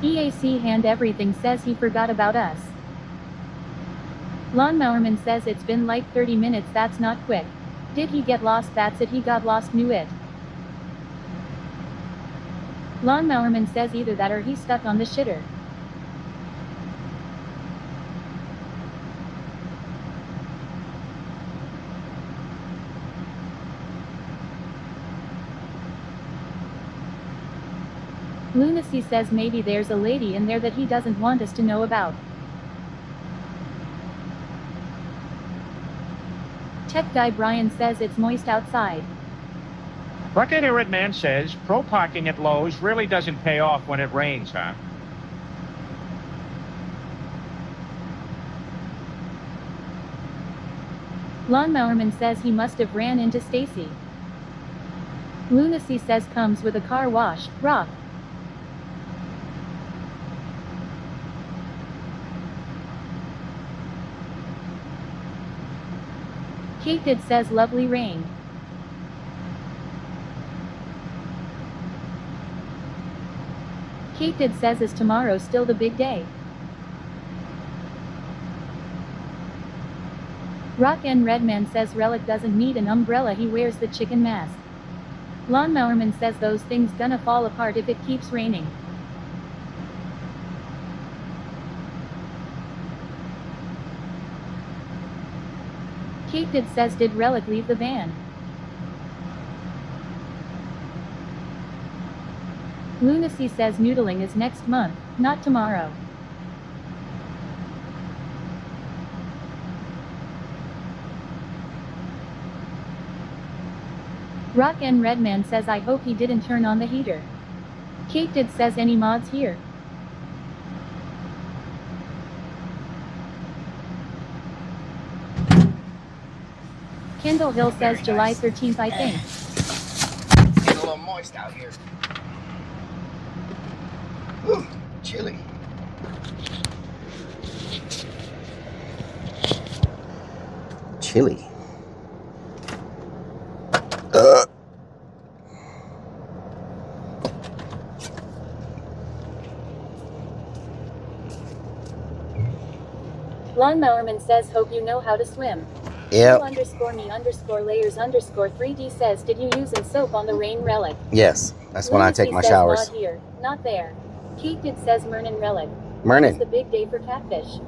EAC hand everything says he forgot about us. Lawnmowerman says it's been like 30 minutes, that's not quick. Did he get lost? That's it, he got lost, knew it. Lawnmowerman says either that or he's stuck on the shitter. Lunacy says maybe there's a lady in there that he doesn't want us to know about. Tech guy Brian says it's moist outside. Bucket Red Man says pro parking at Lowe's really doesn't pay off when it rains, huh? Lawnmowerman says he must have ran into Stacy. Lunacy says comes with a car wash, rock. Kate Did says lovely rain. Kate Did says is tomorrow still the big day? Rock N Redman says Rellik doesn't need an umbrella, he wears the chicken mask. Lawnmowerman says those things gonna fall apart if it keeps raining. Kate Did says did Rellik leave the van? Lunacy says noodling is next month, not tomorrow. Rock N Redman says I hope he didn't turn on the heater. Kate Did says any mods here? Kendall Hill says July 13th I think. Getting a little moist out here. Ooh, chilly. Chilly. Lawnmowerman says hope you know how to swim. Yep. _me_layers_3D says did you use soap on the rain Rellik? Yes, that's when I take my showers. Not here, not there. Kate Did says Mernin Rellik. Mernin. It's the big day for catfish.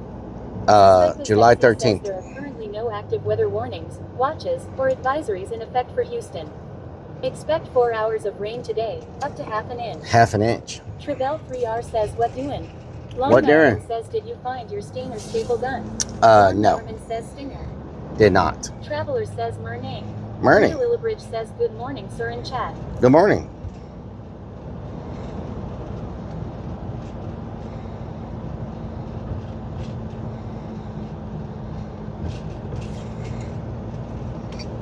July Says 13th. there are currently no active weather warnings, watches, or advisories in effect for Houston. Expect 4 hours of rain today, up to half an inch. Half an inch. Trevell 3R says what doing? What doing? Says did you find your Stainer staple gun? No. Norman says Stinger. Did not. Traveler says Morning. Morning. Willibridge says good morning sir in chat. Good morning.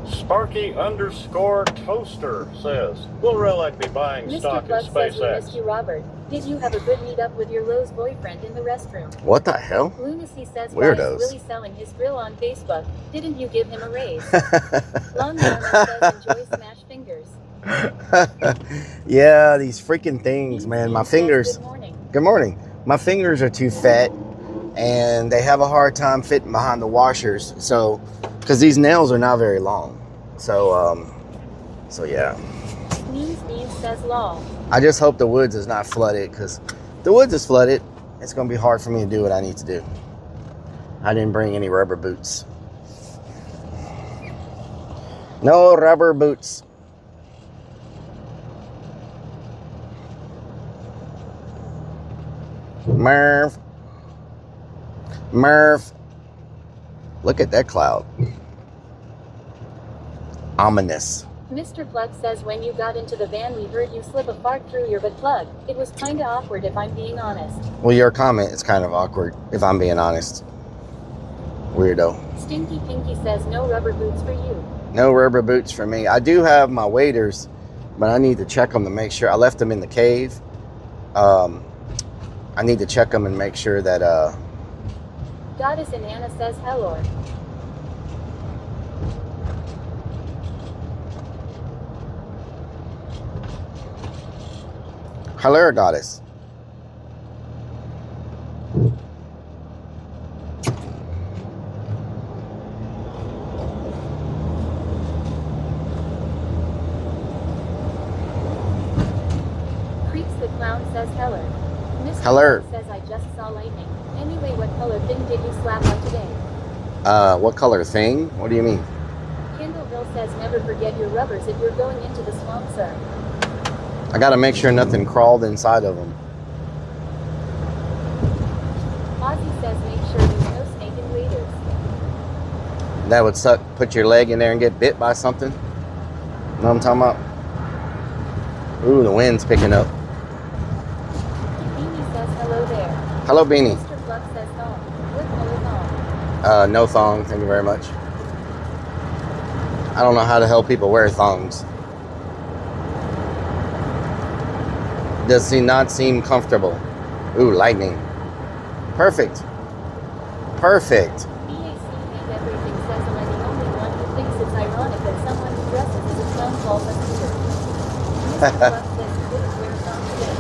Sparky_toaster says, will Rellik be buying Mr. stock in Plug says we SpaceX? missed you Robert. Did you have a good meetup with your Lowe's boyfriend in the restroom? What the hell? Lunacy says Weirdos. Brian's really selling his grill on Facebook. Didn't you give him a raise? Lawnmowerman says enjoy smash fingers. Yeah, these freaking things, man. My fingers. Good morning. Good morning. My fingers are too fat, and they have a hard time fitting behind the washers. So, because these nails are not very long. So yeah. Sneeze says law. I just hope the woods is not flooded, because if the woods is flooded, it's going to be hard for me to do what I need to do. I didn't bring any rubber boots. No rubber boots. Murph. Look at that cloud. Ominous. Mr. Plug says when you got into the van we heard you slip a fart through your butt plug. It was kinda awkward if I'm being honest. Well, your comment is kind of awkward, if I'm being honest. Weirdo. Stinky Pinky says no rubber boots for you. No rubber boots for me. I do have my waders, but I need to check them to make sure. I left them in the cave. I need to check them and make sure that... Goddess and Anna says hello. Hello, Goddess. Creeps the Clown says hello. Mr. Hello. Says I just saw lightning. Anyway, what color thing did you slap on today? What color thing? What do you mean? Kendall Hill says never forget your rubbers if you're going into the swamp, sir. I gotta make sure nothing crawled inside of them. Ozzy says make sure there's no snake invaders. That would suck. Put your leg in there and get bit by something. Know what I'm talking about? Ooh, the wind's picking up. Beanie says hello there. Hello, Beanie. Mr. Fluff says thong. With no thong. No thong, thank you very much. I don't know how the hell people wear thongs. Does he not seem comfortable? Ooh, lightning. Perfect. Perfect. BAC and everything says am I the only one who thinks it's ironic that someone who dresses as a clown calls us Peter? Mr. Fluff says you didn't wear thong today.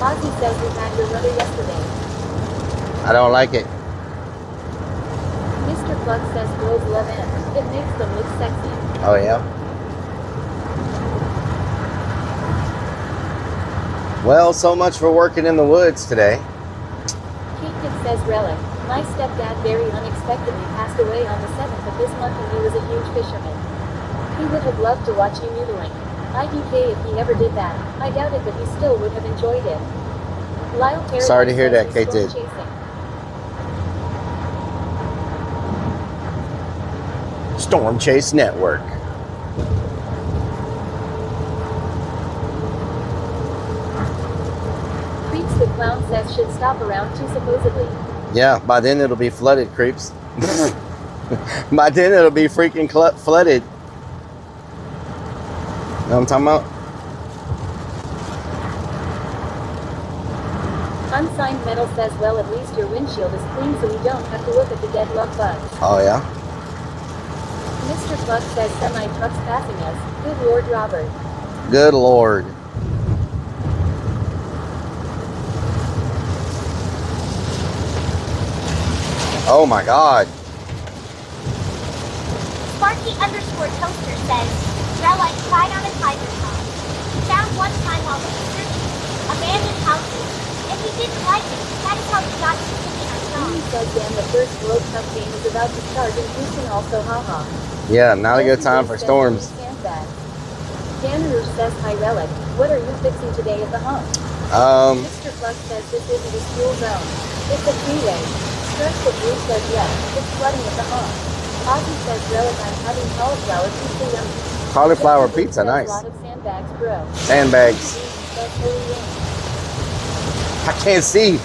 Ozzy says we had your brother yesterday. I don't like it. Mr. Fluff says girls love it. It makes them look sexy. Oh, yeah? Well, so much for working in the woods today. Kate says Rellik. My stepdad very unexpectedly passed away on the 7th of this month and he was a huge fisherman. He would have loved to watch you noodling. IDK if he ever did that. I doubt it, but he still would have enjoyed it. Lyle Perry Sorry to hear says that, Kate storm did. chasing. Storm Chase Network. Creeps the clown says should stop around 2 supposedly. Yeah, by then it'll be flooded, creeps. By then it'll be freaking flooded. Know what I'm talking about? Unsigned Metal says well at least your windshield is clean so we don't have to look at the dead love bugs. Oh, yeah? Mr. Bug says semi-trucks passing us. Good Lord Robert. Good Lord. Oh my God. Sparky _ Toaster says, Rellik cried on a tiger pond. Found one time while researching abandoned houses, and he didn't like it. That is how he got to singing our song. He says then the first World Cup game is about to start in Houston also haha. Yeah, not a good time for storms. Dan Rouge says hi Rellik. What are you fixing today at the hump? Mr. Fluff says this isn't a school zone. It's a freeway. Stress the Blue says yes, it's flooding at the hump. Ozzy says Rellik I'm having cauliflower pizza yummy. Cauliflower pizza, nice. A lot of sandbags, bro. Sandbags. I can't see.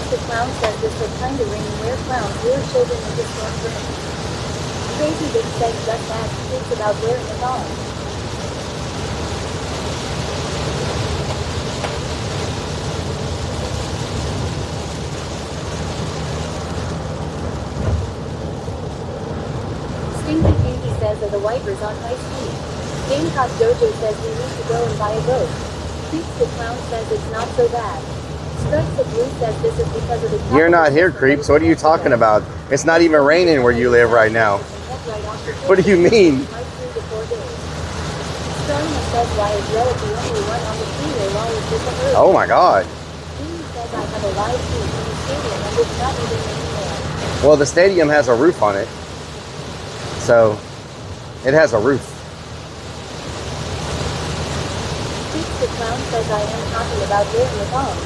The clown says this will kind of rain where clowns lure children into storm drains. Crazy Big says just ask kids about wearing a thong. Stinky Pinky says are the wipers on high speed. Gamecock Dojo says we need to go and buy a boat. Creeps the clown says it's not so bad. You're not here, creeps. What are you talking about? It's not even raining where you live right now. What do you mean? Oh my God. Well, the stadium has a roof on it. So, it has a roof. The clown says I am talking about wearing a thong.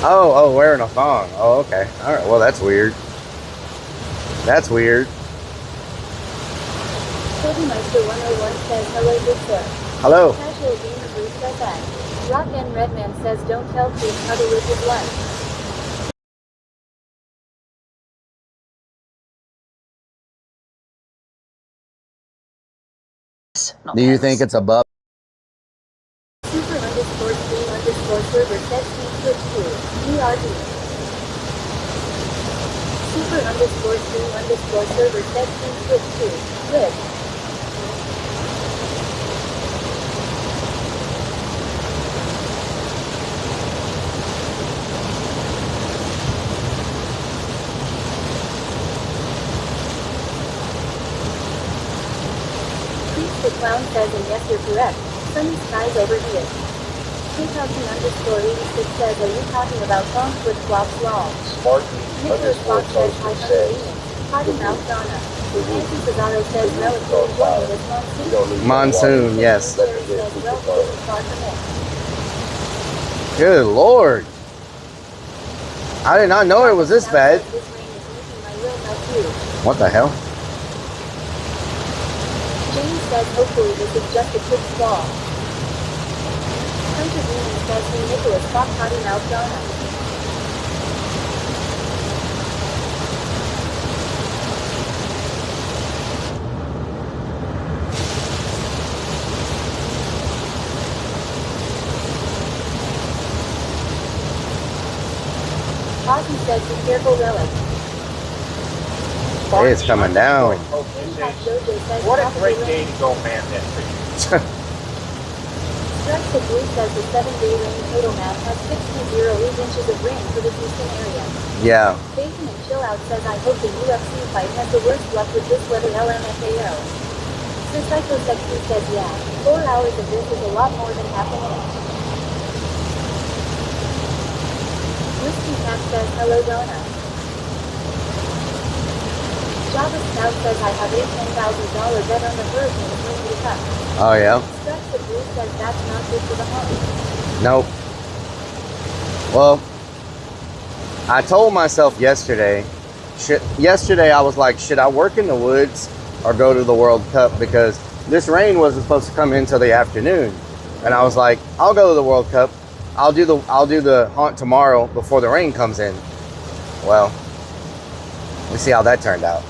Oh, wearing a thong. Oh, okay. All right. Well, that's weird. That's weird. Meister 101 says hello, good sir. Hello. Casual gamer Bruce says that. Rock and Redman says don't tell Creep how to live his life. Do you think it's above? Super _ server says speed switch to ERD. Super _ server says speed switch to live. The clown says and yes you're correct. Sunny skies over here. 2000 _ 86 says are you talking about thong flip flops launch? Nicholas Fox says hi convenience. Potty mouth Donna. Nancy Cesaro says Relic will enjoy this monsoon. Monsoon, yes. Says Relic isn't far from it. Good Lord. I did not know it was this bad. This rain is making my real melt too. What the hell? James says hopefully this is just a quick squall. Hunter Green says hey Nicholas stop potty mouth Donna. Ozzy says be careful Relic. It is coming down. What a great day to go man that thing. Strikes of Blue says the 7-day rain total map has 6.08 inches of rain for the Houston area. Yeah. Bacon and Chill Out says I hope the UFC fight has the worst luck with this weather LMFAO. Sir Psychosexy says yeah, 4 hours of this is a lot more than half an inch. Whiskey Cat says hello Donna. Java Scout says I have a $10,000 bet on the Hurricanes winning the cup. Oh, yeah? Strikes of Blue says that's not good for the home. Nope. Well, I told myself yesterday, I was like, should I work in the woods or go to the World Cup? Because this rain wasn't supposed to come in until the afternoon. And I was like, I'll go to the World Cup. I'll do the haunt tomorrow before the rain comes in. Well, we see how that turned out.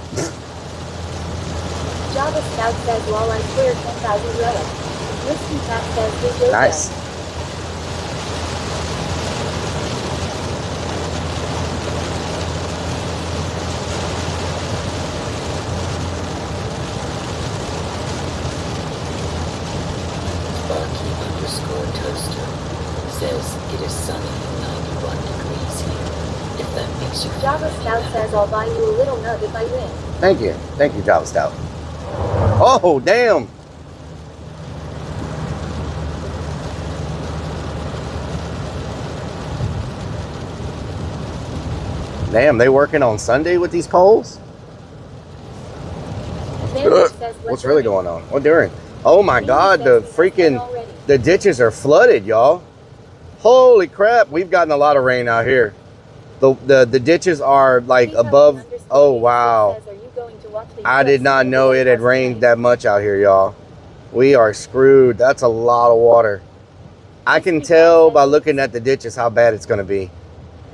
Java Scout says walleye square 10,000 relic. Whiskey Cat says hey Joe. Nice. Sparky_Toaster says it is sunny and 91 degrees here. If that makes you feel Java any Scout better. says I'll buy you a little nug if I win. Thank you. Thank you, Java Stout. Oh, damn. Damn, they working on Sunday with these poles? Sandwich says What's really going on? What doing? Oh my God, the freaking, the ditches are flooded, y'all. Holy crap, we've gotten a lot of rain out here. The ditches are like above, oh wow. I did not know it had rained that much out here, y'all. We are screwed. That's a lot of water. I can tell by looking at the ditches how bad it's gonna be.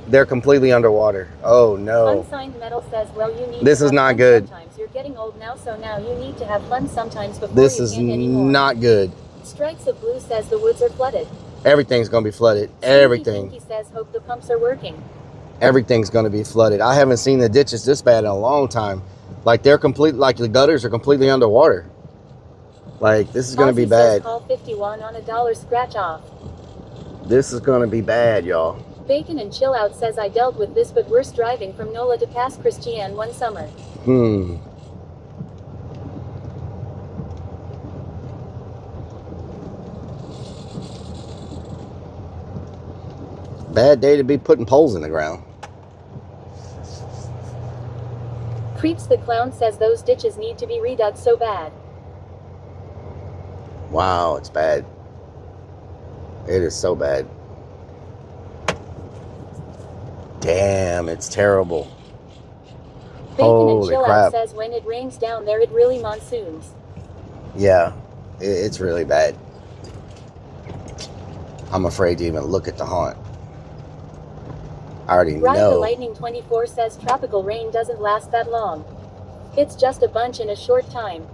They're completely underwater. Oh no. Unsigned Metal says, well, you need This to is have not fun good. Sometimes. You're getting old now, so now you need to have fun sometimes before This you is can't anymore. not good. Strikes of Blue says the woods are flooded. Everything's gonna be flooded. Everything. He says hope the pumps are working. Everything's gonna be flooded. I haven't seen the ditches this bad in a long time. Like they're complete, like the gutters are completely underwater. Like this is gonna be Ozzy bad. says call 51 on $1 scratch off. This is gonna be bad, y'all. Bacon and Chill Out says I dealt with this but worse driving from NOLA to Pass Christian one summer. Bad day to be putting poles in the ground. Creeps the Clown says those ditches need to be redug so bad. Wow, it's bad. It is so bad. Damn, it's terrible. Bacon and Holy Chill crap. Out says when it rains down there it really monsoons. Yeah, it's really bad. I'm afraid to even look at the haunt. I already Ride the know. Lightning 24 says tropical rain doesn't last that long. It's just a bunch in a short time.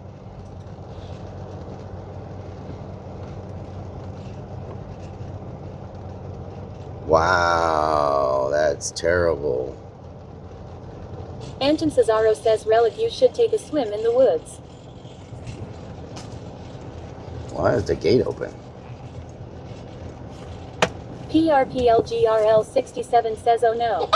Wow, that's terrible. Anton Cesaro says Relic you should take a swim in the woods. Why is the gate open? PRPLGRL 67 says oh no.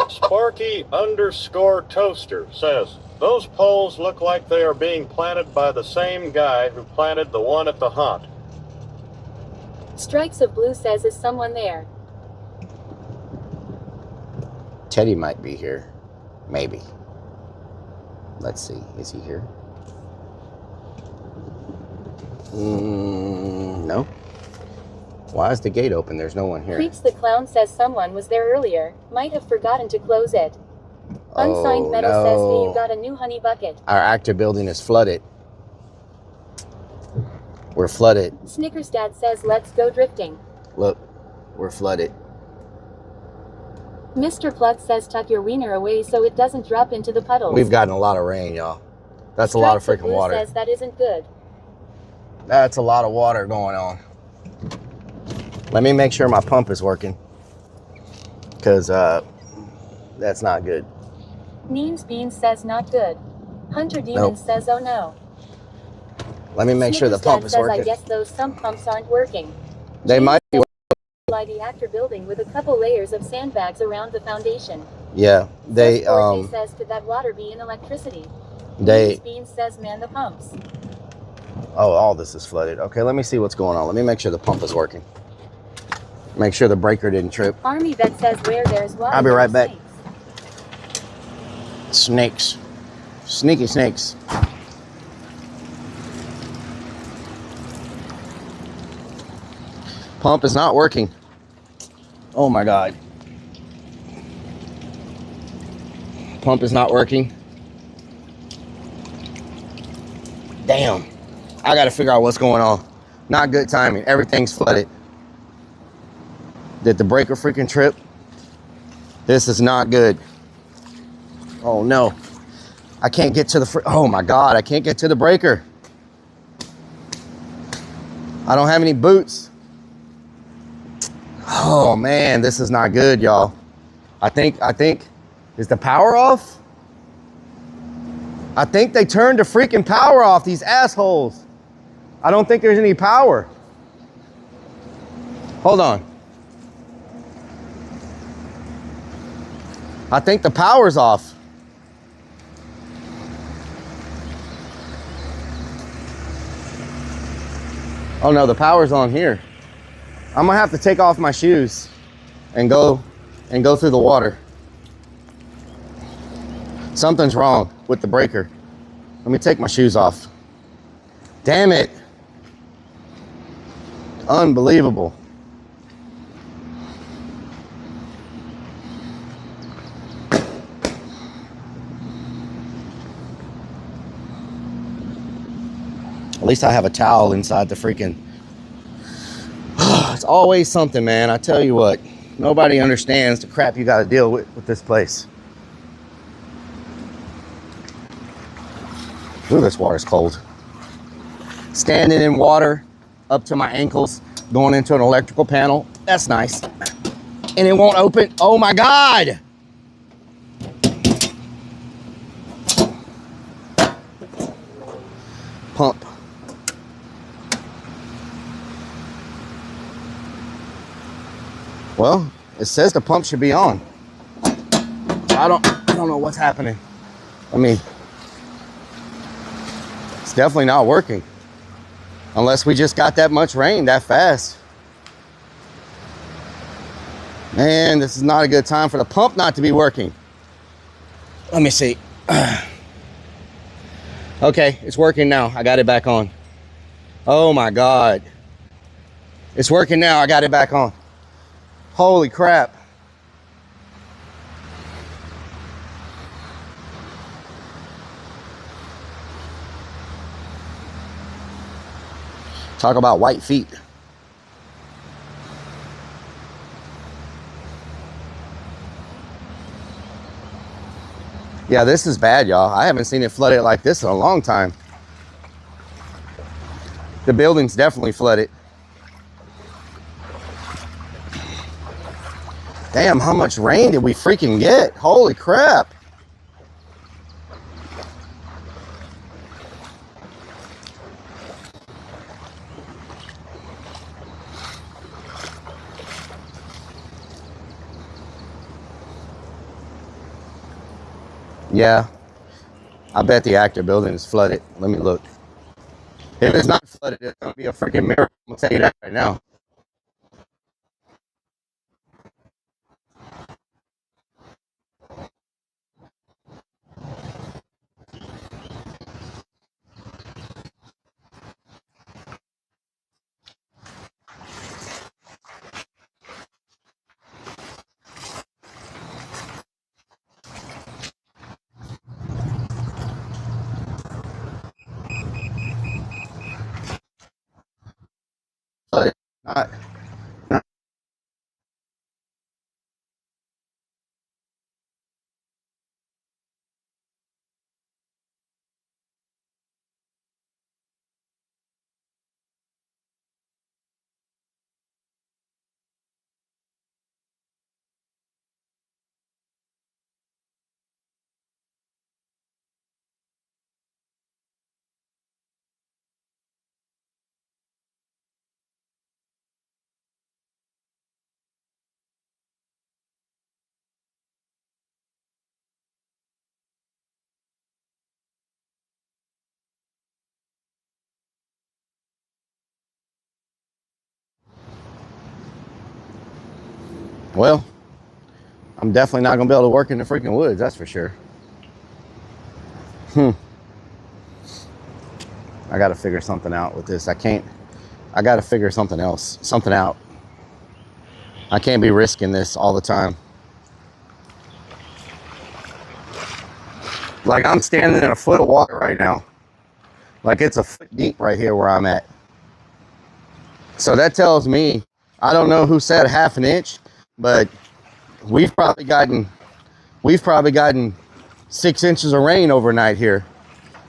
Sparky_Toaster says, those poles look like they are being planted by the same guy who planted the one at the haunt. Strikes of Blue says is someone there. Teddy might be here. Maybe. Let's see. Is he here? No. Why is the gate open? There's no one here. Creeps the Clown says someone was there earlier. Might have forgotten to close it. Unsigned Metal says, hey, you got a new honey bucket. Our actor building is flooded. We're flooded. Snickers Dad says, let's go drifting. Look, we're flooded. Mr. Pluck says, tuck your wiener away so it doesn't drop into the puddles. We've gotten a lot of rain, y'all. That's a lot of freaking water. Says that isn't good. That's a lot of water going on. Let me make sure my pump is working, because that's not good. Neems Beans says not good. Hunter Demon says, oh no. Let me make sure the pump is working. I guess those sump pumps aren't working. They might be. By the actor building with a couple layers of sandbags around the foundation. Yeah, they says, could that water be in electricity? They. Beans says, man the pumps. Oh, all this is flooded. Okay, let me see what's going on. Let me make sure the pump is working. Make sure the breaker didn't trip. Army Vet says, where there's water. I'll be right back. Snakes. Sneaky snakes. Pump is not working. Oh my God. Pump is not working. Damn. I gotta figure out what's going on. Not good timing. Everything's flooded. Did the breaker freaking trip? This is not good. Oh no. I can't get to the oh my God, I can't get to the breaker. I don't have any boots. Oh man, this is not good, y'all. I think, is the power off? I think they turned the freaking power off, these assholes. I don't think there's any power. Hold on. I think the power's off. Oh no, the power's on here. I'm gonna have to take off my shoes and go through the water. Something's wrong with the breaker. Let me take my shoes off. Damn it. Unbelievable. At least I have a towel inside the freaking... It's always something, man. I tell you what. Nobody understands the crap you got to deal with this place. Ooh, this water's cold. Standing in water up to my ankles, going into an electrical panel. That's nice. And it won't open. Oh my God! Pump. Well, it says the pump should be on. I don't know what's happening. I mean, it's definitely not working. Unless we just got that much rain that fast. Man, this is not a good time for the pump not to be working. Let me see. Okay, it's working now. I got it back on. Oh my God. It's working now. I got it back on. Holy crap. Talk about white feet. Yeah, this is bad, y'all. I haven't seen it flooded like this in a long time. The building's definitely flooded. Damn, how much rain did we freaking get? Holy crap. Yeah, I bet the actor building is flooded. Let me look. If it's not flooded, it's gonna be a freaking miracle. I'm gonna tell you that right now. Well, I'm definitely not gonna be able to work in the freaking woods, that's for sure. I gotta figure something out with this. I gotta figure something out. I can't be risking this all the time. Like, I'm standing in a foot of water right now. Like, it's a foot deep right here where I'm at. So that tells me, I don't know who said half an inch, but we've probably gotten 6 inches of rain overnight here,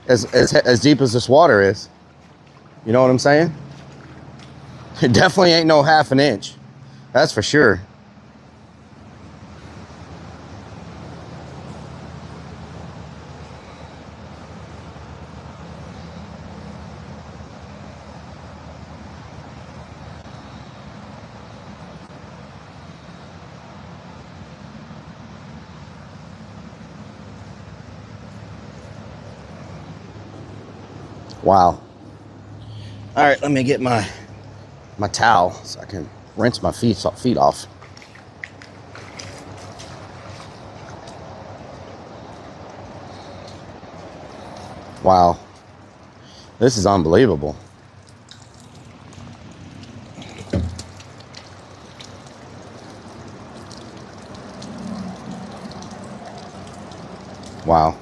as deep as this water is. You know what I'm saying? It definitely ain't no half an inch. That's for sure. Wow. All right, let me get my towel so I can rinse my feet off. Wow. This is unbelievable. Wow.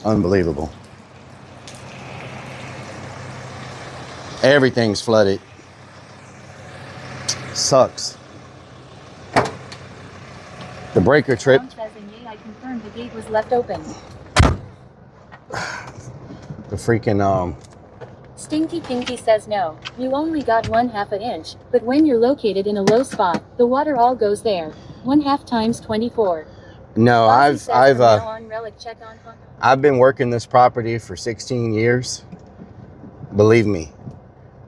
Unbelievable. Everything's flooded. Sucks. The breaker trip. I confirmed the gate was left open. The freaking Stinky Pinky says no. You only got 1/2 inch, but when you're located in a low spot, the water all goes there. 1/2 times 24. No, check on. I've been working this property for 16 years. Believe me,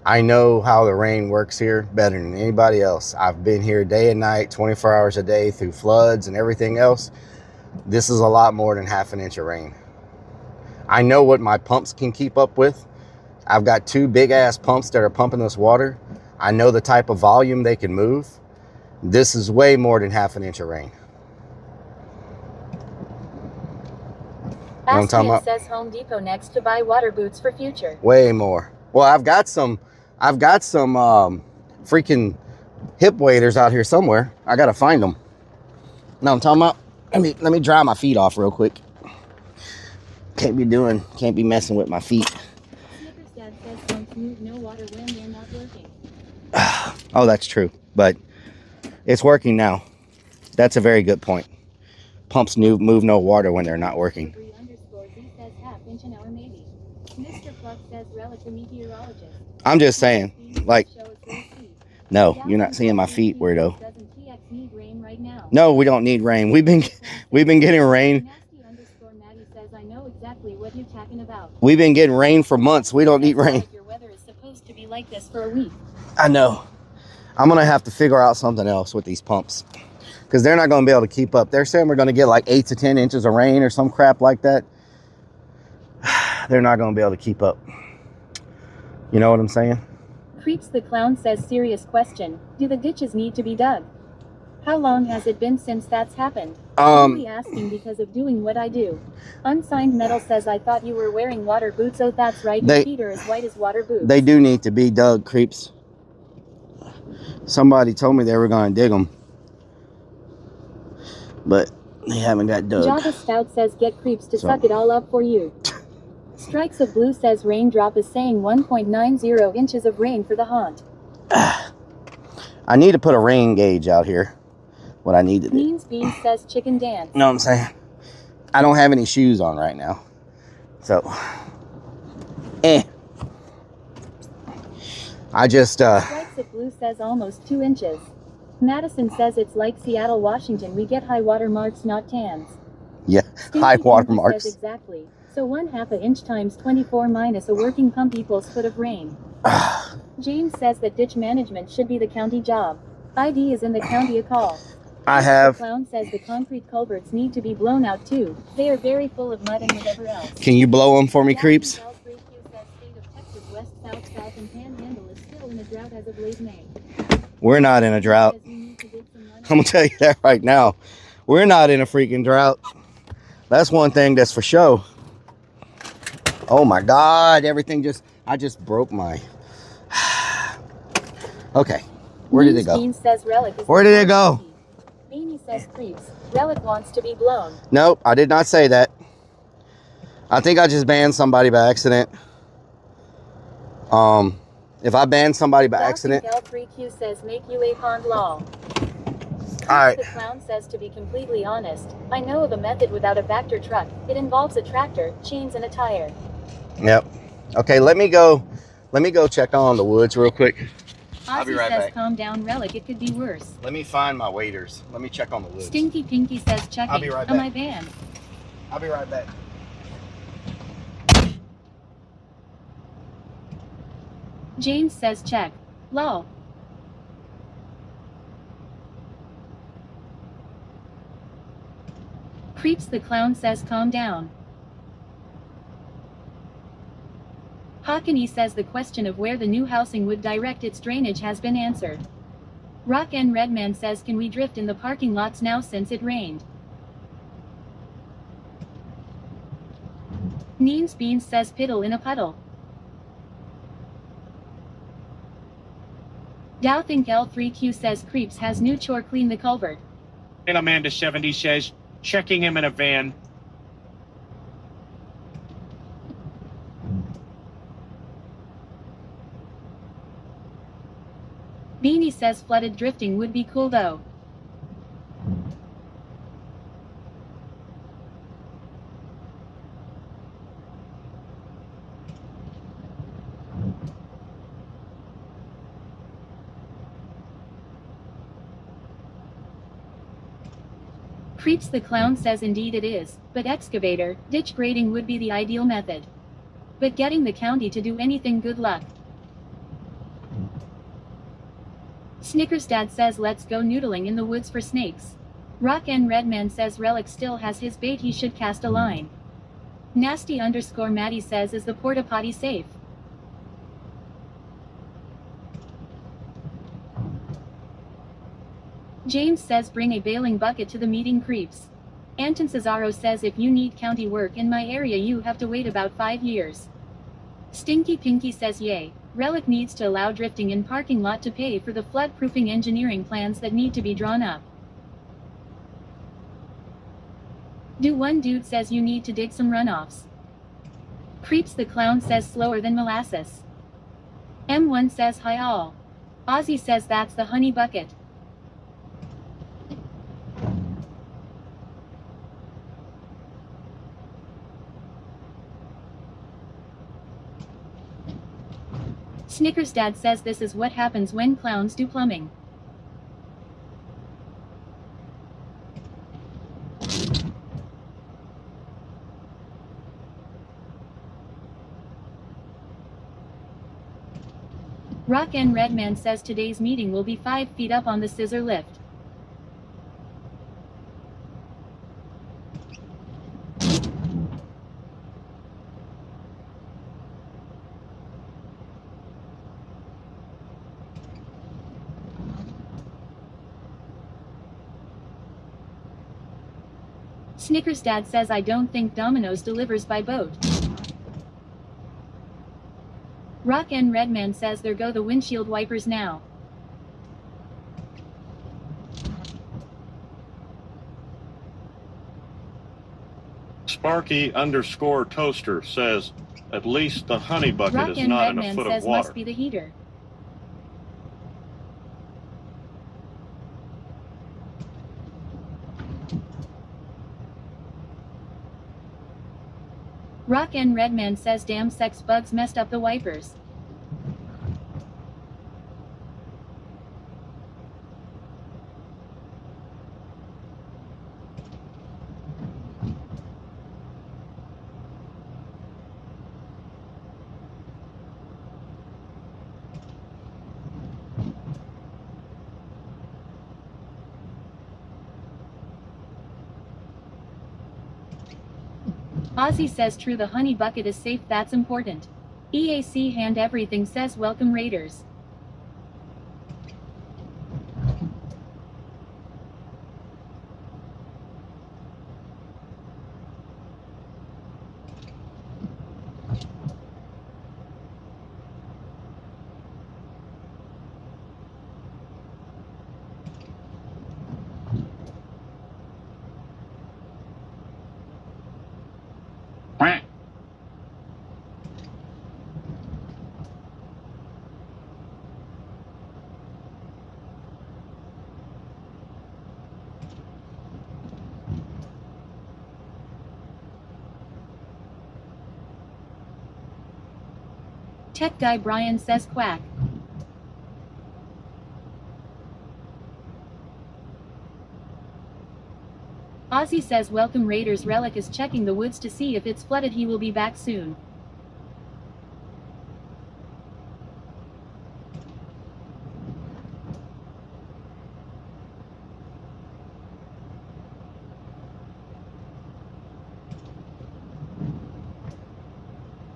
I know how the rain works here better than anybody else. I've been here day and night, 24 hours a day through floods and everything else. This is a lot more than 1/2 inch of rain. I know what my pumps can keep up with. I've got 2 big ass pumps that are pumping this water. I know the type of volume they can move. This is way more than 1/2 inch of rain. Bastian says Home Depot next to buy water boots for future. Way more. Well, I've got some freaking hip waders out here somewhere. I gotta find them. No, I'm talking about. Let me dry my feet off real quick. Can't be messing with my feet. Snickers dad says don't move no water when they're not working. Oh, that's true, but it's working now. That's a very good point. Pumps move no water when they're not working. Says 1/2 inch an hour maybe. Mr. Clark says Rellik, the meteorologist. I'm just saying, like, no, you're not seeing my feet, weirdo. No, we don't need rain. We've been getting rain. I know exactly what you're talking about. We've been getting rain for months. We don't need rain. Your weather is supposed to be like this for a week. I know. I'm gonna have to figure out something else with these pumps, because they're not gonna be able to keep up. They're saying we're gonna get like 8 to 10 inches of rain or some crap like that. They're not gonna be able to keep up. You know what I'm saying? Creeps the Clown says serious question. Do the ditches need to be dug? How long has it been since that's happened? Only asking because of doing what I do. Unsigned Metal says I thought you were wearing water boots. Oh, that's right. Your feet are as white as water boots. They do need to be dug, Creeps. Somebody told me they were gonna dig them, but they haven't got dug. Java Stout says get Creeps to suck it all up for you. Strikes of Blue says Raindrop is saying 1.90 inches of rain for the haunt. I need to put a rain gauge out here. What I need to do. Beans Beans says chicken dance. You know what I'm saying? I don't have any shoes on right now. So, I just, Strikes of Blue says almost 2 inches. Madison says it's like Seattle, Washington. We get high water marks, not tans. Yeah, high water marks. Says exactly. So 1/2 inch times 24 minus a working pump equals foot of rain. James says that ditch management should be the county job. ID is in the county a call. The Clown says the concrete culverts need to be blown out too. They are very full of mud and whatever else. Can you blow them for me, Creeps? We're not in a drought. gonna tell you that right now. We're not in a freaking drought. That's one thing that's for sure. Oh my God, everything I just broke my... Okay, where did it go? Bean says Rellik is Where did it go? Beanie says creeps. Rellik wants to be blown. Nope, I did not say that. I think I just banned somebody by accident. If I ban somebody by accident... L3Q says make you a pond lol. Alright. The clown says to be completely honest, I know of a method without a Vector truck. It involves a tractor, chains, and a tire. Yep. Okay, let me go check on the woods real quick. I'll be right back. Calm down, Rellik, it could be worse. Let me find my waders. Let me check on the woods. Stinky Pinky says checking. I'll be right back. On my van. I'll be right back. James says check. Lol. Creeps the clown says calm down. Hawkeny says the question of where the new housing would direct its drainage has been answered. Rock N Redman says can we drift in the parking lots now since it rained? Neens Beans says piddle in a puddle. Dowthink L3Q says creeps has new chore clean the culvert. And Amanda 70 says checking him in a van. Beanie says flooded drifting would be cool though. Creeps the clown says indeed it is, but excavator, ditch grading would be the ideal method. But getting the county to do anything good luck. Snickers Dad says let's go noodling in the woods for snakes. Rock N Redman says Rellik still has his bait, he should cast a line. Nasty_Maddie says is the porta potty safe? James says bring a bailing bucket to the meeting creeps. Anton Cesaro says if you need county work in my area you have to wait about 5 years. Stinky Pinky says yay. Rellik needs to allow drifting in parking lot to pay for the flood-proofing engineering plans that need to be drawn up. Do one dude says you need to dig some runoffs. Creeps the clown says slower than molasses. M1 says hi all. Ozzy says that's the honey bucket. Snickers Dad says this is what happens when clowns do plumbing. Rock N Redman says today's meeting will be 5 feet up on the scissor lift. Snickers Dad says I don't think Domino's delivers by boat. Rock N Redman says there go the windshield wipers now. Sparky_Toaster says at least the honey bucket Rock is N not in Redman a foot says of water. must be the heater. Rock N Redman says damn sex bugs messed up the wipers. Ozzy says true, the honey bucket is safe, that's important. EAC hand everything says welcome Raiders. Tech guy Brian says quack. Ozzy says welcome Raiders. Rellik is checking the woods to see if it's flooded. He will be back soon.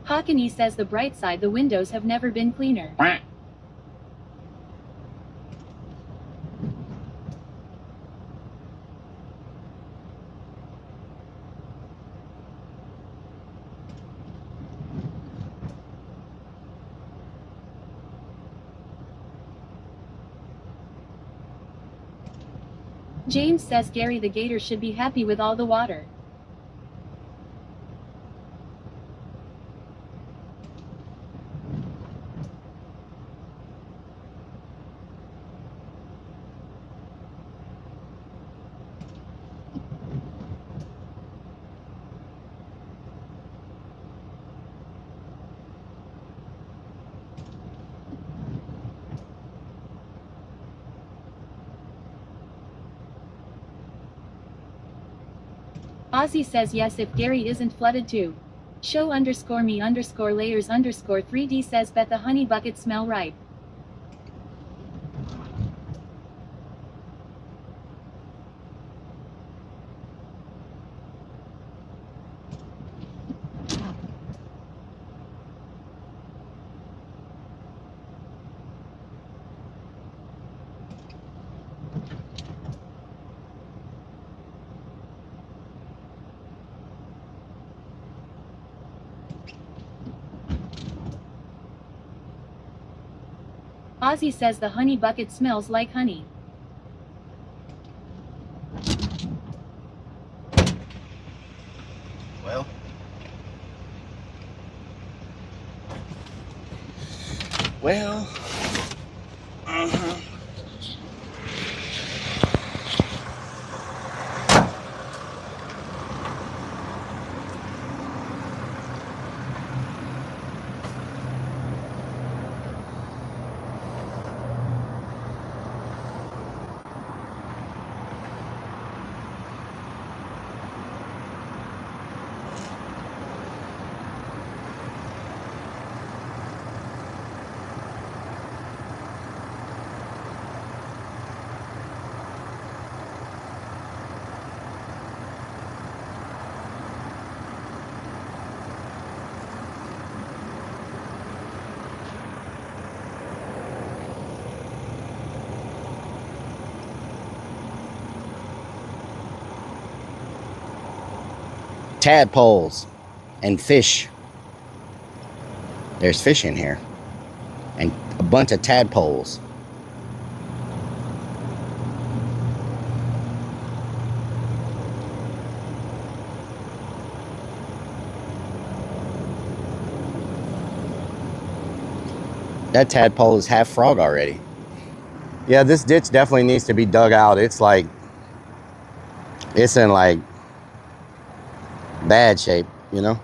Hawkeny says the bright side, the windows have never been cleaner. James says Gary the Gator should be happy with all the water. Ozzy says yes if Gary isn't flooded too. Show underscore me underscore layers underscore 3D says bet the honey bucket smell ripe. Ozzy says the honey bucket smells like honey. Well. Well. Tadpoles and fish. There's fish in here and a bunch of tadpoles. That tadpole is half frog already. Yeah, this ditch definitely needs to be dug out. It's like, it's in like bad shape, you know?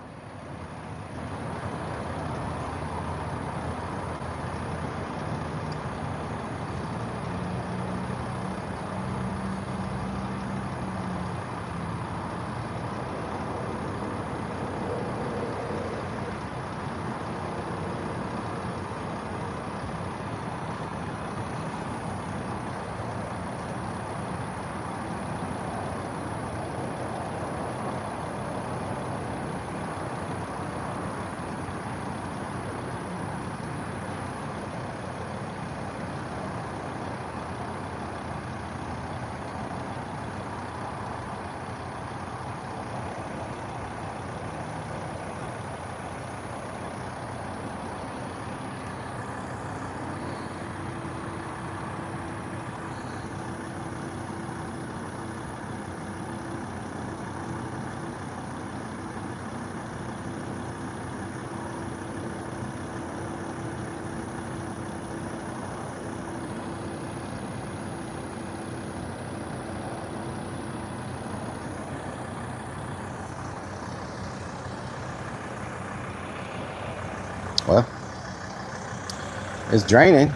It's draining.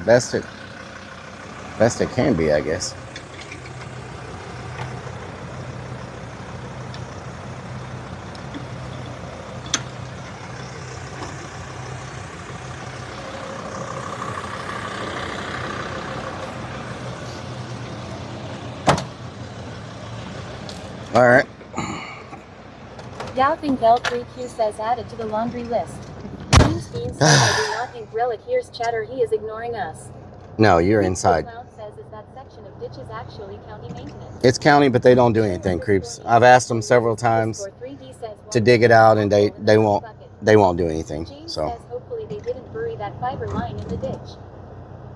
Best it can be, I guess. All right. Doubting L3Q says added to the laundry list. Beans says I do not think Rellik hears chatter. He is ignoring us. No, you're inside. Clown says is that section of ditch is actually county maintenance. It's county, but they don't do anything, creeps. I've asked them several times to dig it out, and they won't do anything. James So says hopefully they didn't bury that fiber line in the ditch.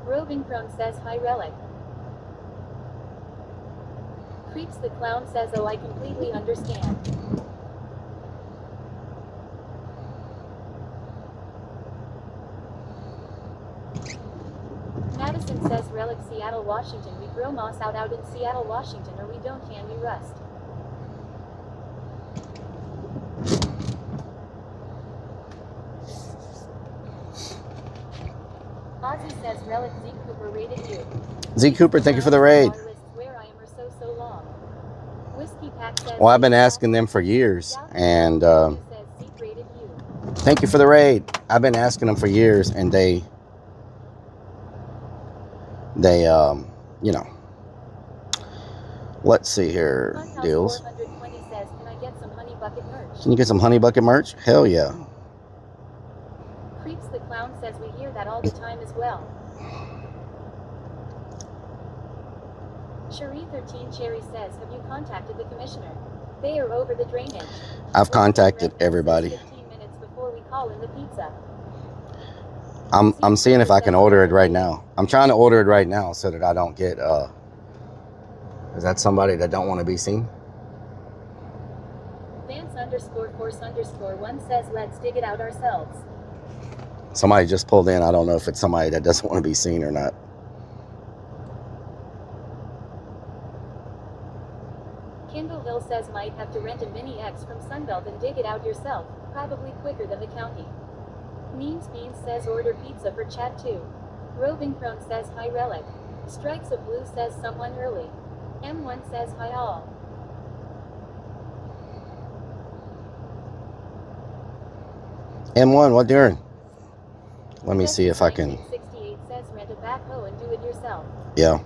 Roving Crone says hi Rellik. Creeps the Clown says oh I completely understand. Madison says Rellik Seattle, Washington. We grow moss out in Seattle, Washington, or we don't can we rust. Ozzy says Rellik Z Cooper rated you. Z Cooper, thank you for the raid. Where I am or so long. Whiskey Pack says Well, I've been asking them for years, and thank you for the raid. I've been asking them for years, and they you know, let's see here, deals. Says, can I get some honey bucket merch? Can you get some honey bucket merch? Hell yeah. Creeps the Clown says we hear that all the time as well. Cherie 13 Cherry says, have you contacted the commissioner? They are over the drainage. I've contacted everybody. 15 minutes before we call in the pizza. I'm seeing if I can order it right now. I'm trying to order it right now so that I don't get is that somebody that don't want to be seen? Vance_Force_1 says let's dig it out ourselves. Somebody just pulled in. I don't know if it's somebody that doesn't want to be seen or not. Kendall Hill says might have to rent a Mini X from Sunbelt and dig it out yourself, probably quicker than the county. Means Beans says order pizza for chat too. Roving Crone says hi Rellik. Strikes of Blue says someone early. M1 says hi all. M1, what doing? Let me see if I can. 68 says rent a backhoe and do it yourself. Yeah.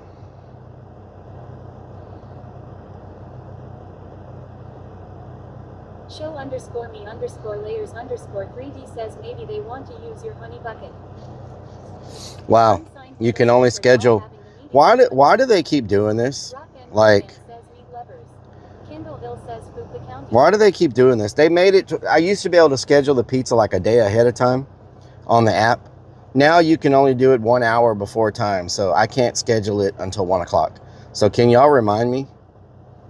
Show_me_layers_3D says maybe they want to use your honey bucket. Wow. You can only schedule. Why do they keep doing this? Like, why do they keep doing this? They made it. I used to be able to schedule the pizza like a day ahead of time on the app. Now you can only do it 1 hour before time. So I can't schedule it until 1 o'clock. So can y'all remind me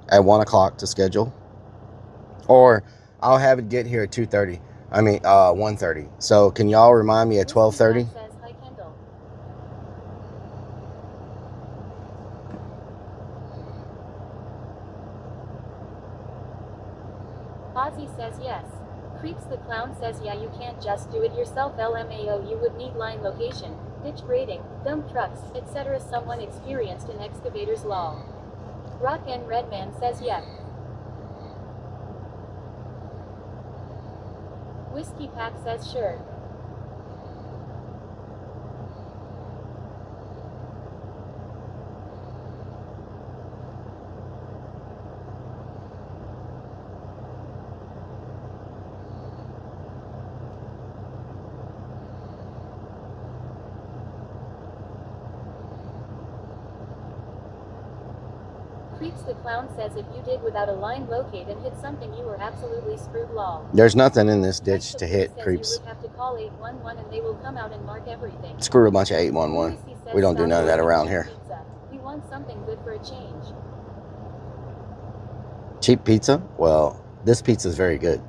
at 1 o'clock to schedule? Or I'll have it get here at 2:30. I mean, 1:30. So can y'all remind me at 12:30? Ozzy says yes. Creeps the Clown says yeah you can't just do it yourself LMAO you would need line location, ditch grading, dump trucks, etc. Someone experienced in excavators law. Rock and Redman says yeah. Whiskey Pack says sure. Creeps the Clown says if you dig without a line locate and hit something you are absolutely screwed law. There's nothing in this ditch to hit, creeps. You would have to call 811 and they will come out and mark everything. Screw a bunch of 811. We don't do none of that around here. We want something good for a change. Cheap pizza? Well, this pizza is very good.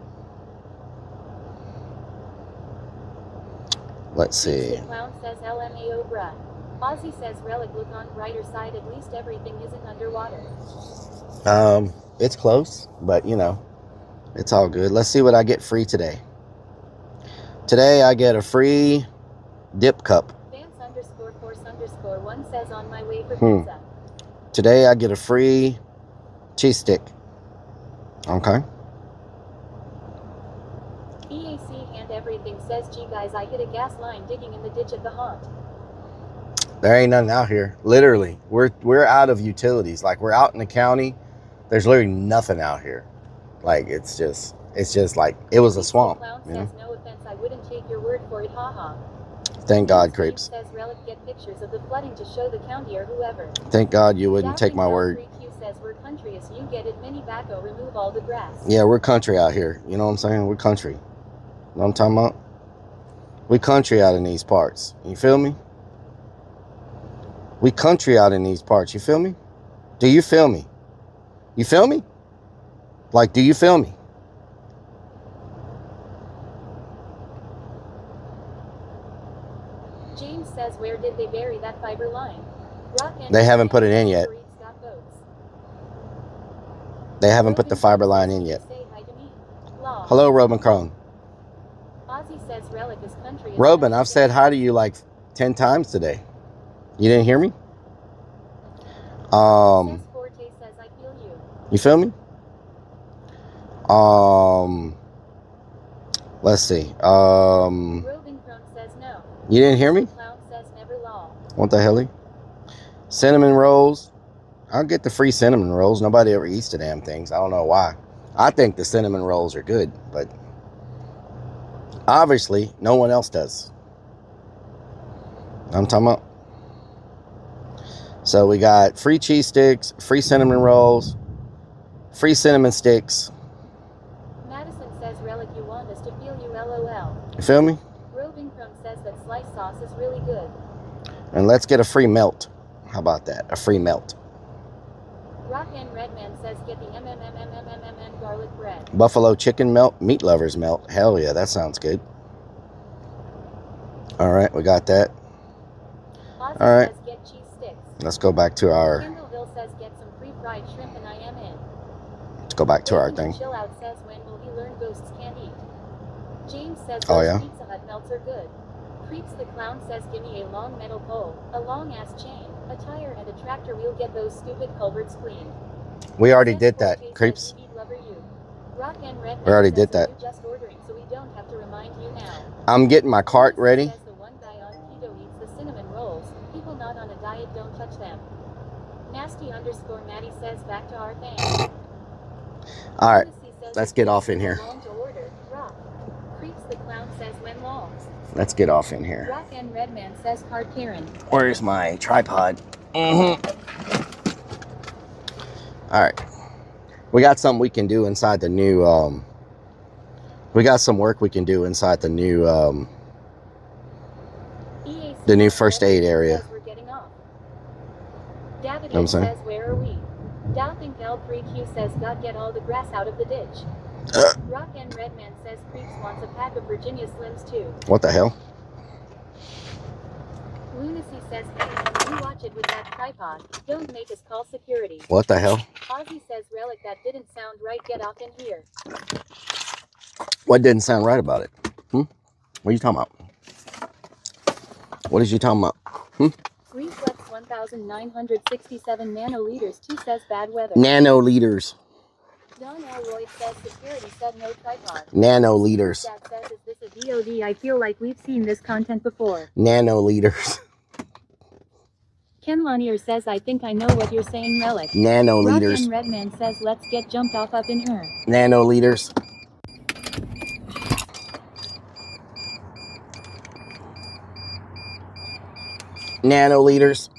Let's see. The Clown says LMAO bruh. Ozzy says Rellik look on brighter side at least everything isn't underwater. It's close, but you know, it's all good. Let's see what I get free today. Today I get a free dip cup. says on my way for pizza. Today I get a free cheese stick. Okay. EAC and everything says, gee guys, I hit a gas line digging in the ditch at the haunt. There ain't nothing out here. Literally, we're out of utilities. Like, we're out in the county. There's literally nothing out here. Like, it's just like it was a swamp. You know? Says, no offense, I wouldn't take your word for it, haha. Thank God, Creeps. Says Rellik get pictures of the flooding to show the county or whoever. Thank God you wouldn't take my word. 3Q says we're country as you get it, mini backo, remove all the grass. Yeah, we're country out here. You know what I'm saying? We're country. You know what I'm talking about? We country out in these parts. You feel me? We country out in these parts. You feel me? Do you feel me? You feel me? Like, do you feel me? James says, where did they bury that fiber line? They haven't put it in yet. They haven't put the fiber line in yet. Hello, Robin Crone. Ozzy says Rellik is country. Robin, I've said hi to you like 10 times today. You didn't hear me? You feel me? Let's see. You didn't hear me? What the hell? Cinnamon rolls. I'll get the free cinnamon rolls. Nobody ever eats the damn things. I don't know why. I think the cinnamon rolls are good, but obviously no one else does. I'm talking about. So we got free cheese sticks, free cinnamon rolls, free cinnamon sticks. Madison says Rellik, you want us to feel you, LOL. You feel me? Roving Crumb says that sliced sauce is really good. And let's get a free melt. How about that? A free melt. Rock and Redman says get the MMMMMMMM garlic bread. Buffalo chicken melt, meat lovers melt. Hell yeah, that sounds good. All right, we got that. Ozzy All right. Says get cheese sticks. Let's go back to our. Kendallville says get some free fried shrimp and I am in. Let's go back to our thing. Chill out says when will he learn ghosts can't eat. James says oh yeah. Pizza Hut melts are good. Creeps the Clown says give me a long metal pole, a long ass chain, a tire and a tractor wheel, get those stupid culverts cleaned. We already did that, Creeps. Rock and Red we already did that. Just ordering so we don't have to remind you now. I'm getting my cart ready. The one guy on keto eats the cinnamon rolls. People not on a diet don't touch them. Nasty _ Maddie says back to our thing. All right, let's get off in here. Creeps the Clown says when long. Let's get off in here. Rock and Redman says hard Karen. Where's my tripod? All right. We got something we can do inside the new, we got some work we can do inside the new first aid area. We're getting off. You know what I'm saying? Says, where are we? Doubting L3Q says, God, get all the grass out of the ditch. Rock and Redman says, Creeps wants a pack of Virginia Slims too. What the hell? Lunacy says, hey, you watch it with that tripod. Don't make us call security. What the hell? Ozzy says, Rellik, that didn't sound right. Get off in here. What didn't sound right about it? What are you talking about? What is you talking about? Reflex 1,967 nanoliters. 2 says bad weather. Nanoliters. Don Elroy says security said no tripod. Nanoliters. That says, is this a VOD? I feel like we've seen this content before. Nanoliters. Ken Lanier says, I think I know what you're saying, Rellik. Nanoliters. Rock and Redman says, let's get jumped off up in her. Nanoliters. Nanoliters.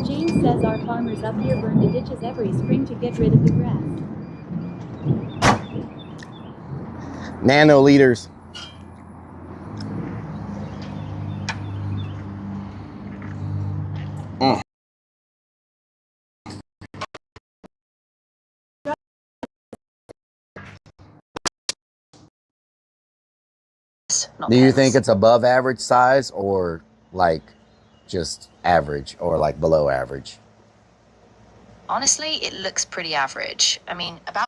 James says our farmers up here burn the ditches every spring to get rid of the grass. Nanoliters. Do you think it's above average size or like just average or like below average? Honestly, it looks pretty average. I mean, about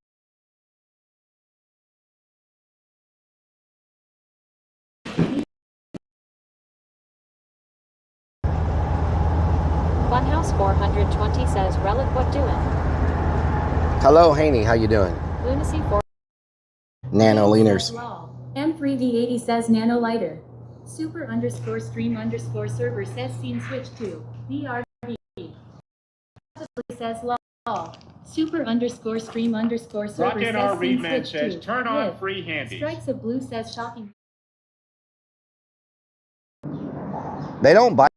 Funhouse 420 says, Relic, what doing? Hello, Haney. How you doing? Lunacy 4. Nano leaners. M3D80 says nano lighter. Super underscore stream underscore server says scene switch to BRB. Says lol. Super underscore stream underscore server Rocket says R scene Reedman switch says to turn on live. free handies. Strikes of blue says shocking. They don't buy.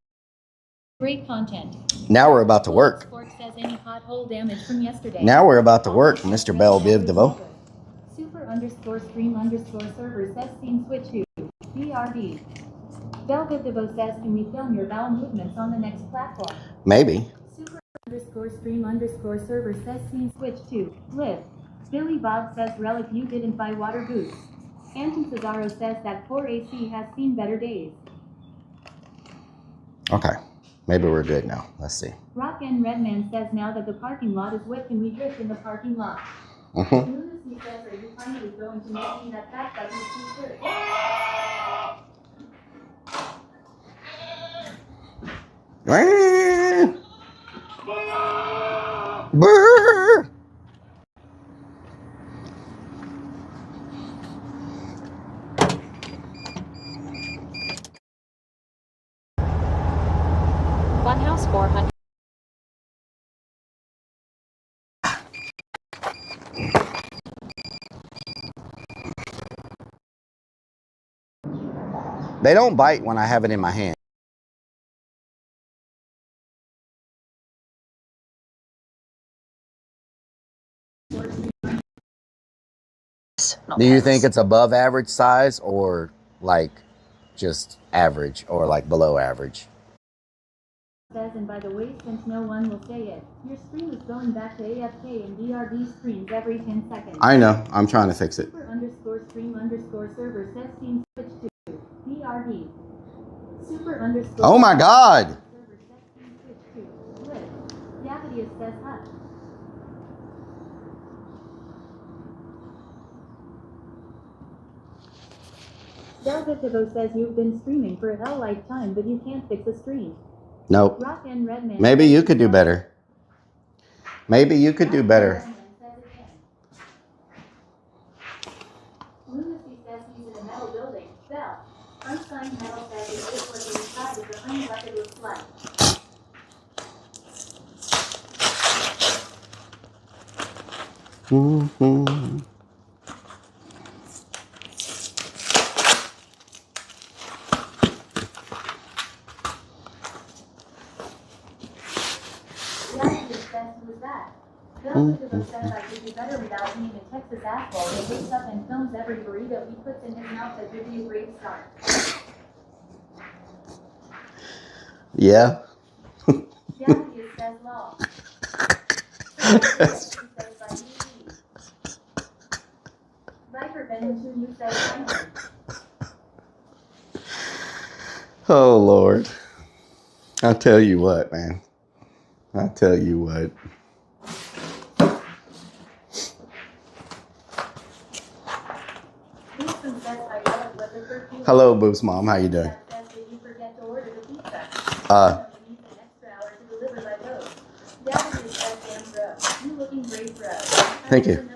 Great content. Now we're about to work. Sport says any pothole damage from yesterday. Now we're about to work, Mr. Bell Biv DeVoe. Super underscore stream underscore server says scene switch to BRB. Velvet DeVoe says, can we film your bowel movements on the next platform? Maybe. Super underscore stream underscore server says scene switch to live. Billy Bob says Relic you didn't buy water boots. Anton Cesaro says that poor AC has seen better days. Okay. Maybe we're good now. Let's see. Rock and Redman says now that the parking lot is wet, can we drift in the parking lot? Mm-hmm. Lunacy says, are you finally going to make me that fat button t-shirt? Brr. Funhouse 400. They don't bite when I have it in my hand. Do you think it's above average size or like just average or like below average? Says, and by the way, since no one will say it, your stream is going back to AFK and DRB streams every 10 seconds. I know. I'm trying to fix it. Super underscore stream underscore server says scene switch to DRB. Super underscore. Oh my God. Server says scene switch to live. Yavadius says hush. Velvet DeVoe says you've been streaming for a hell like time, but you can't fix a stream. Nope. Rock and Redman. Maybe you could do better. Maybe you could do better. Lunacy says he's in a metal building. Bell. Unsigned metal says it's just what the inside of the honey bucket looks like. Mm-hmm. Says I could do better without being a Texas asshole that wakes up and films every burrito he puts in his mouth that would be a great start. Yeah. Yavadius says law. Viper Venom 2 you say finally. Oh, Lord. I'll tell you what, man. I'll tell you what. Hello, Boost Mom. How you doing? Thank you.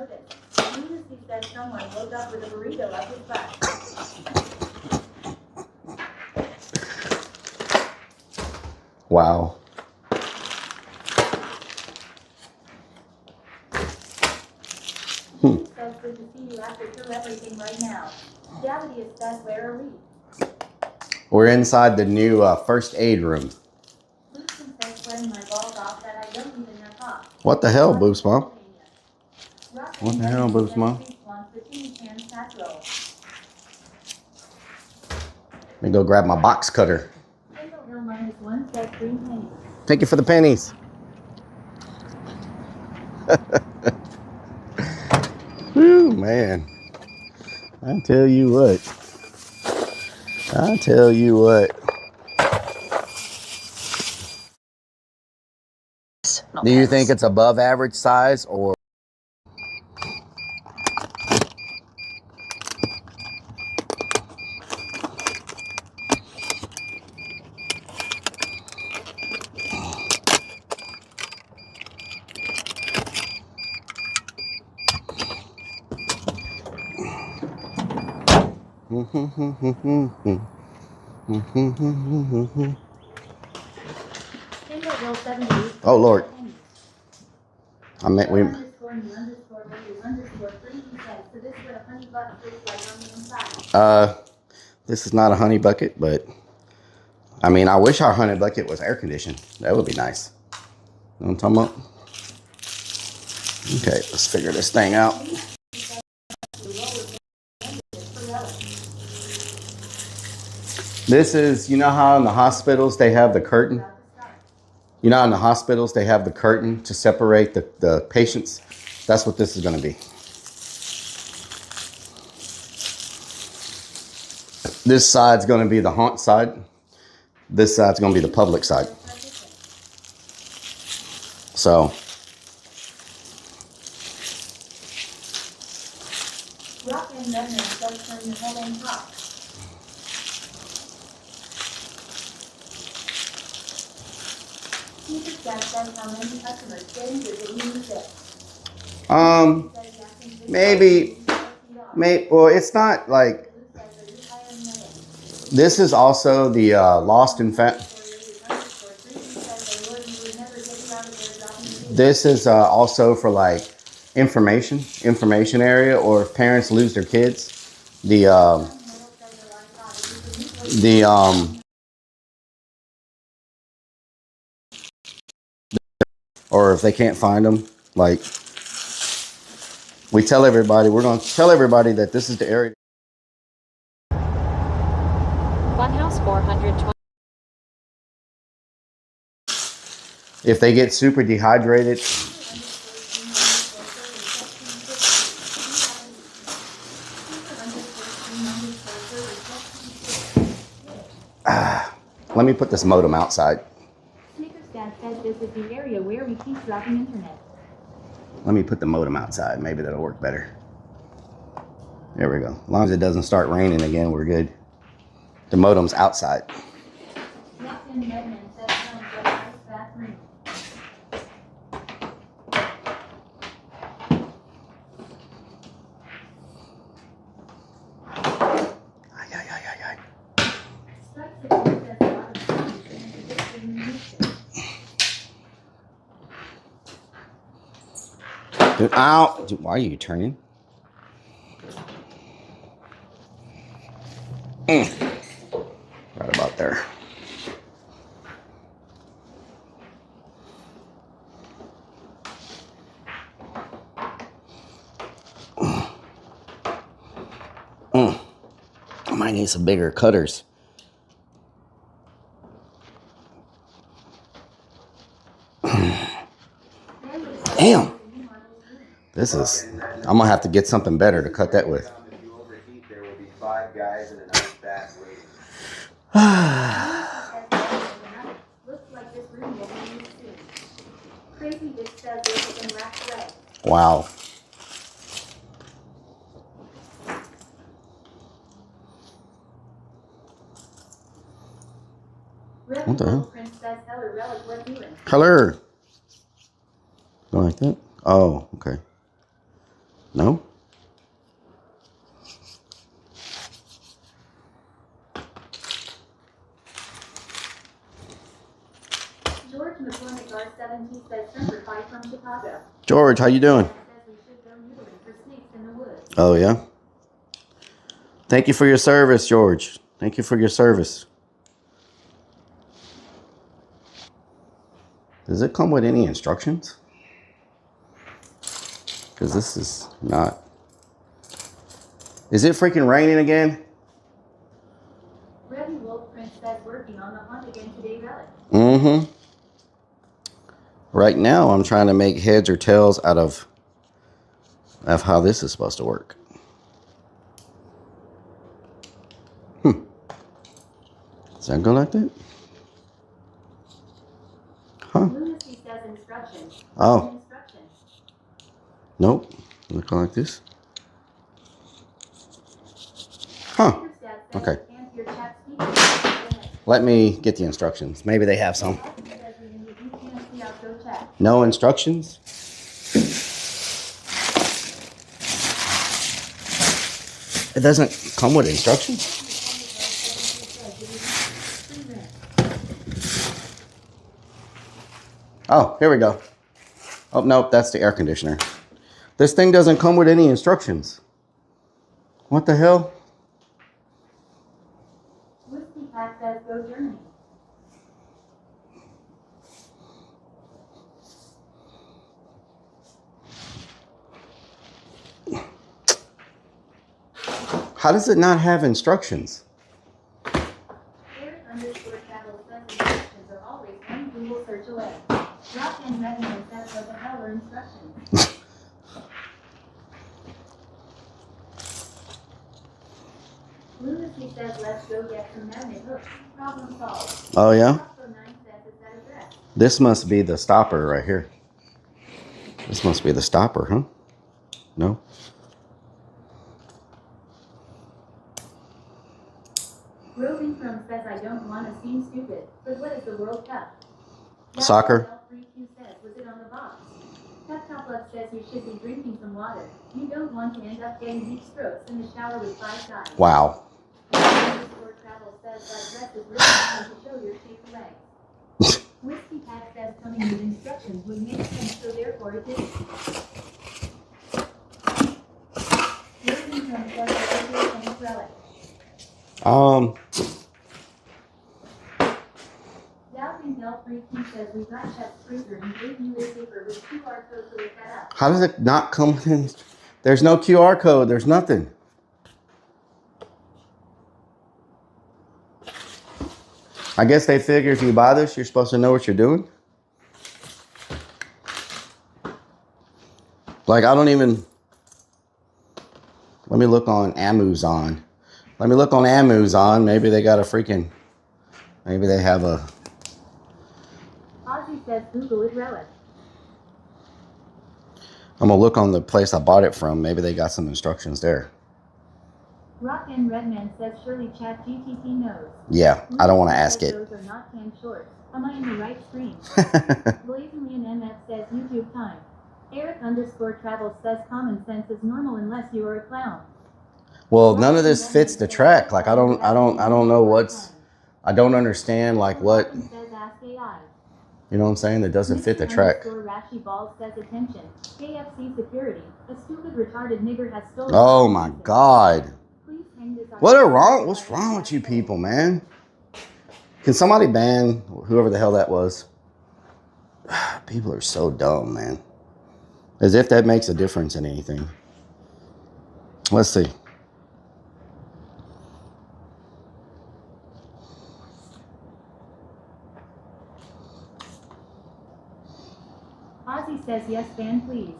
Wow. Good to see you after through everything right now. Yavadius says, where are we? We're inside the new first aid room. Lucian says, sweating my balls off that I don't even have off. What the hell, Boost Mom? What the hell, Boost Mom? Let me go grab my box cutter. Thank you for the pennies. Woo, man. I tell you what. I tell you what. Do you think it's above average size or? Oh Lord. I meant we. This is not a honey bucket, but I mean, I wish our honey bucket was air conditioned. That would be nice. You know what I'm talking about? Okay, let's figure this thing out. This is, you know how in the hospitals they have the curtain? You know how in the hospitals they have the curtain to separate the patients? That's what this is going to be. This side's going to be the haunt side. This side's going to be the public side. So. Maybe, well, it's not like, this is also the lost and found. This is also for like information area, or if parents lose their kids, or if they can't find them, like, we tell everybody, we're going to tell everybody that this is the area. Funhouse 420. If they get super dehydrated, let me put this modem outside. Snickersdad says this is the area where we keep dropping internet. Let me put the modem outside. Maybe that'll work better. There we go. As long as it doesn't start raining again, we're good. The modem's outside. Dude, ow! Dude, why are you turning? Right about there. I might need some bigger cutters. Damn. This is, I'm gonna have to get something better to cut that with. If you overheat, there will be 5 guys in an ice bath waiting. Wow. What the hell? Color. Don't like that? Oh, okay. No? George McCormick R17 says Semper Fi from Chicago. George, how you doing? Oh, yeah? Thank you for your service, George. Thank you for your service. Does it come with any instructions? Because this is not. Is it freaking raining again? Rebby Wolf Prince says working on the hunt again today, Relic. Mm-hmm. Right now, I'm trying to make heads or tails out of how this is supposed to work. Does that go like that? Huh? Lunacy says instructions. Oh. Nope. Does it go like this? Huh. Okay. Let me get the instructions. Maybe they have some. No instructions? It doesn't come with instructions? Oh, here we go. Oh, nope, that's the air conditioner. This thing doesn't come with any instructions. What the hell? Whiskey Pack says go Germany. How does it not have instructions? Eric underscore travel says instructions are always one Google search away. Rock and Redmond says what the hell are instructions? Lunacy says let's go get some magnet hooks. Problem solved. Oh, yeah? Also 9 says it's at address. This must be the stopper right here. This must be the stopper, huh? No? Roving from says I don't want to seem stupid, but what is the World Cup? Soccer. L3Q says, was it on the box? Top Love says you should be drinking some water. You don't want to end up getting heat strokes in the shower with 5 guys. Wow. Underscore Travel says that dress is really trying to show your shaped legs. Whiskey Pack says coming with instructions would make sense, so therefore it didn't. Roving from says that is Rellik. Doubting L3Q says we got Chef's freezer and gave you a paper with QR code to look that up. How does it not come in? There's no QR code. There's nothing. I guess they figure if you buy this, you're supposed to know what you're doing. Like, I don't even... Let me look on Amazon. Let me look on Amazon. Maybe they got a freaking... Maybe they have a... Ozzy says Google it Rellik. I'm going to look on the place I bought it from. Maybe they got some instructions there. Rock and Redman says surely ChatGPT knows. Yeah, I don't want to ask it. Those are not tan shorts. Am I in the right screen? Blazingly and MF says YouTube time. Eric underscore travel says common sense is normal unless you are a clown. Well, none of this fits the track. Like, I don't know what's... I don't understand, like, what... Says ask AI. You know what I'm saying? That doesn't fit the track. Rashy Balls says attention. KFC security. A stupid retarded nigger has stolen. Oh my God. Please hang this on. What's wrong with you people, man? Can somebody ban whoever the hell that was? People are so dumb, man. As if that makes a difference in anything. Let's see. Ozzy says yes, ban please.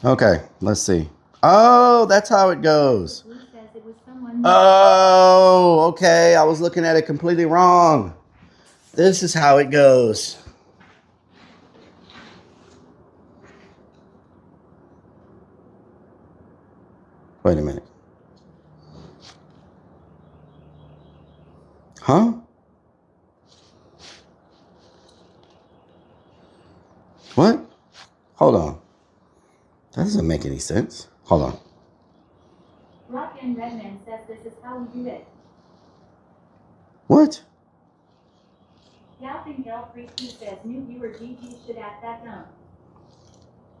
Okay, let's see. Oh, that's how it goes. Blue says it was someone. Oh, okay. I was looking at it completely wrong. This is how it goes. Wait a minute. Huh? What? Hold on. That doesn't make any sense. Hold on. Rock and Redman says this is how we do it. What? Yelping L3Q says new viewer GG should act that down.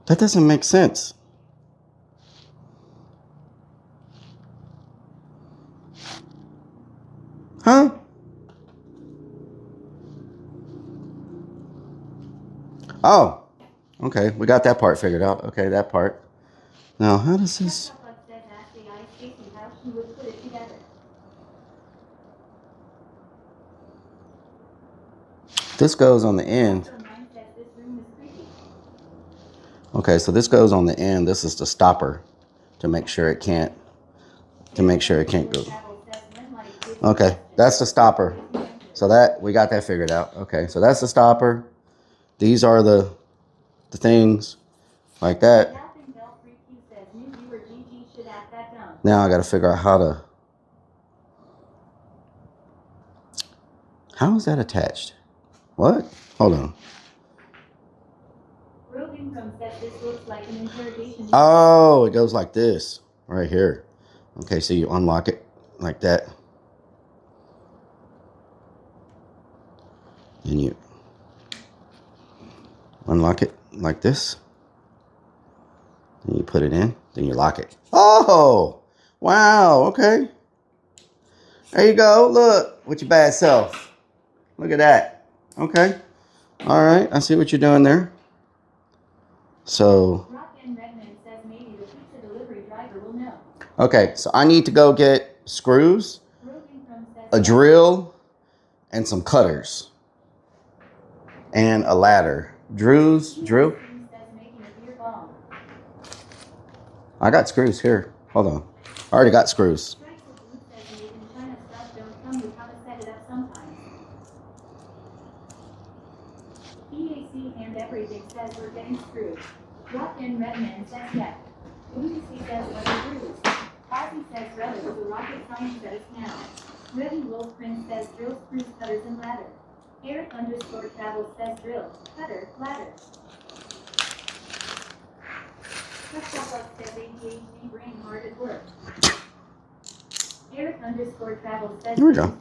That doesn't make sense. Huh? Oh. Okay, we got that part figured out. Okay, that part. Now, how does this... This goes on the end. Okay, so this goes on the end. This is the stopper to make sure it can't go. Okay, that's the stopper. So that we got that figured out. Okay, so that's the stopper. These are the things like that. Now I got to figure out how is that attached? What? Hold on. This looks like an interrogation. Oh, it goes like this right here. Okay, so you unlock it like that. And you unlock it like this. And you put it in, then you lock it. Oh, wow, okay. There you go, look, with your bad self. Look at that. Okay, all right, I see what you're doing there. So, okay, so I need to go get screws, a drill, and some cutters. And a ladder. Drill? I got screws here. Hold on. I already got screws. EAC and everything says we're getting screwed. Rock and Redman says yes. Lucy says what are rules. Ozzy says Rellik is a rocket science that is now. Reddy Wolf Prince says drill, screws, cutters, and ladder. Eric _ travel says drill, cutter, ladder. Says ADHD brain hard at work. Eric _ travel says Here we go.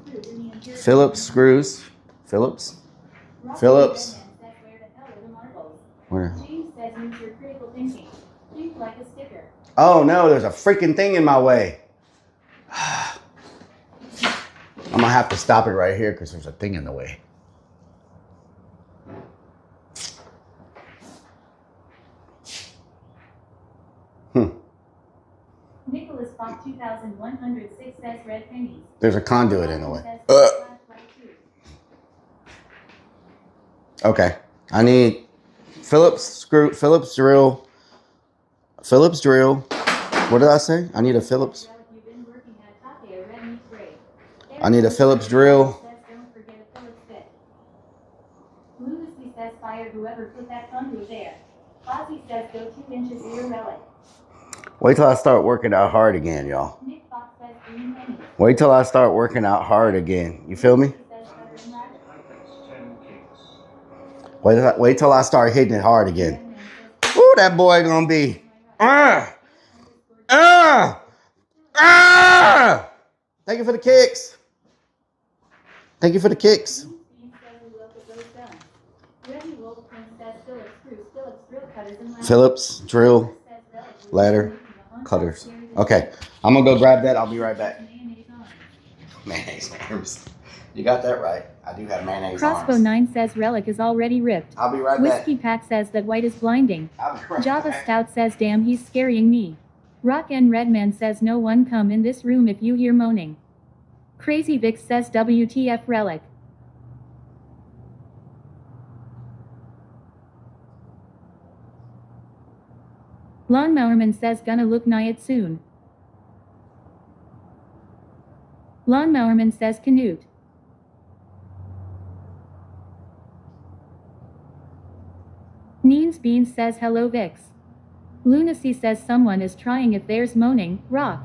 Phillips screws. Phillips. Phillips. Where? James says use your critical thinking. Think like a sticker. Oh no, there's a freaking thing in my way. I'm gonna have to stop it right here because there's a thing in the way. Nicholas Fox 2106 says red pennies. There's a conduit in the way. Okay. I need Phillips screw, Phillips drill. Phillips drill. What did I say? I need a Phillips. I need a Phillips drill. Lucy says fire whoever put that conduit there. Ozzy says go 2 inches rear Rellik. Wait till I start working out hard again, y'all. Nick Fox says green pennies. Wait till I start working out hard again. You feel me? Wait till I start hitting it hard again. Ooh, that boy gonna be. Thank you for the kicks. Thank you for the kicks. Phillips, drill, ladder, cutters. Okay, I'm gonna go grab that. I'll be right back. Mayonnaise arms. You got that right. I do have mayonnaise Crossbow arms. 9 says Rellik is already ripped. I'll be right Whiskey back. Pack says that white is blinding. I'll be right Java back. Stout says damn he's scaring me. Rock and Redman says no one come in this room if you hear moaning. Crazy Vic says WTF Rellik. Lawnmowerman says gonna look nigh it soon. Lawnmowerman says Canute. Neens Beans says hello Vix. Lunacy says someone is trying if there's moaning, rock.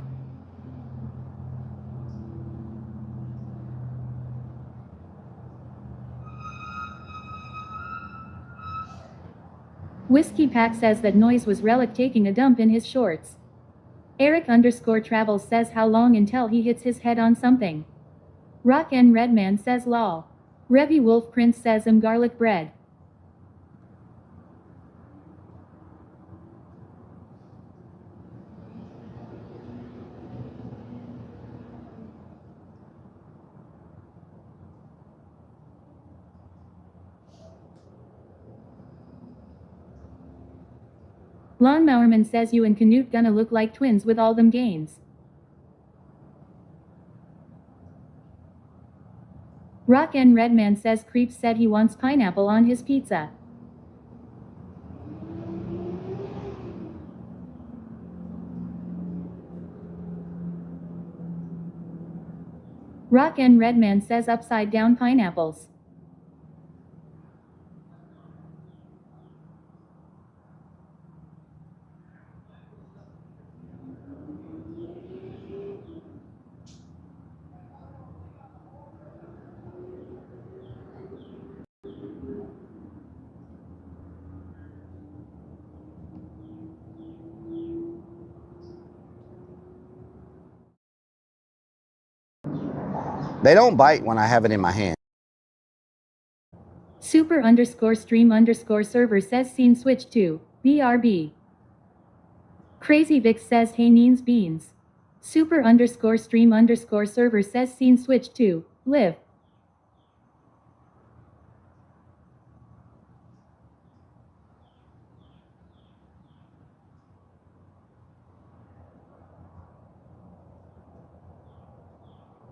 Whiskey Pack says that noise was Rellik taking a dump in his shorts. Eric _ travels says how long until he hits his head on something. Rock and Redman says lol. Revy Wolf Prince says garlic bread. Lawnmowerman says you and Canute gonna look like twins with all them gains. Rock and Redman says Creeps said he wants pineapple on his pizza. Rock and Redman says upside down pineapples. They don't bite when I have it in my hand. Super underscore stream underscore server says scene switch to BRB. Crazy Vic says hey Neens Beans. Super underscore stream underscore server says scene switch to live.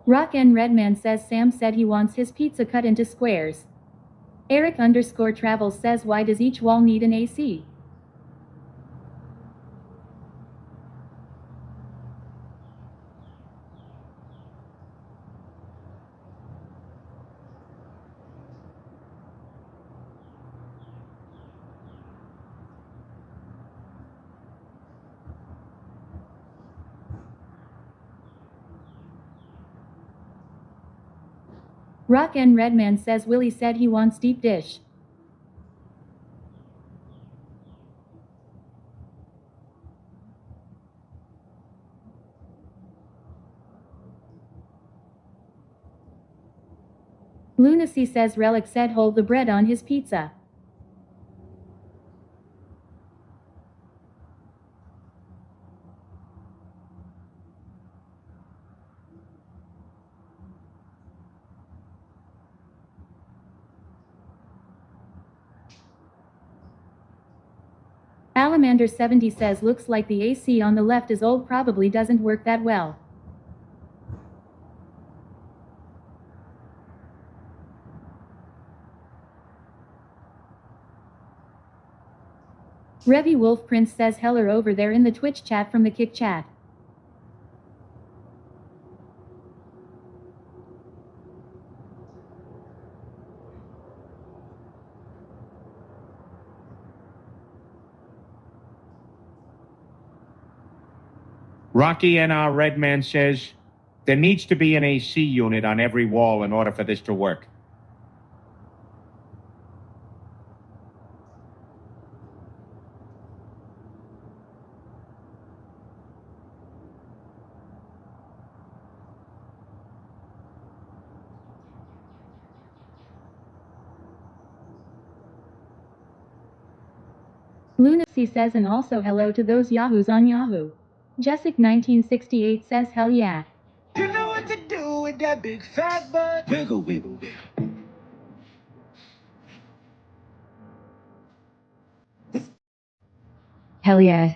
Rock N Redman says Sam said he wants his pizza cut into squares. Eric underscore travels says why does each wall need an AC? Rock N Redman says Willie said he wants deep dish. Lunacy says Rellik said hold the bread on his pizza. Alamander70 says looks like the AC on the left is old, probably doesn't work that well. Revy Wolf Prince says Heller over there in the Twitch chat from the Kick chat. Rocky NR Redman says there needs to be an AC unit on every wall in order for this to work. Lunacy says and also hello to those yahoos on Yahoo. Jessic1968 says hell yeah. You know what to do with that big fat butt. Wiggle, wiggle, wiggle. Hell yeah.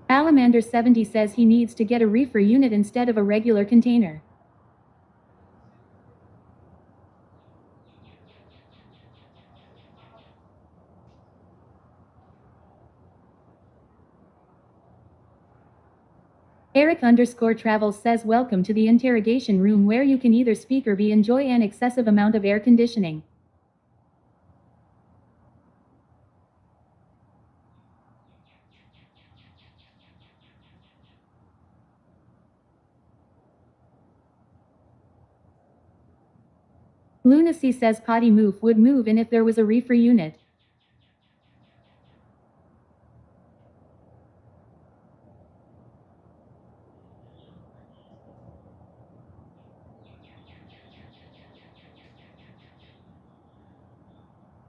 Alamander70 says he needs to get a reefer unit instead of a regular container. Eric underscore travels says welcome to the interrogation room where you can either speak or be enjoy an excessive amount of air conditioning. Lunacy says Potty Moof would move in if there was a reefer unit.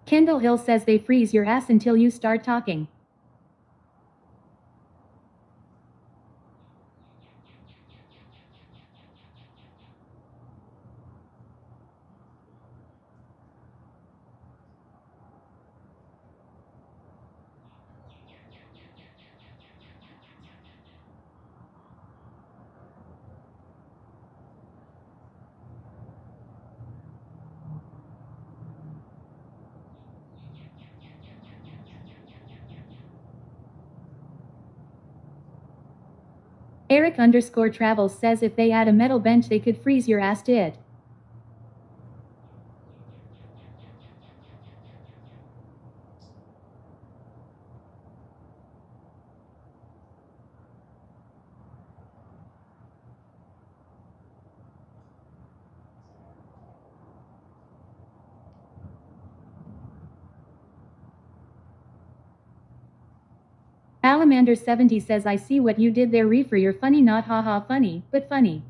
Kendall Hill says they freeze your ass until you start talking. Eric_Travels says if they add a metal bench they could freeze your ass to it. Alamander70 says I see what you did there, Reefer, you're funny, not haha funny, but funny.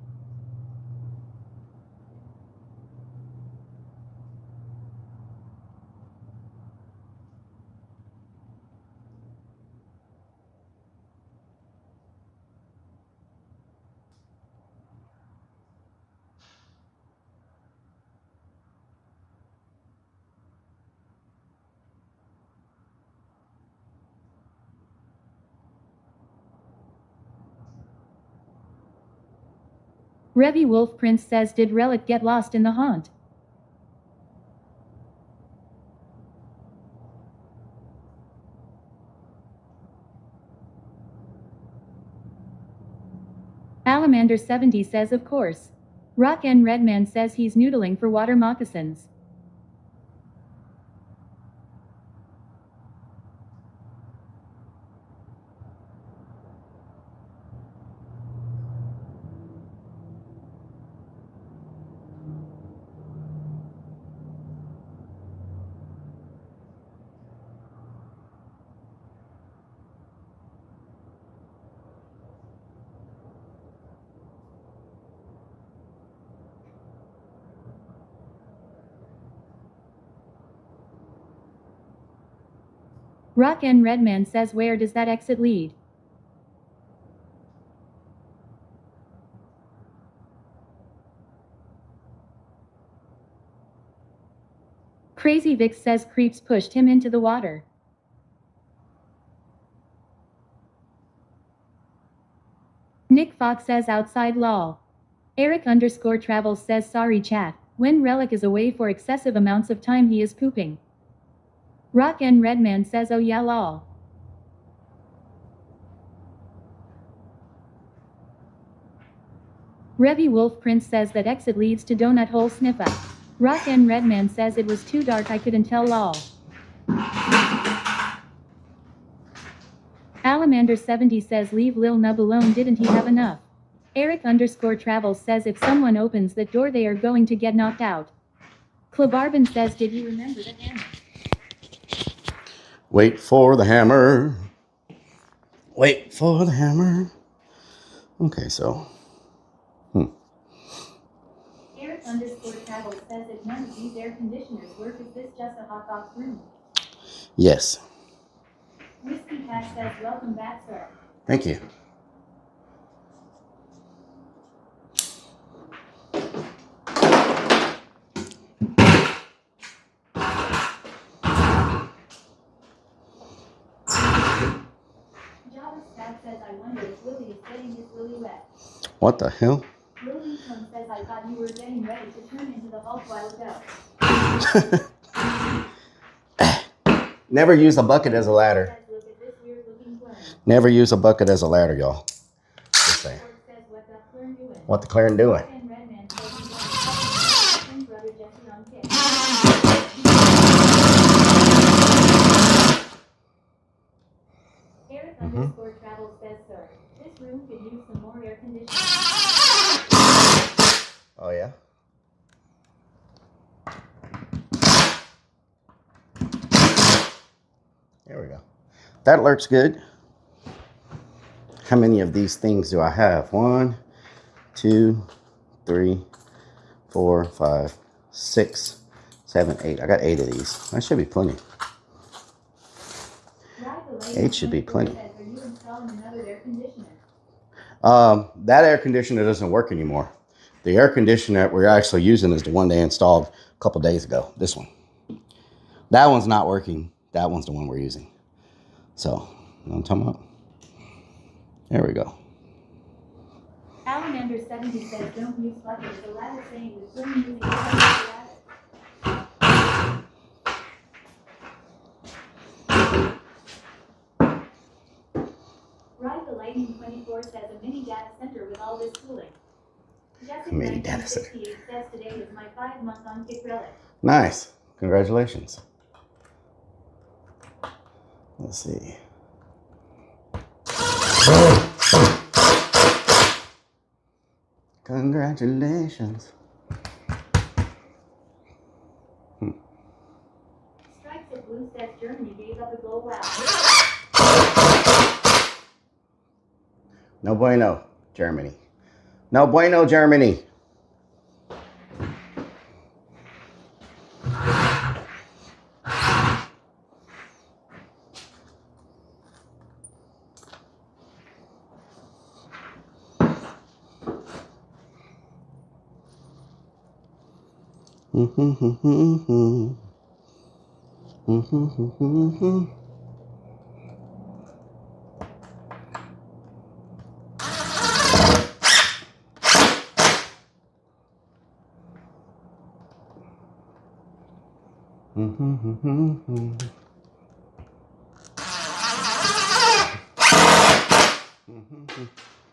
Revy Wolf Prince says did Rellik get lost in the haunt? Alamander70 says of course. Rock N Redman says he's noodling for water moccasins. Rock N Redman says where does that exit lead? Crazy Vic says creeps pushed him into the water. Nick Fox says outside lol. Eric_Travels says sorry chat, when Rellik is away for excessive amounts of time he is pooping. Rock N Redman says oh yeah lol. Revy Wolf Prince says that exit leads to donut hole sniffa. Rock N Redman says it was too dark I couldn't tell lol. Alamander70 says leave Lil Nub alone, didn't he have enough? Eric_Travels says if someone opens that door they are going to get knocked out. Klabarbin says did you remember the hammer? Wait for the hammer. Wait for the hammer. Okay, so. Eric_Travels says if none of these air conditioners work, is this just a hot box room? Yes. Whiskey Cat says welcome back, sir. Thank you. Says, I wonder if Willie is getting his Willie wet. What the hell? Willie says, I thought you were getting ready to turn into the Hulk while ago. Never use a bucket as a ladder. Never use a bucket as a ladder, y'all. Just saying. What the Claren doing? Eric_Travels says, sir, this room could use some more air conditioning. Oh, yeah? There we go. That looks good. How many of these things do I have? 1, 2, 3, 4, 5, 6, 7, 8. I got 8 of these. That should be plenty. 8 should be plenty. That air conditioner doesn't work anymore. The air conditioner that we're actually using is the one they installed a couple days ago. This one. That one's not working. That one's the one we're using. So, you know what I'm talking about? There we go. Alamander70 says don't use buckets. The ladder saying with women using the ladder. Ride the Lightning 24 74 says a mini data center with all this cooling. Jessica Mini data center. 1968 says today is my 5-month on kick Rellik. Nice. Congratulations. Let's see. Congratulations. Strikes at Blue says Germany gave up a goal. Wow. No bueno, Germany. No bueno, Germany.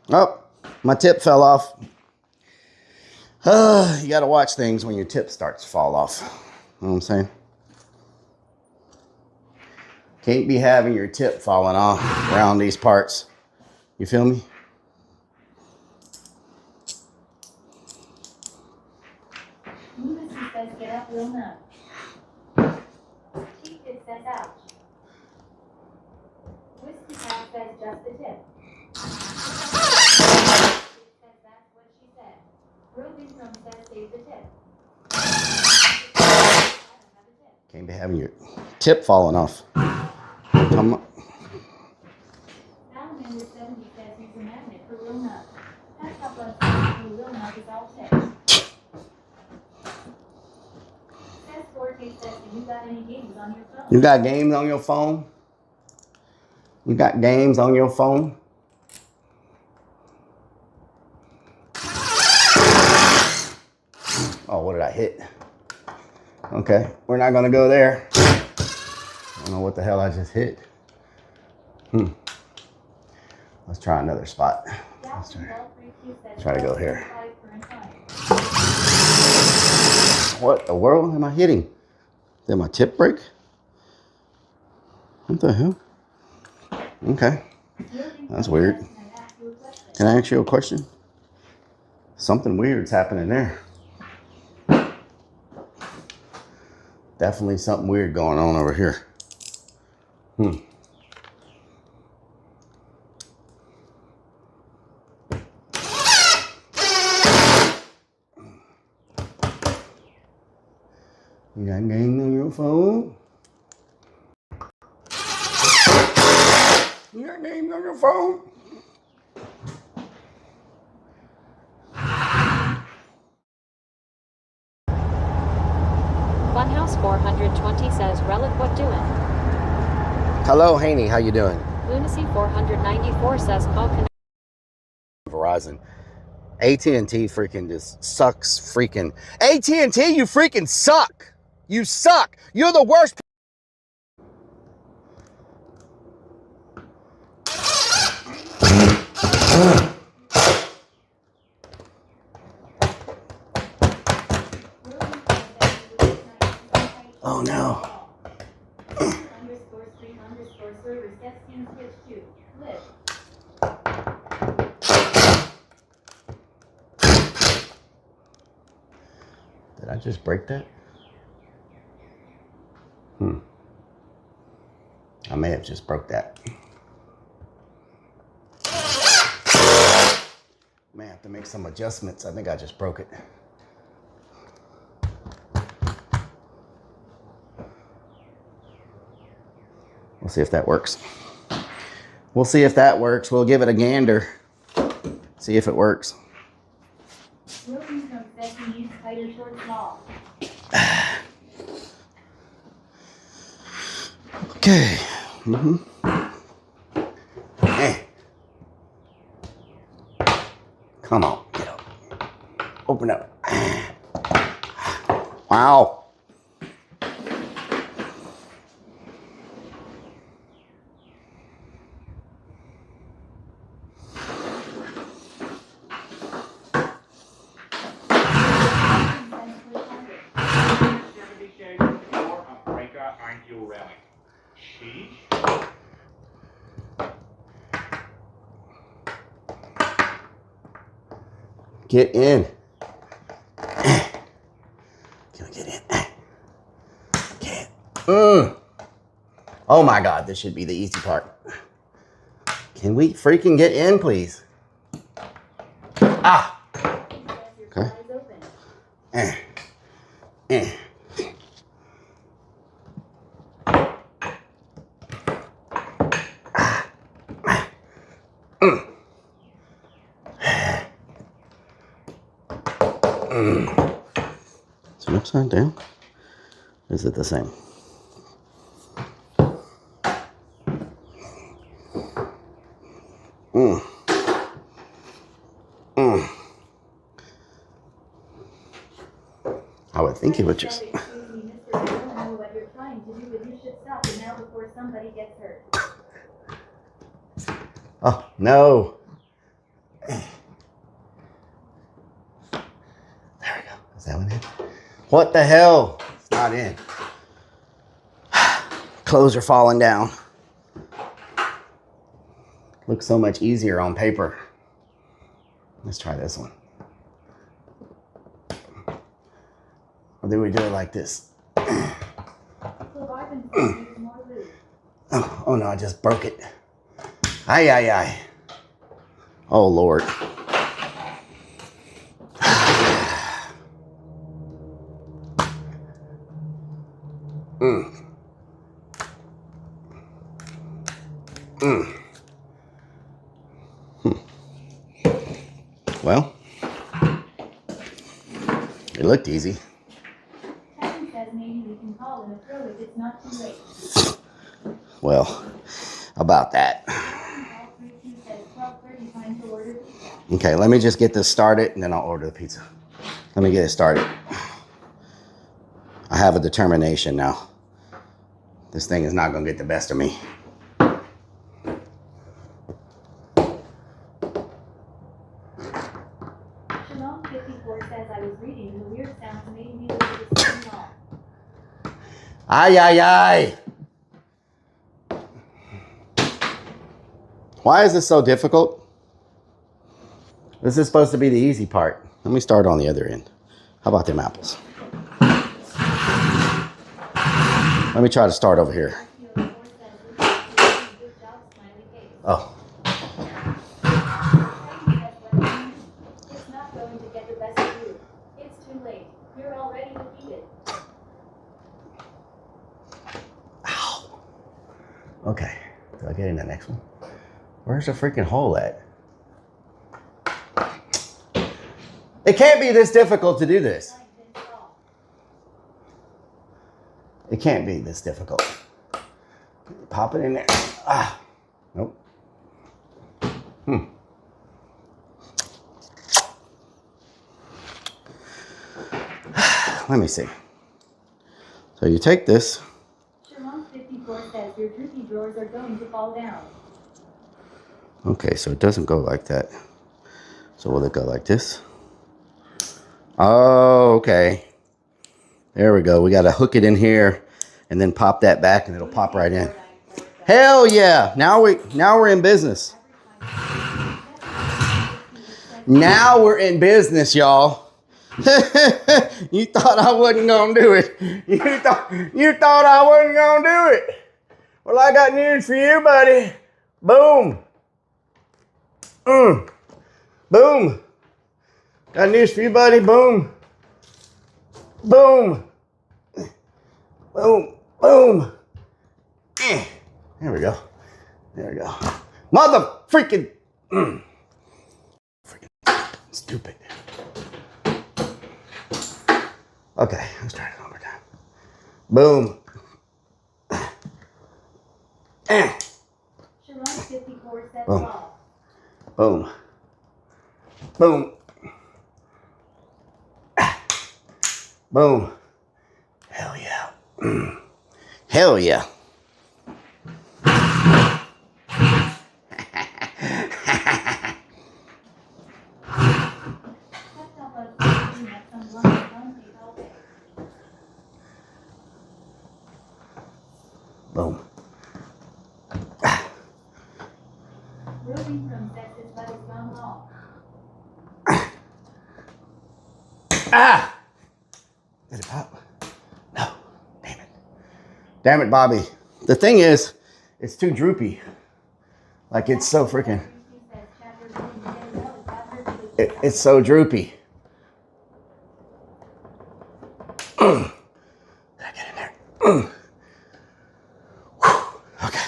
Oh, my tip fell off. You got to watch things when your tip starts to fall off. You know what I'm saying? Can't be having your tip falling off around these parts. You feel me? Lunacy says get up real numb. Chief it says ouch. Whiskey Cat says just the tip. It says that's what she said. Robin from says save the tip. Can't be having your tip falling off. Come on. Salamander 70 says he's a magnet for real nuts. That's how blood says for real nut is all tips. Says Forte says you got any games on your phone? You got games on your phone? You got games on your phone? Oh, what did I hit? Okay, we're not gonna go there. I don't know what the hell I just hit. Let's try another spot. Let's try to go here. What the world am I hitting? Did my tip break? What the hell? Okay, that's weird. Can I ask you a question? Something weird's happening there. Definitely something weird going on over here. You got games on your phone? You got games on your phone? Funhouse 420 says Rellik what doing? Hello, Haney. How you doing? Lunacy 494 says call Verizon. AT&T freaking just sucks freaking. AT&T, you freaking suck. You suck. You're the worst. Oh no. Did I just break that? I may have just broke that. May have to make some adjustments. I think I just broke it. We'll see if that works. We'll see if that works. We'll give it a gander. See if it works. Okay. Hey. Come on. Get up. Open up. Wow. new relic. Sheesh. Get in. Can we get in? Get. Oh my God, this should be the easy part. Can we freaking get in, please? Ah. Okay. Is it upside down? Is it the same? I would think it would just. Excuse me, mister, I don't know what you're trying to do, but you should stop it now before somebody gets hurt. Oh, no. There we go. Is that one in? What the hell? It's not in. Clothes are falling down. Looks so much easier on paper. Let's try this one. Or do we do it like this? Oh no, I just broke it. Ay, ay, ay. Oh, Lord. Well, it looked easy. Kevin says maybe we can call in a throw if it's not too late. Well, about that. Okay, let me just get this started and then I'll order the pizza. Let me get it started. I have a determination now. This thing is not going to get the best of me. Shalom 54 says I was reading and the weird sounds made me look at the same wall. Ay, ay, ay. Why is this so difficult? This is supposed to be the easy part. Let me start on the other end. How about them apples? Let me try to start over here. Oh. It's not going to get the best of you. It's too late. You're already defeated. Ow. Okay. Do I get in the next one? Where's the freaking hole at? It can't be this difficult to do this. It can't be this difficult. Pop it in there. Ah. Nope. Let me see. So you take this. Shalom 54 says your droopy drawers are going to fall down. Okay, so it doesn't go like that. So will it go like this? Oh, okay. There we go. We got to hook it in here and then pop that back and it'll pop right in. Hell yeah. Now we're in business. Now we're in business, y'all. You thought I wasn't going to do it. You thought I wasn't going to do it. Well, I got news for you, buddy. Boom. Boom. Got news for you, buddy. Boom. Boom. Boom. Boom. There we go. There we go. Mother freaking. Freaking stupid. Okay, let's try it one more time. Boom. Shalom 54 says Boom. wall. Boom. Boom. Boom. Hell yeah. Hell yeah. Boom. Roving from Texas by the Town Hall. Ah! Did it pop? No. Damn it. Damn it, Bobby. The thing is, it's too droopy. Like it's so freaking. It's so droopy. Did I get in there? Okay.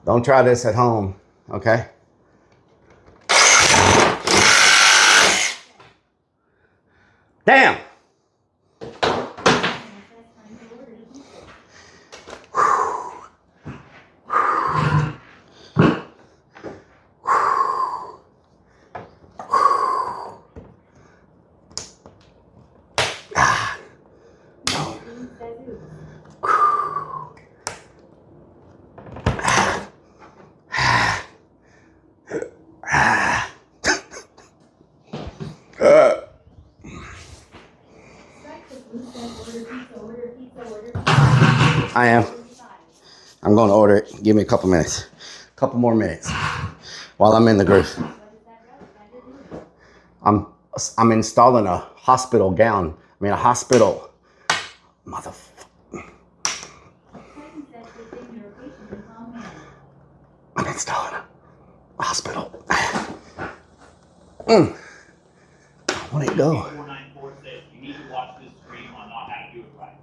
Don't try this at home, okay? Damn! I am. I'm going to order it. Give me a couple minutes. A couple more minutes while I'm in the groove. I'm installing a hospital gown. I mean a hospital. Motherfucker. I'm installing a hospital. Where'd it go? You need to watch this stream on how to do it right.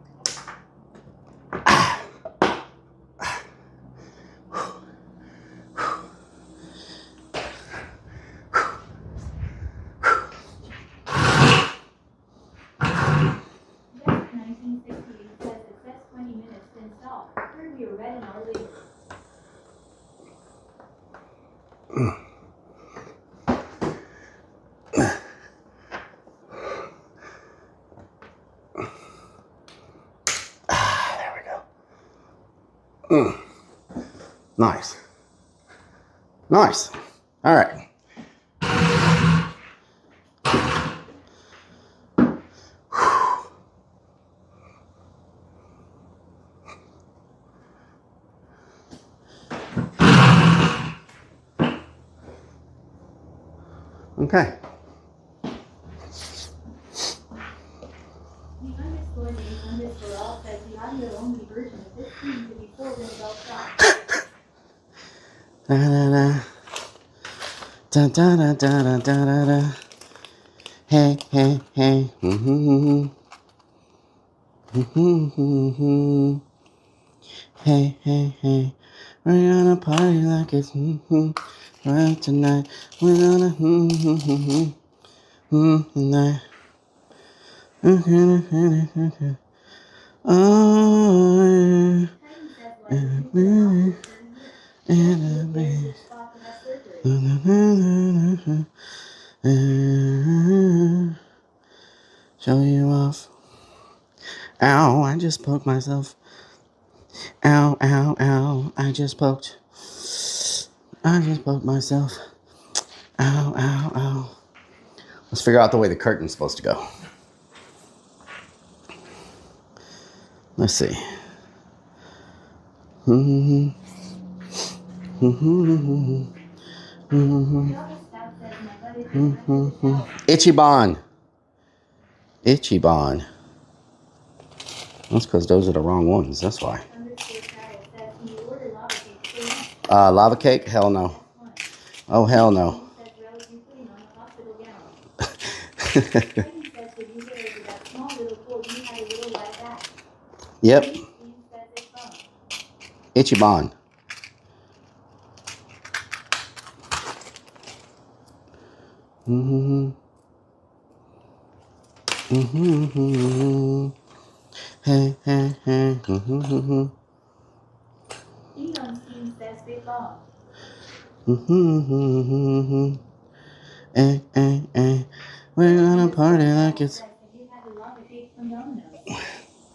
Nice. Nice. All right. Okay. Da da da da da da da da da. Hey hey hey. Hey hey hey. We're gonna party like it's right tonight. We're gonna tonight. Oh, show you off. Ow, I just poked myself. Ow, ow, ow. I just poked myself. Ow, ow, ow. Let's figure out the way the curtain's supposed to go. Let's see. Ichiban. Ichiban. That's because those are the wrong ones. That's why. Lava cake? Hell no. Oh, hell no. Yep. Ichiban. Hey, hey, hey. Hey, hey, hey. We're gonna party like it's.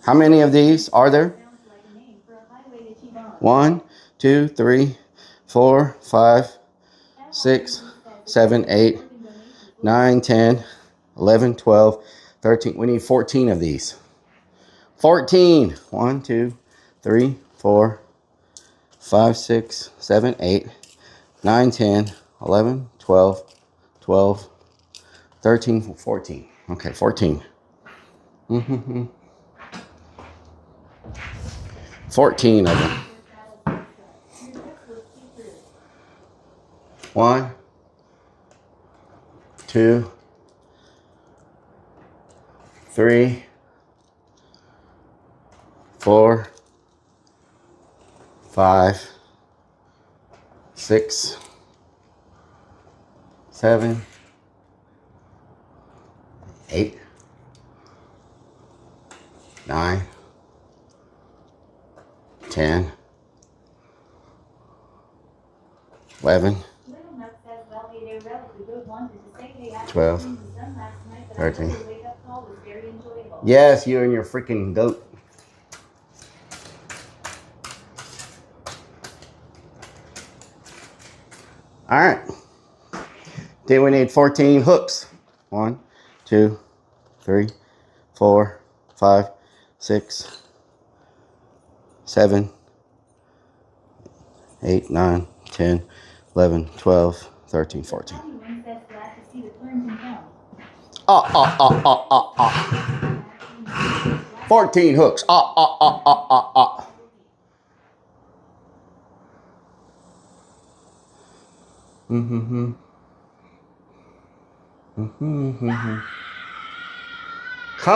How many of these are there? 1, 2, 3, 4, 5, 6, 7, 8, 9, 10, 11, 12, 13. We need 14 of these. 14. 1, 2, 3, 4, 5, 6, 7, 8, 9, 10, 11, 12, 12, 13, 14. Okay, 14. 14 of them. 1, 2, 3, 4, 5, 6, 7, 8, 9, 10, 11, 12, 13. Yes, you and your freaking goat. All right. Then we need 14 hooks. 1, 2, 3, 4, 5, 6, 7, 8, 9, 10, 11, 12, 13, 14. 14 hooks. Come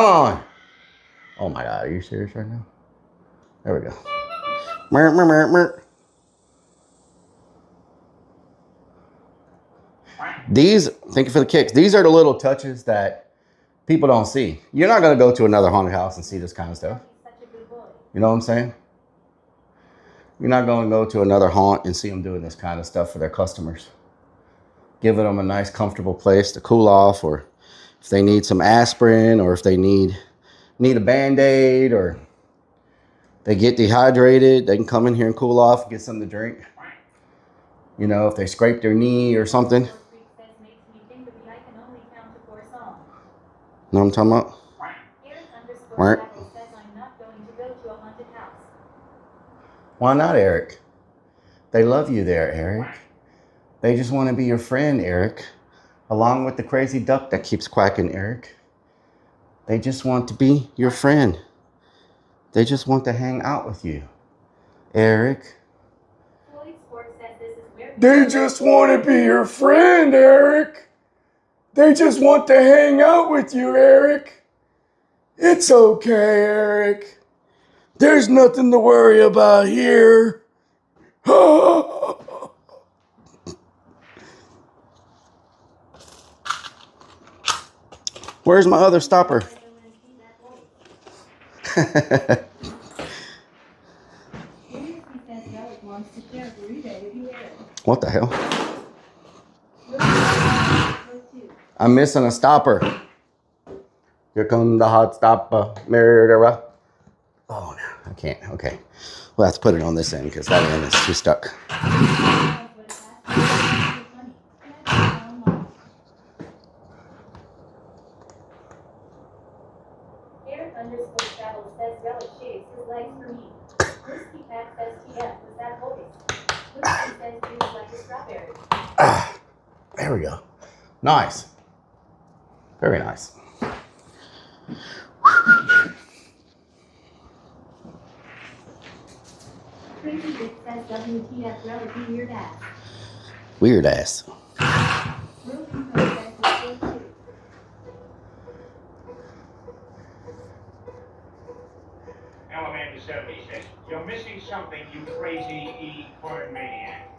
on. Oh my God, are you serious right now? There we go. Mer, mer, mer, mer. These, thank you for the kicks. These are the little touches that people don't see. You're not going to go to another haunted house and see this kind of stuff. You know what I'm saying? You're not going to go to another haunt and see them doing this kind of stuff for their customers. Giving them a nice, comfortable place to cool off, or if they need some aspirin, or if they need a Band-Aid, or they get dehydrated, they can come in here and cool off and get something to drink. You know, if they scrape their knee or something. Know what I'm talking about? Right. Why not, Eric? They love you there, Eric. They just want to be your friend, Eric. Along with the crazy duck that keeps quacking, Eric. They just want to be your friend. They just want to hang out with you, Eric. They just want to be your friend, Eric. They just want to hang out with you, Eric. It's okay, Eric. There's nothing to worry about here. Where's my other stopper? What the hell? I'm missing a stopper. Here comes the hot stopper. Murderer. Oh, no, I can't. Okay. We'll have to put it on this end because that end is too stuck. Eric _travel says Rellik shaves his legs for me. Whiskey Pack says TF with that voice. Whiskey says feels like a strawberry. There we go. Nice. Very nice. Crazy Dick says WTF Rellik weird ass. Weird ass. Element 70 says, you're missing something, you crazy porn maniac.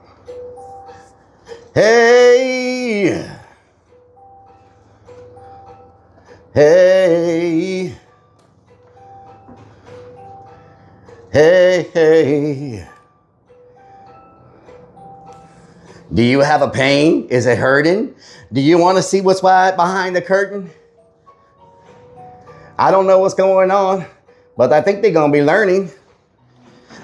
Hey! Hey! Hey, hey! Do you have a pain? Is it hurting? Do you want to see what's right behind the curtain? I don't know what's going on, But I think they're going to be learning.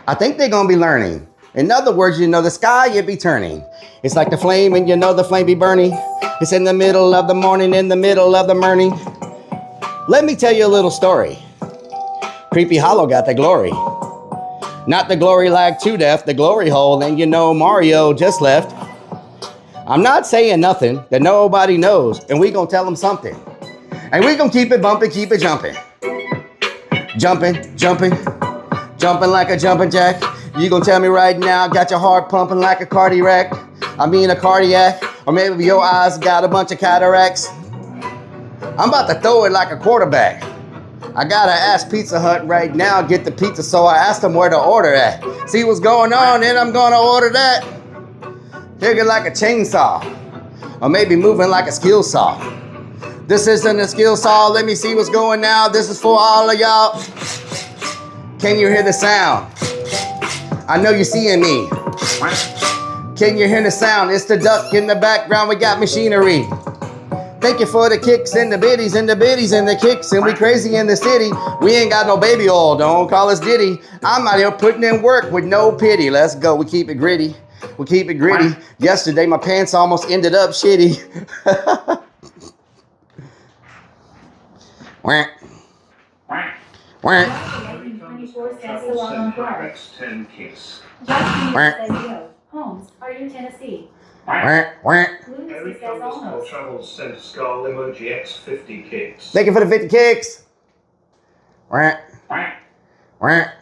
I think they're going to be learning. In other words, you know the sky, you be turning. It's like the flame and you know the flame be burning. It's in the middle of the morning, in the middle of the morning. Let me tell you a little story. Creepy Hollow got the glory. Not the glory like to death, the glory hole, and you know Mario just left. I'm not saying nothing that nobody knows, and we gonna tell them something. And we gonna keep it bumping, keep it jumping. Jumping, jumping, jumping like a jumping jack. You gonna tell me right now, got your heart pumping like a cardiac. I mean a cardiac, or maybe your eyes got a bunch of cataracts. I'm about to throw it like a quarterback. I gotta ask Pizza Hut right now, get the pizza, so I asked them where to order at. See what's going on, and I'm gonna order that. Figure like a chainsaw, or maybe moving like a skill saw. This isn't a skill saw, let me see what's going now. This is for all of y'all. Can you hear the sound? I know you're seeing me. Can you hear the sound? It's the duck in the background, we got machinery. Thank you for the kicks and the biddies and the biddies and the kicks, and we crazy in the city. We ain't got no baby oil, don't call us Diddy. I'm out here putting in work with no pity. Let's go, we keep it gritty. We keep it gritty. Yesterday my pants almost ended up shitty. Whack. Whack. 1924 says so on guard. 10 kicks. Justin says yo. Holmes, are you Tennessee? Whack. Whack. Lunacy says almost. Travels sent Scar Limo GX 50 kicks. Thank you for the 50 kicks. Whack. Whack. Whack.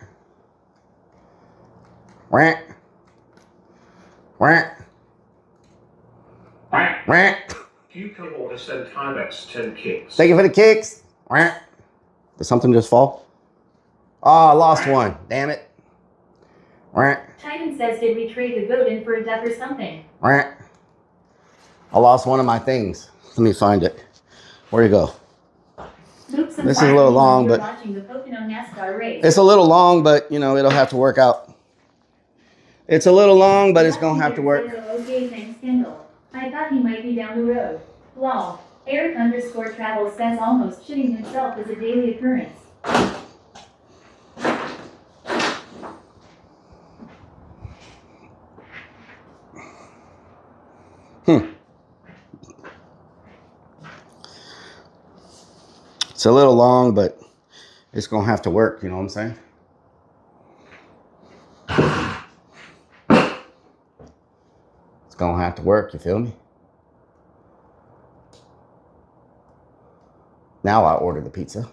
Whack. Whack. Cucumber sent Timex 10 kicks. Thank you for the kicks. Whack. Did something just fall? Oh, I lost one. Damn it. Whack. Titan says, did we trade the goat in for a duck or something? Whack. I lost one of my things. Let me find it. Where'd it go? This is a little long, but it's a little long, but you know, it'll have to work out. It's a little long, but it's gonna have to work. Okay, thanks, Kendall. I thought he might be down the road. Lol. Eric_travel says almost shitting himself is a daily occurrence. It's a little long, but it's gonna have to work, you know what I'm saying? It's gonna have to work, you feel me? Now I order the pizza.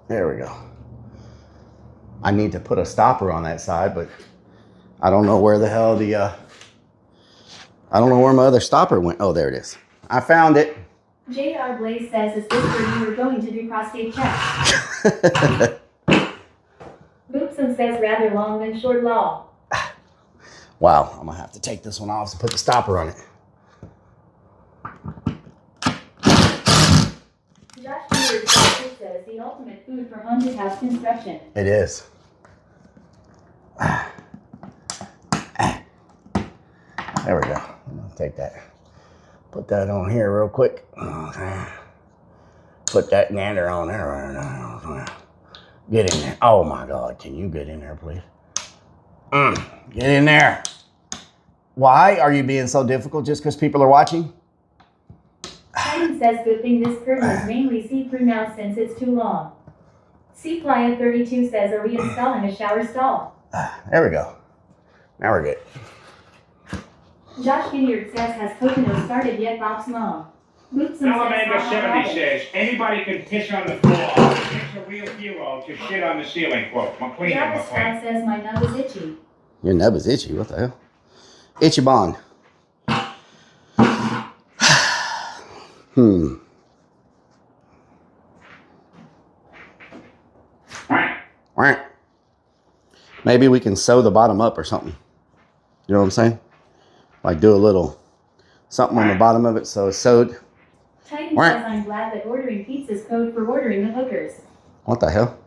There we go. I need to put a stopper on that side, but I don't know where the hell I don't know where my other stopper went. Oh, there it is. I found it. J.R. Blaze says, is this where you were going to do prostate check? Boopson says, rather long than short law. Wow, I'm gonna have to take this one off to put the stopper on it. Josh Peters says, the ultimate food for haunted house construction. It is. There we go. I'm gonna take that. Put that on here real quick. Okay. Put that nander on there. Get in there. Oh my God, can you get in there, please? Get in there. Why are you being so difficult just because people are watching? Titan says, good thing this curtain is mainly see-through now since it's too long. C-Playa32 says, are we installing a shower stall? There we go. Now we're good. Josh Ginyard says, has Pocono started yet, Bob's mom? Salamander 70 says, anybody can piss on the floor. It's a real hero to shit on the ceiling, quote. McLean. Jarvis Scott says, my nub is itchy. Your nub is itchy. What the hell? Itchy bond. Maybe we can sew the bottom up or something. You know what I'm saying? Like do a little something on the bottom of it so it's sewed. Titan says, I'm glad that ordering pizza's code for ordering the hookers. What the hell?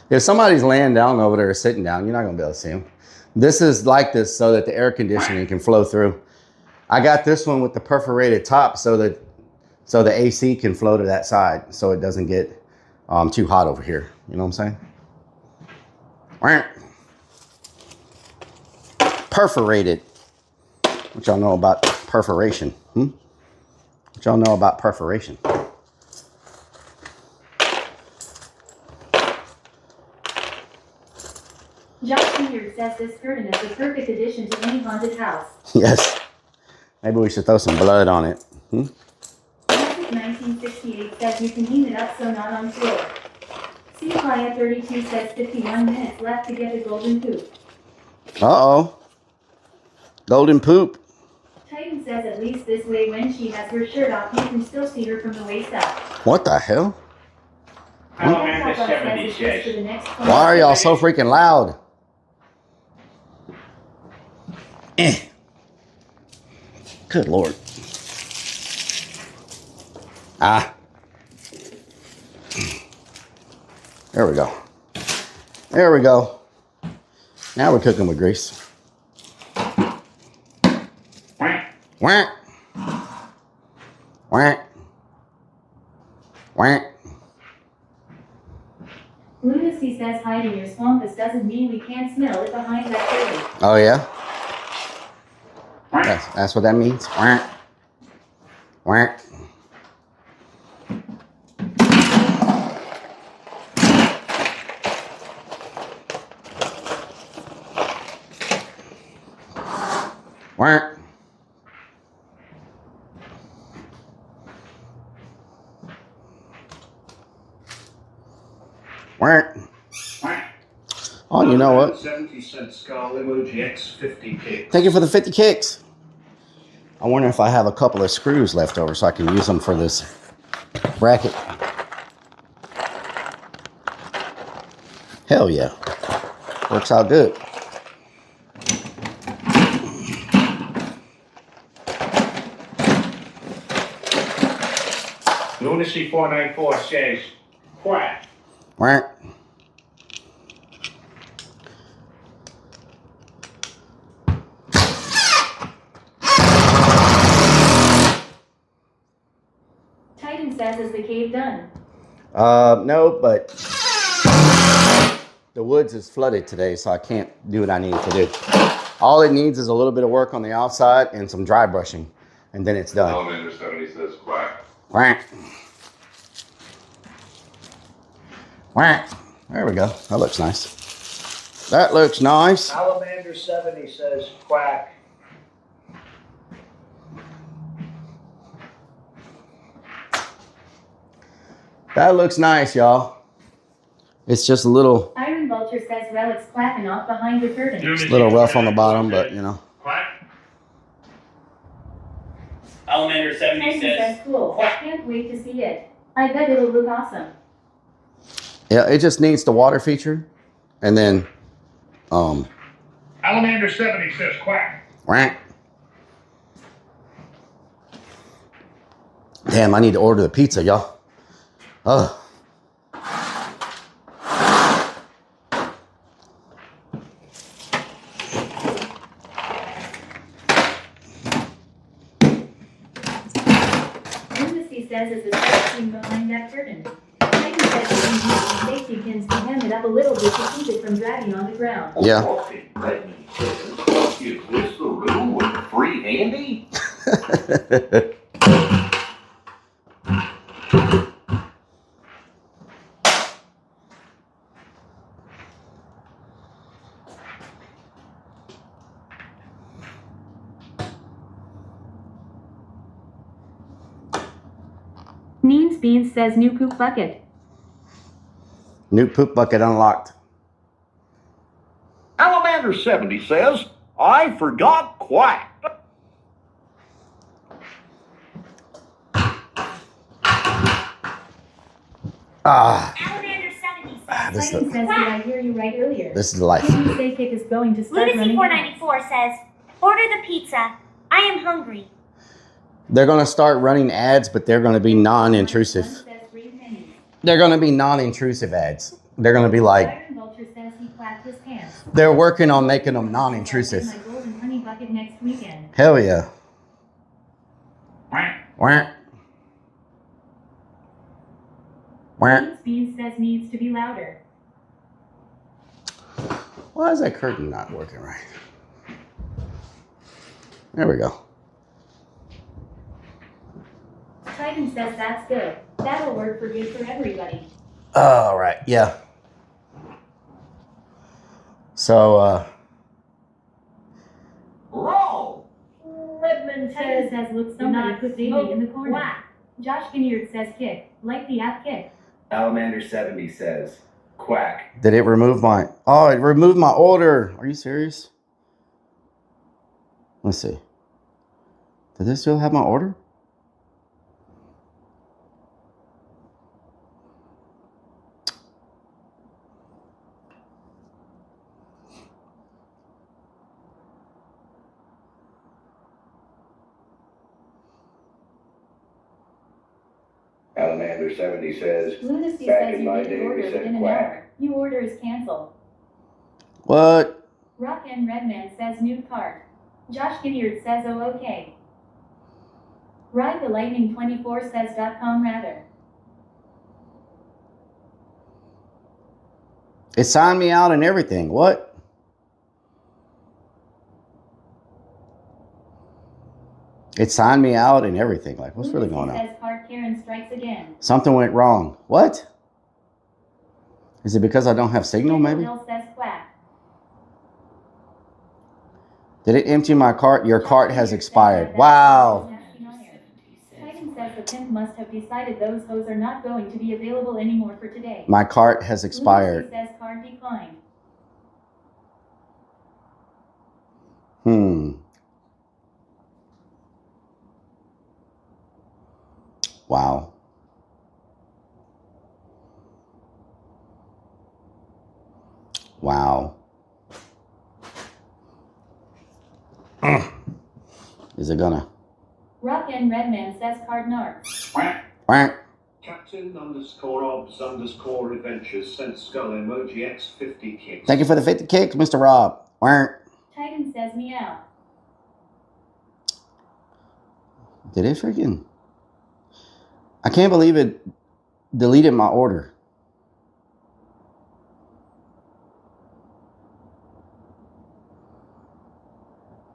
If somebody's laying down over there or sitting down, you're not going to be able to see them. This is like this so that the air conditioning can flow through. I got this one with the perforated top so that the AC can flow to that side so it doesn't get Oh, I'm too hot over here. You know what I'm saying? Perforated. What y'all know about perforation? What y'all know about perforation? Josh Hilliard says this curtain is the perfect addition to any haunted house. Yes. Maybe we should throw some blood on it. Classic 1968 says you can heat it up so not on floor. C. Playa 32 says 51 minutes left to get the golden poop. Uh-oh. Golden poop. Titan says at least this way when she has her shirt off you can still see her from the waist up. What the hell? Amanda 70 says. Why are y'all so freaking loud? Good Lord. There we go. There we go. Now we're cooking with grease. Whack. Whack. Whack. Lunacy says hide in your swamp. This doesn't mean we can't smell it behind that curtain. Oh, yeah? That's what that means? Whack. Whack. Whack. Whack. Oh, you know what? 70-cent skull emoji X 50 kicks. Thank you for the 50 kicks. I wonder if I have a couple of screws left over so I can use them for this bracket. Hell yeah. Works out good. Lunacy 494 says, quack. Quack. Titan says is the cave done? No, but the woods is flooded today, so I can't do what I need to do. All it needs is a little bit of work on the outside and some dry brushing, and then it's done. Salamander 70 says quack. Quack. Quack. There we go. That looks nice. That looks nice. Salamander 70 says quack. That looks nice, y'all. It's just a little... Iron Vulture says Relic's clapping off behind the curtain. It's a little rough on the bottom, but, you know. Quack. Salamander 70 Titan says says cool. Can't wait to see it. I bet it'll look awesome. Yeah, it just needs the water feature. And then, Salamander 70 says quack. Quack. Damn, I need to order the pizza, y'all. Ugh. Lunacy says is the scene behind that curtain. Titan says you can use some safety pins to hem it up a little bit to keep it from dragging on the ground. Yeah. Is this the room with the free handy? Neens Beans says new poop bucket. New poop bucket unlocked. Salamander 70 says, I forgot quack. Salamander 70 says. This is Titan says, did I hear you right earlier? This is life. Did you say Kick is going to start Lunacy running? 494 says, order the pizza. I am hungry. They're going to start running ads, but they're going to be non-intrusive. They're going to be non-intrusive ads. They're going to be like, Iron Vulture says he clapped his pants. they're working on making them non-intrusive. My golden honey bucket next weekend. Hell yeah. Quack. Quack. Quack. Speed says needs to be louder. Why is that curtain not working right? There we go. Titan says that's good. That'll work for good for everybody. All right, yeah. So, Roll! Redmond says looks somebody put Davey in the corner. Whack. Josh Kinneard says kick. Like the app kick. Salamander 70 says quack. did it remove my... Oh, it removed my order. Are you serious? Let's see. Did this still have my order? Salamander 70 says Lunacy back says in you my did day order we within said an quack. hour. New order is canceled. What? Rock and Redman says new cart. Josh Kinneard says oh okay. Ride the Lightning 24 says .com rather. It signed me out and everything. What? It signed me out and everything. Like, what's really going on? Says cart Karen strikes again. Something went wrong. What? Is it because I don't have signal, maybe? Hill says quack. Did it empty my cart? Your cart has expired. Wow. Titan says the pimp must have decided those hoes are not going to be available anymore for today. My cart has expired. Lunacy says card declined. Wow. Wow. Is it gonna? Rock and Redman says card narc. Captain _obs _adventures sent skull emoji X 50 kicks. Thank you for the 50 kicks, Mr. Rob. Titan says meow. Did it freaking... I can't believe it deleted my order.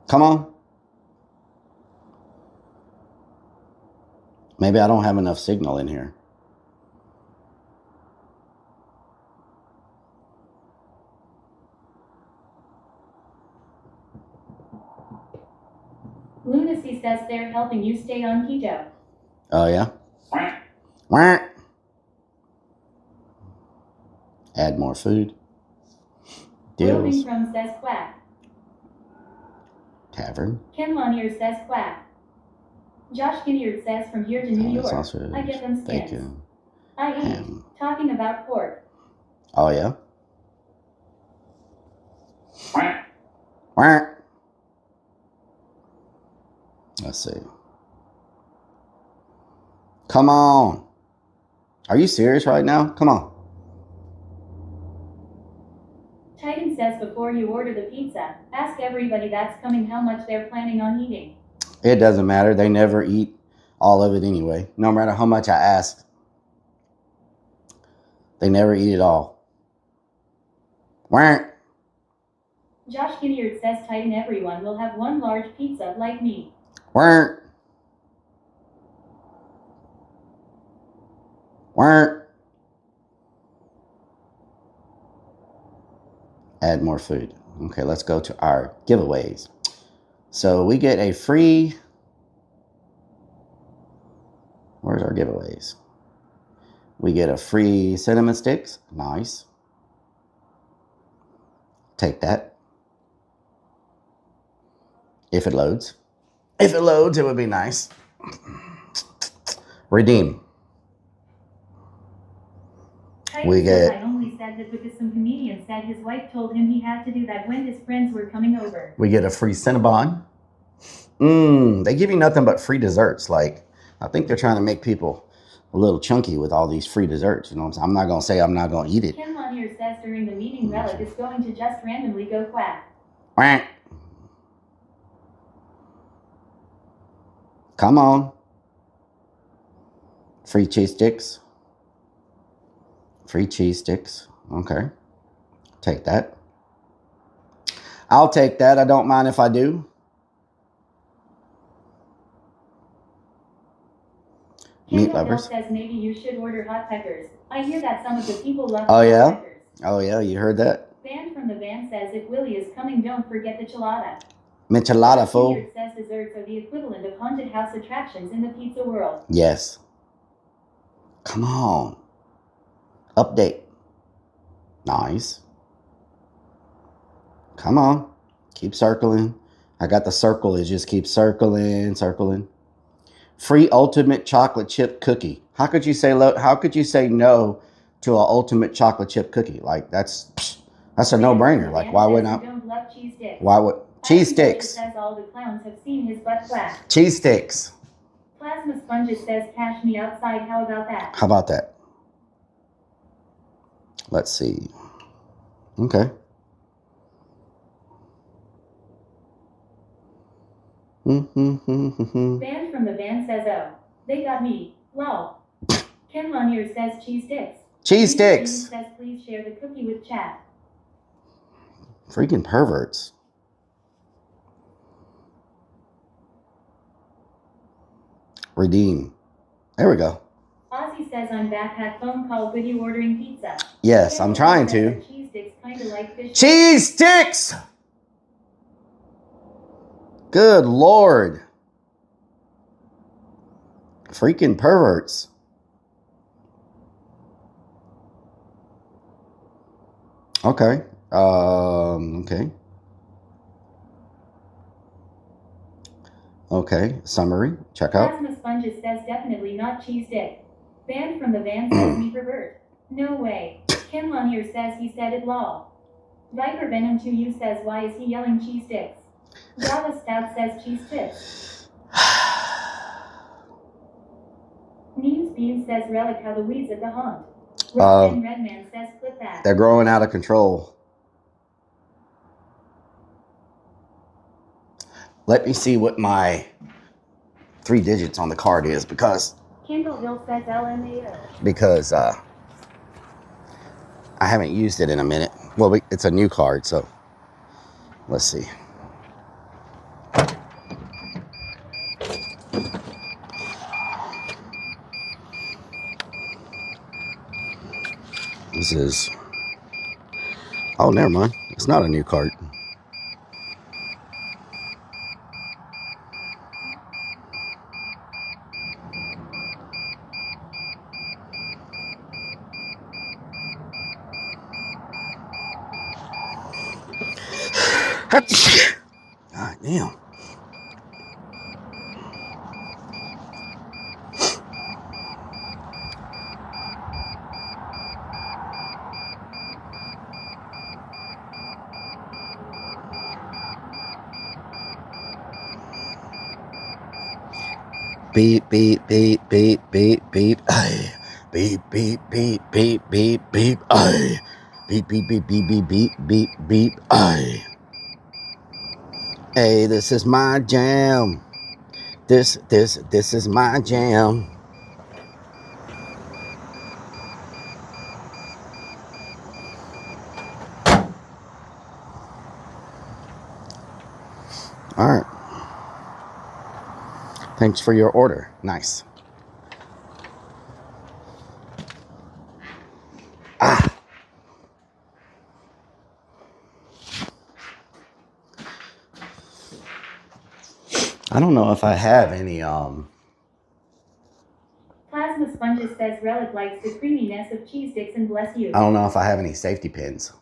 Come on. Maybe I don't have enough signal in here. Lunacy says they're helping you stay on keto. Oh, yeah? Add more food. Deals. From says quack. Tavern. Ken Lanier says quack. Josh Kinneard says from here to New York. Sausage, I get them skins. bacon, I eat. ham. Talking about pork. Oh, yeah? Let's see. Come on. Are you serious right now? Come on. Titan says before you order the pizza, ask everybody that's coming how much they're planning on eating. It doesn't matter. They never eat all of it anyway. No matter how much I ask. They never eat it all. Josh Kinneard says Titan everyone will have one large pizza like me. Add more food. Okay, let's go to our giveaways. So we get a free... Where's our giveaways? We get a free cinnamon sticks. Nice. Take that. If it loads. If it loads, it would be nice. Redeem. We get... I only said that because some comedian said his wife told him he had to do that when his friends were coming over. We get a free Cinnabon. They give you nothing but free desserts. Like, I think they're trying to make people a little chunky with all these free desserts. You know what I'm saying? I'm not going to say I'm not going to eat it. Ken Lanier says during the meeting Rellik is going to just randomly go quack. Come on. Free cheese sticks. Free cheese sticks. Okay. Take that. I'll take that. I don't mind if I do. Meat lovers. Says maybe you should order hot peppers. I hear that some of the people love Oh, hot yeah? peppers. Oh, yeah. You heard that? Band from the van says if Willie is coming, don't forget the chelada. Michelada, fool. Says desserts are the equivalent of haunted house attractions in the pizza world. Yes. Come on. Update. Nice. Come on. Keep circling. I got the circle. It just keeps circling, circling. Free ultimate chocolate chip cookie. How could you say no to an ultimate chocolate chip cookie? Like that's a no-brainer. Like why would I? Don't love cheese sticks. Why would cheese sticks? Says all the clowns have seen his butt flat. Cheese sticks. Plasma Sponges says cash me outside. How about that? How about that? Let's see. Okay. Band from the van says, oh, they got me. Lol. Ken Lanier says cheese sticks. Cheese sticks. Says please share the cookie with chat. Freaking perverts. Redeem. There we go. Ozzy says I'm back at phone call with you ordering pizza. Yes, I'm trying to. Cheese sticks kinda like fish. Cheese sticks! Good Lord. Freaking perverts. Okay. Okay. Okay. Summary. Check out. Plasma Sponges says definitely not cheese stick. Band from the van says me pervert. No way. Ken Lanier says he said it lol. Viper Venom 2U says why is he yelling cheese sticks? Java Stout says cheese sticks. Memes Bean says Rellik how the weeds at the haunt. Redman says clip that. They're growing out of control. Let me see what my 3 digits on the card is because Kendall Hill says LMAO. Because I haven't used it in a minute. Well, it's a new card, so let's see. This is, oh, never mind. It's not a new card. God damn. Beep, beep, beep, beep, beep, beep, aye. Beep, beep, beep, beep, beep, beep, aye. Beep, beep, beep, beep, beep, beep, beep, beep, aye. Hey, this is my jam. This is my jam. All right. Thanks for your order. Nice. Ah. I don't know if I have any Plasma Sponges says Rellik likes the creaminess of cheese sticks and bless you. I don't know if I have any safety pins.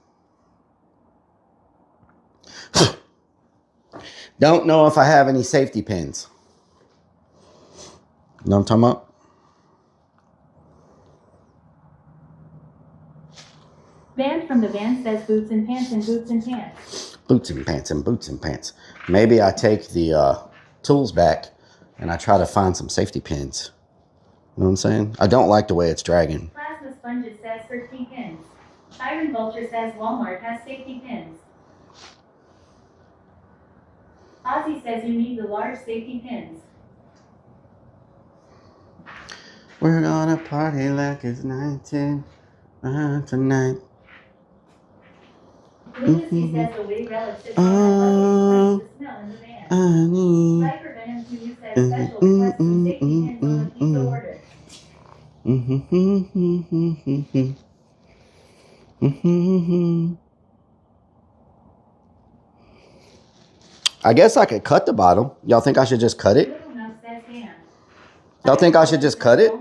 Don't know if I have any safety pins. Know what I'm talking about? Band from the van says boots and pants and boots and pants. Boots and pants and boots and pants. Maybe I take the tools back and I try to find some safety pins. You know what I'm saying? I don't like the way it's dragging. Plasma Sponges says 13 pins. Iron Vulture says Walmart has safety pins. Ozzy says you need the large safety pins. We're gonna party like it's 19. Tonight. Lucy says the way Relic should smell the smell in the van. Viper Venom 2 says special request some safety pins on the pizza order. I guess I could cut the bottom. Y'all think I should just cut it? Y'all think I should just cut it?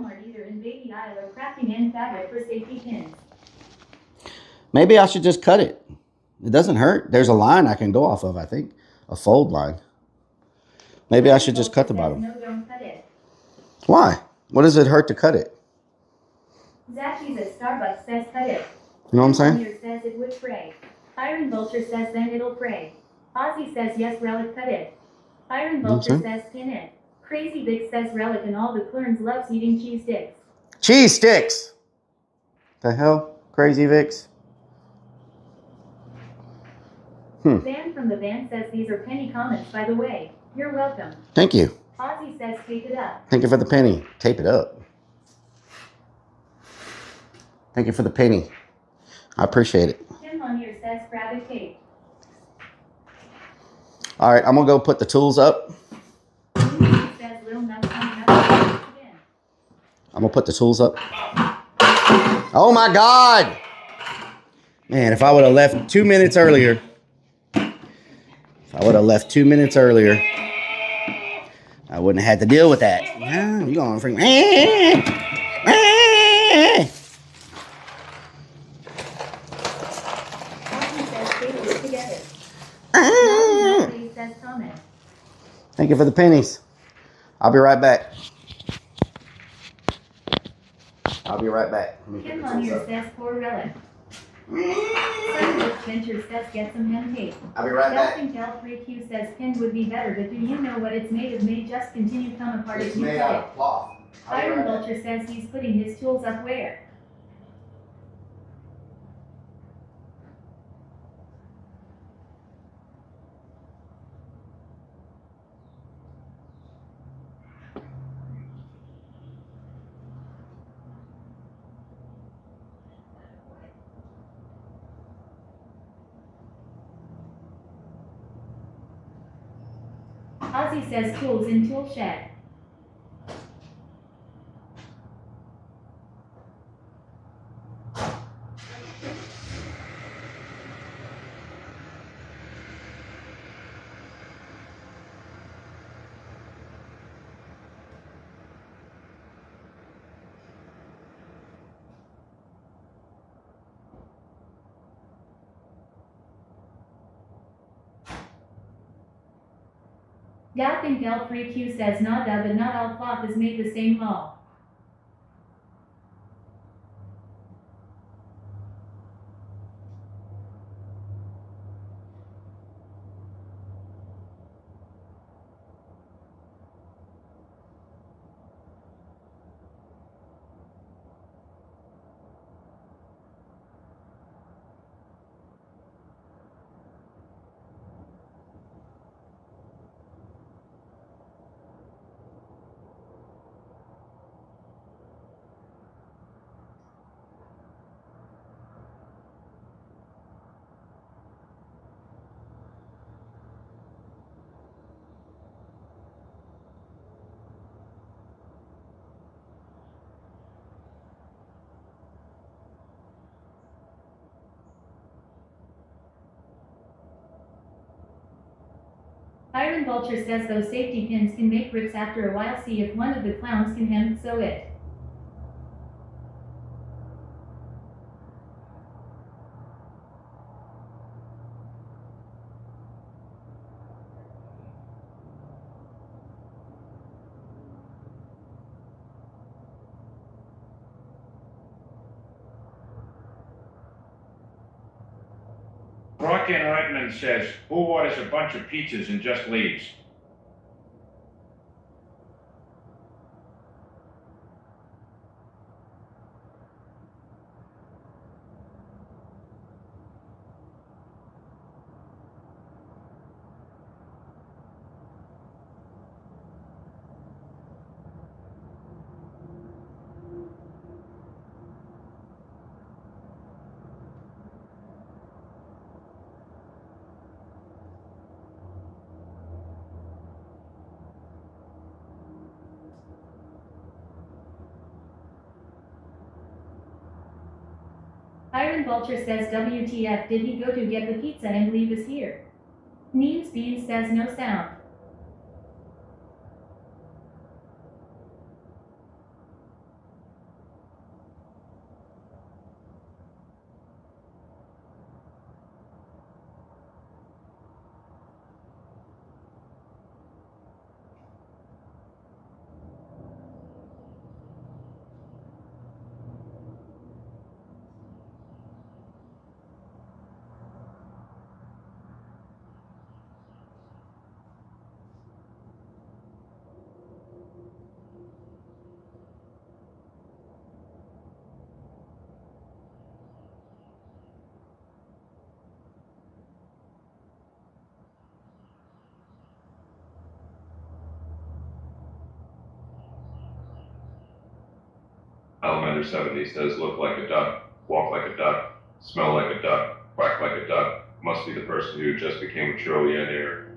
Maybe I should just cut it. It doesn't hurt. There's a line I can go off of, I think. A fold line. Maybe I should just cut the bottom. No, don't cut it. Why? What does it hurt to cut it? Zacky's at Starbucks says cut it. You know what I'm saying? Here says it would fray. Iron Vulture says then it'll fray. Ozzy says yes, Relic cut it. Iron Vulture says pin it. Crazy Vic says Relic and all the clerns loves eating cheese sticks. Cheese sticks! The hell? Crazy Vicks? Van from the van says these are penny comments, by the way. You're welcome. Thank you. Ozzy says tape it up. Thank you for the penny. Tape it up. Thank you for the penny. I appreciate it. Tim on here says grab a tape. All right, I'm going to go put the tools up. Lucy says Lil Nuts again. I'm going to put the tools up. Oh my God! Man, if I would have left 2 minutes earlier. If I would have left 2 minutes earlier, I wouldn't have had to deal with that. Yeah, you're going to freak. Thank you for the pennies. I'll be right back. I'll be right back. Kim on here says poor Relic. Sunbrook Venture says get some hem tape. I'll be right back. Del3Q says pin would be better, but do you know what it's made of? May just continue come apart It's if you made cut out it. of cloth. Iron Vulture says he's putting his tools up where? Ozzy says tools in tool shed. Galloping Del3Q says nada, but not all cloth is made the same haul. Iron Vulture says those safety pins can make rips after a while. See if one of the clowns can hem sew it. Rocky and Redmond says, who orders a bunch of pizzas and just leaves? Iron Vulture says WTF, did he go to get the pizza and leave us here? Memes Bean says no sound. Salamander 70 says look like a duck, walk like a duck, smell like a duck, quack like a duck. Must be the person who just became a trillionaire.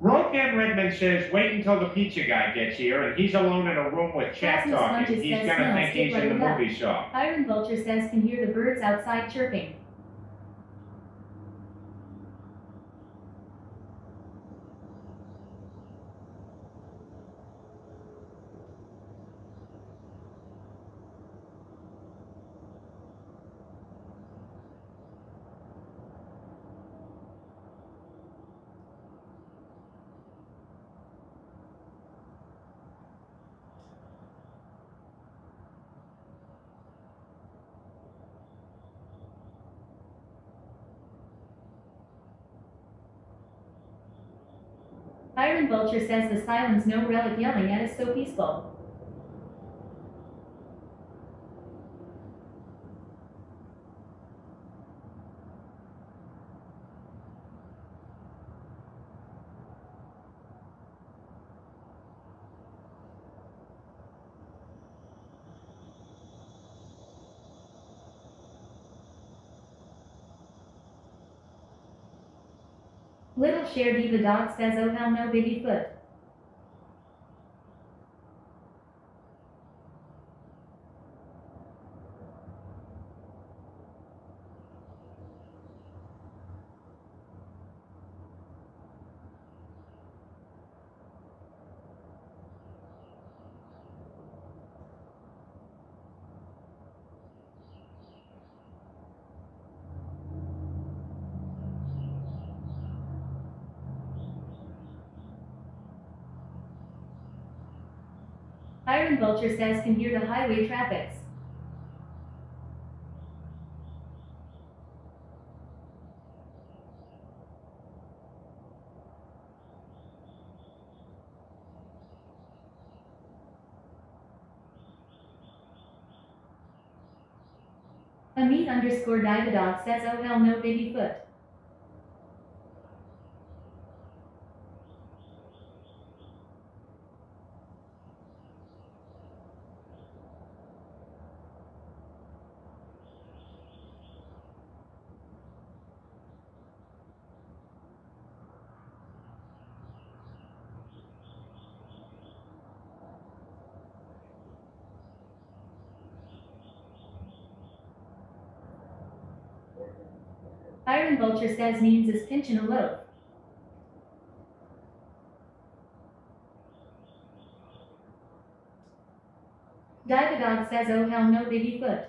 Rokan Redmond says wait until the pizza guy gets here and he's alone in a room with chat Cosmos talking. Lunches He's says gonna smells think he's like in the a duck. movie shop. Iron Vulture says can hear the birds outside chirping. Iron Vulture says the silence no relic yelling at is so peaceful. Little Share Diva Dog says oh hell no Biggie Foot. Iron Vulture says can hear the highway traffics. Amit_Dividog says oh hell no Biggie Foot. Iron Vulture says means is pinching a loaf. Dividog says oh hell no Biggie Foot.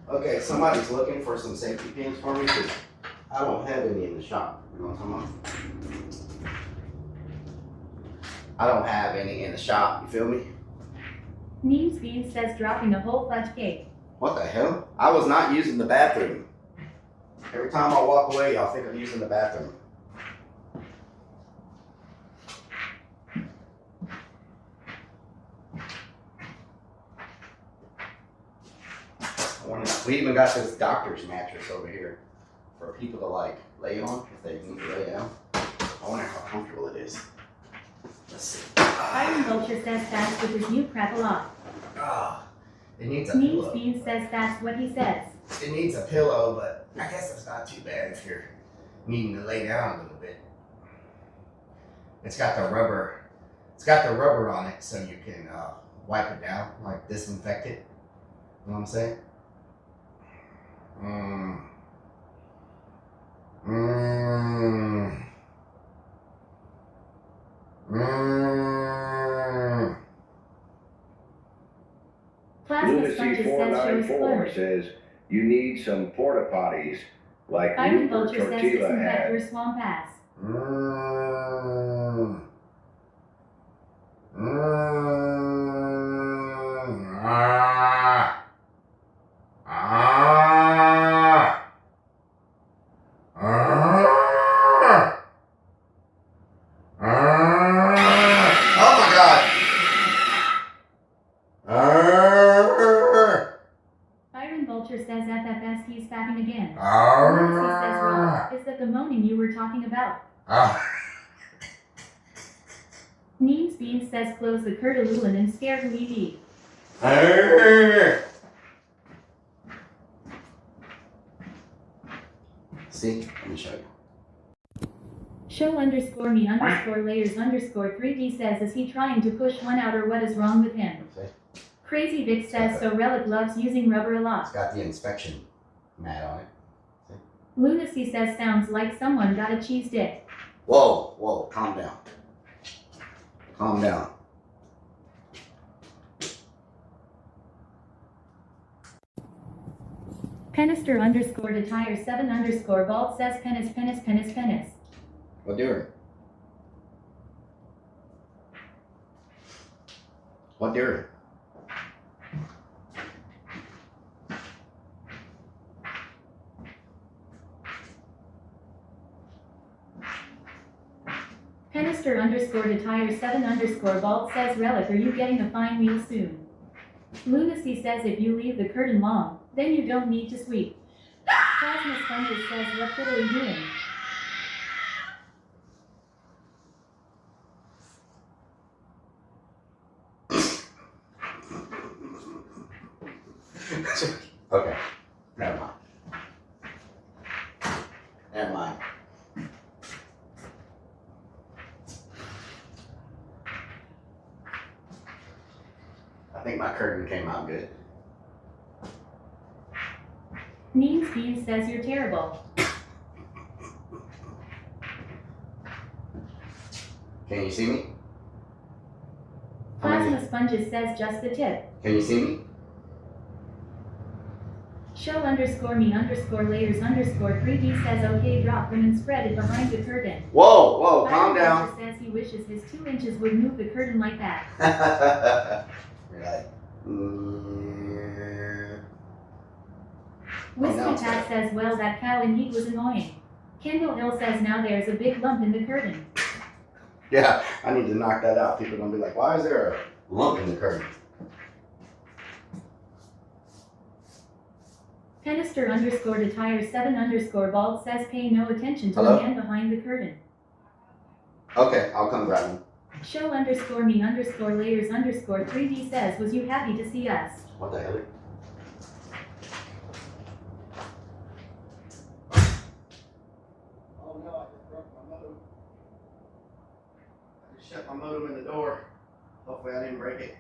Okay, somebody's looking for some safety pins for me because I don't have any in the shop. You know what I'm talking about? I don't have any in the shop. You feel me? Memes Bean says dropping a whole fudge cake. What the hell? I was not using the bathroom. Every time I walk away, y'all think I'm using the bathroom. We even got this doctor's mattress over here for people to like lay on if they need to lay down. I wonder how comfortable it is. Let's see. Iron Vulture says that's with his new crap a lot. It needs a Means pillow. Bean says that's what he says. It needs a pillow, but I guess it's not too bad if you're needing to lay down a little bit. It's got the rubber. It's got the rubber on it, so you can wipe it down, like disinfect it. You know what I'm saying? Plasma Sponges says shows 494 says you need some porta potties like Iron Rupert Vulture says Tortilla disinfect had. your swamp ass. Oh my God. Iron Vulture says FFS he's fapping again. Lunacy says wrong. Is that the moaning you were talking about? Neems Bean says close the curtilulin and scare who he be. See, let me show you. Show underscore me underscore layers underscore 3D says is he trying to push one out or what is wrong with him? Crazy Vic says so Rellik loves using rubber a lot. It's got the inspection mat on it. Lunacy says sounds like someone got a cheese dick. Whoa, whoa, calm down. Calm down. Penister underscore to tire 7 underscore bald says penis penis penis penis. What doing? What doing? Penister underscore to tire 7 underscore bald says Rellik are you getting a fine meal soon? Lunacy says if you leave the curtain long, then you don't need to sweep. Plasma Sponges says what fiddly doing? Okay, never mind. Never mind. I think my curtain came out good. Neems Bean says you're terrible. Can you see me? Plasma Sponges says just the tip. Can you see me? Show underscore me underscore layers underscore 3D says okay drop them and spread it behind the curtain. Whoa, whoa, calm Iron down. Vulture says he wishes his 2 inches would move the curtain like that. You're like, Whiskey Pat says well that cow indeed was annoying. Kendall Hill says now there's a big lump in the curtain. yeah, I need to knock that out. People are gonna be like, why is there a lump in the curtain? Penister underscore to tire 7 underscore bald says pay no attention to Hello? the man behind the curtain. Okay, I'll come grab him. Show underscore me underscore layers underscore 3D says was you happy to see us? What the hell? Oh no, I just broke my modem. I just shut my modem in the door. Hopefully I didn't break it.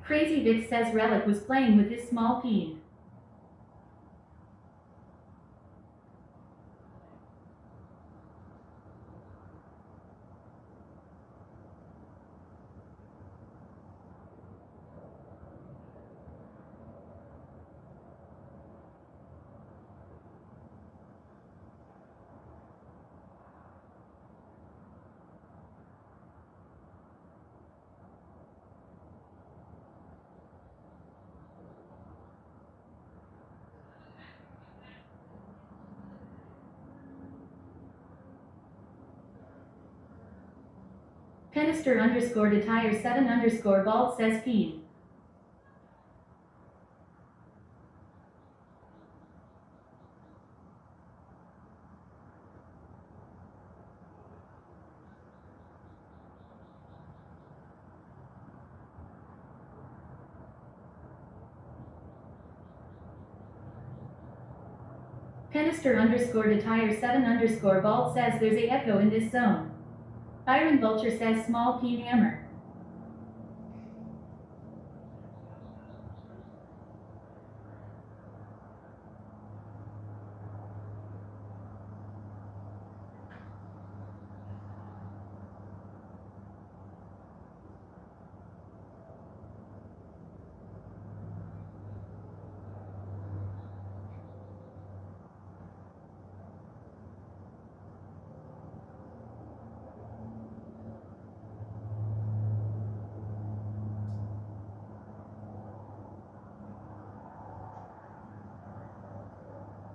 Crazy Vic says Rellik was playing with his small peen. Penister underscore detire 7 underscore bald says peen. Penister underscore detire 7 underscore bald says there's a echo in this zone. Iron Vulture says small peen hammer.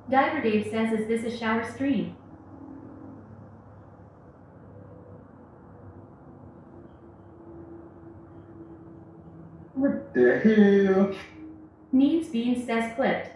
Diver Dave says, is this a shower stream? What the hell? Needs Beans says clipped.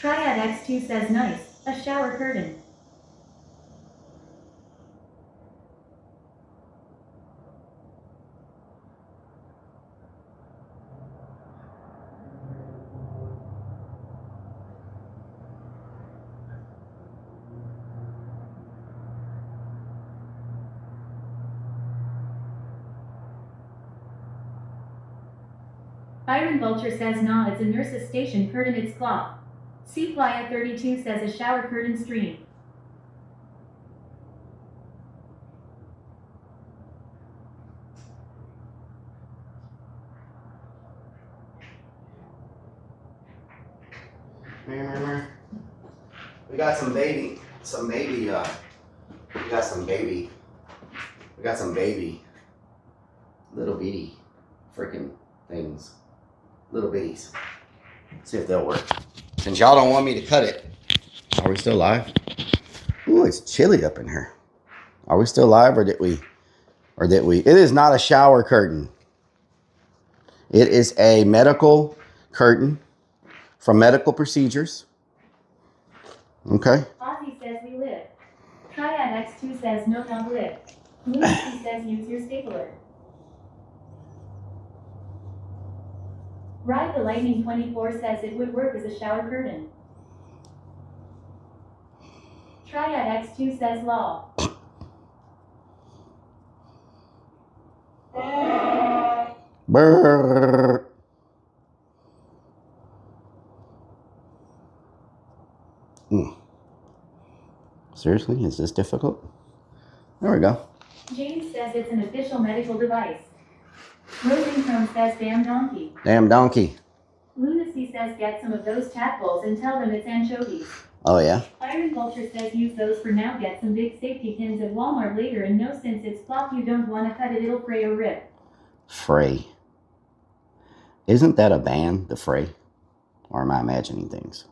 Triad X2 says nice, a shower curtain. Iron Vulture says nah, it's a nurse's station curtain, it's cloth. C Playa 32 says a shower curtain stream. We got some baby, we got some baby, little bitty freaking things, little bitties. See if they'll work. Since y'all don't want me to cut it, are we still live? Ooh, it's chilly up in here. Are we still live, or did we? It is not a shower curtain. It is a medical curtain from medical procedures. Okay. Ozzy says we live. Triad X2 says no, not live. Lucy says use your stapler. Ride the Lightning 24 says it would work as a shower curtain. Triad X2 says law. Brrr. Seriously, is this difficult? There we go. James says it's an official medical device. Rosencrone says damn donkey. Damn donkey. Lunacy says get some of those tadpoles and tell them it's anchovies. Oh yeah. Iron Vulture says use those for now, get some big safety pins at Walmart later, and no, since it's cloth you don't want to cut it, it'll fray or rip. Fray. Isn't that a band, the Fray? Or am I imagining things?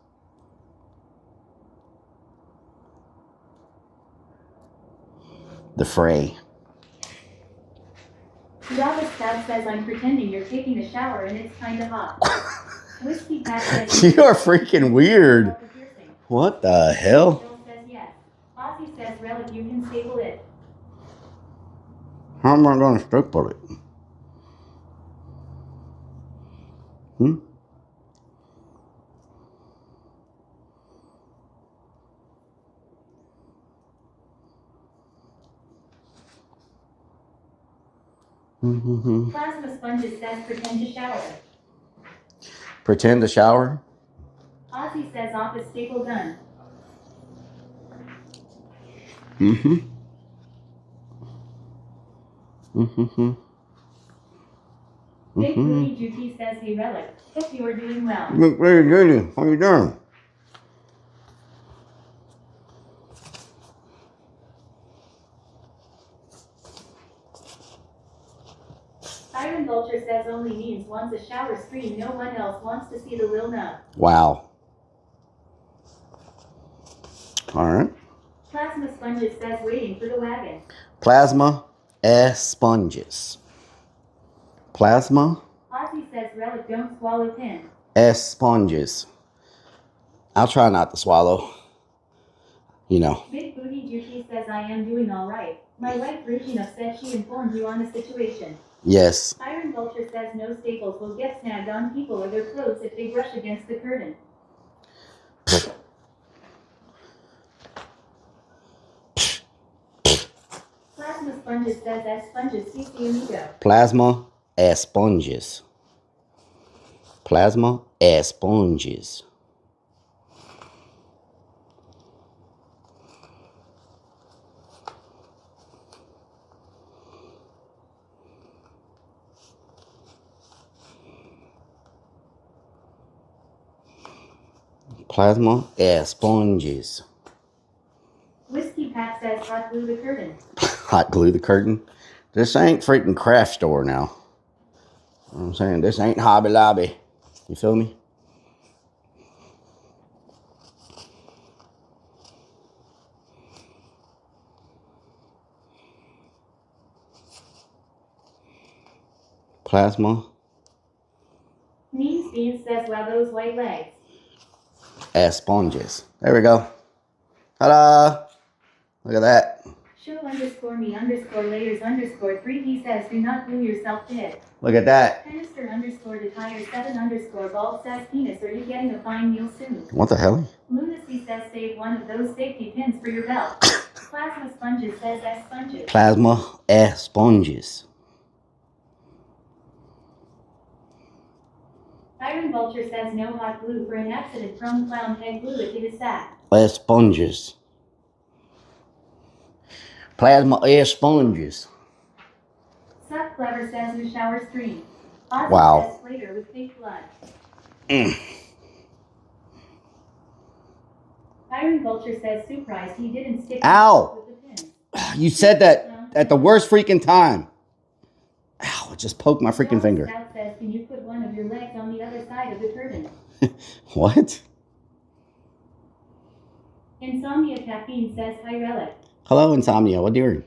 The Fray. Java Stab says I'm pretending you're taking a shower and it's kinda hot. Whiskey Pat says You are freaking weird. What the hell? Bill says yes. Ozzy says Rellik, you can staple it. How am I going to staple it? Plasma Sponges says pretend to shower. Pretend to shower. Ozzy says office staple gun. Big Booty Juicy says, hey Rellik, hope you are doing well. Very good. How you doing? Iron Vulture says only means wants a shower screen. No one else wants to see the Lil Nub. Wow. All right. Plasma Sponges says waiting for the wagon. Plasma sponges. Plasma Ozzy says Rellik don't swallow pin. sponges. I'll try not to swallow. You know. Big Booty Juicy says I am doing alright. My wife Regina said she informed you on the situation. Yes. Iron Vulture says no staples will get snagged on people or their clothes if they brush against the curtain. Plasma Sponges says as sponges CC amigo. Plasma sponges. Plasma sponges. Plasma sponges. Whiskey Pack says hot glue the curtain. Hot glue the curtain. This ain't freaking craft store now. You know what I'm saying? This ain't Hobby Lobby. You feel me? Plasma Mean Beans says wow those white legs. sponges. There we go. Ta-da! Look at that. Show _me _layers _3P says do not glue yourself dead. Look at that. Canister _detire 7 bald says penis are you getting a fine meal soon? What the hell? Lunacy says save one of those safety pins for your belt. Plasma Sponges says S sponges. Plasma sponges. Iron Vulture says no hot glue for an accident from clown head glue it to his sack. Sponges. Plasma sponges. Suck Clever says who shower screen. Ozzy Wow. says Slater with fake blood. Iron Vulture says surprised he didn't stick Ow! with the pins. You said that at the worst freaking time. Ow, it just poked my freaking finger. South says can you put one of your legs on the other side of the curtain? What? Insomnia Caffeine says hi Rellik. Hello, Insomnia. What are you doing?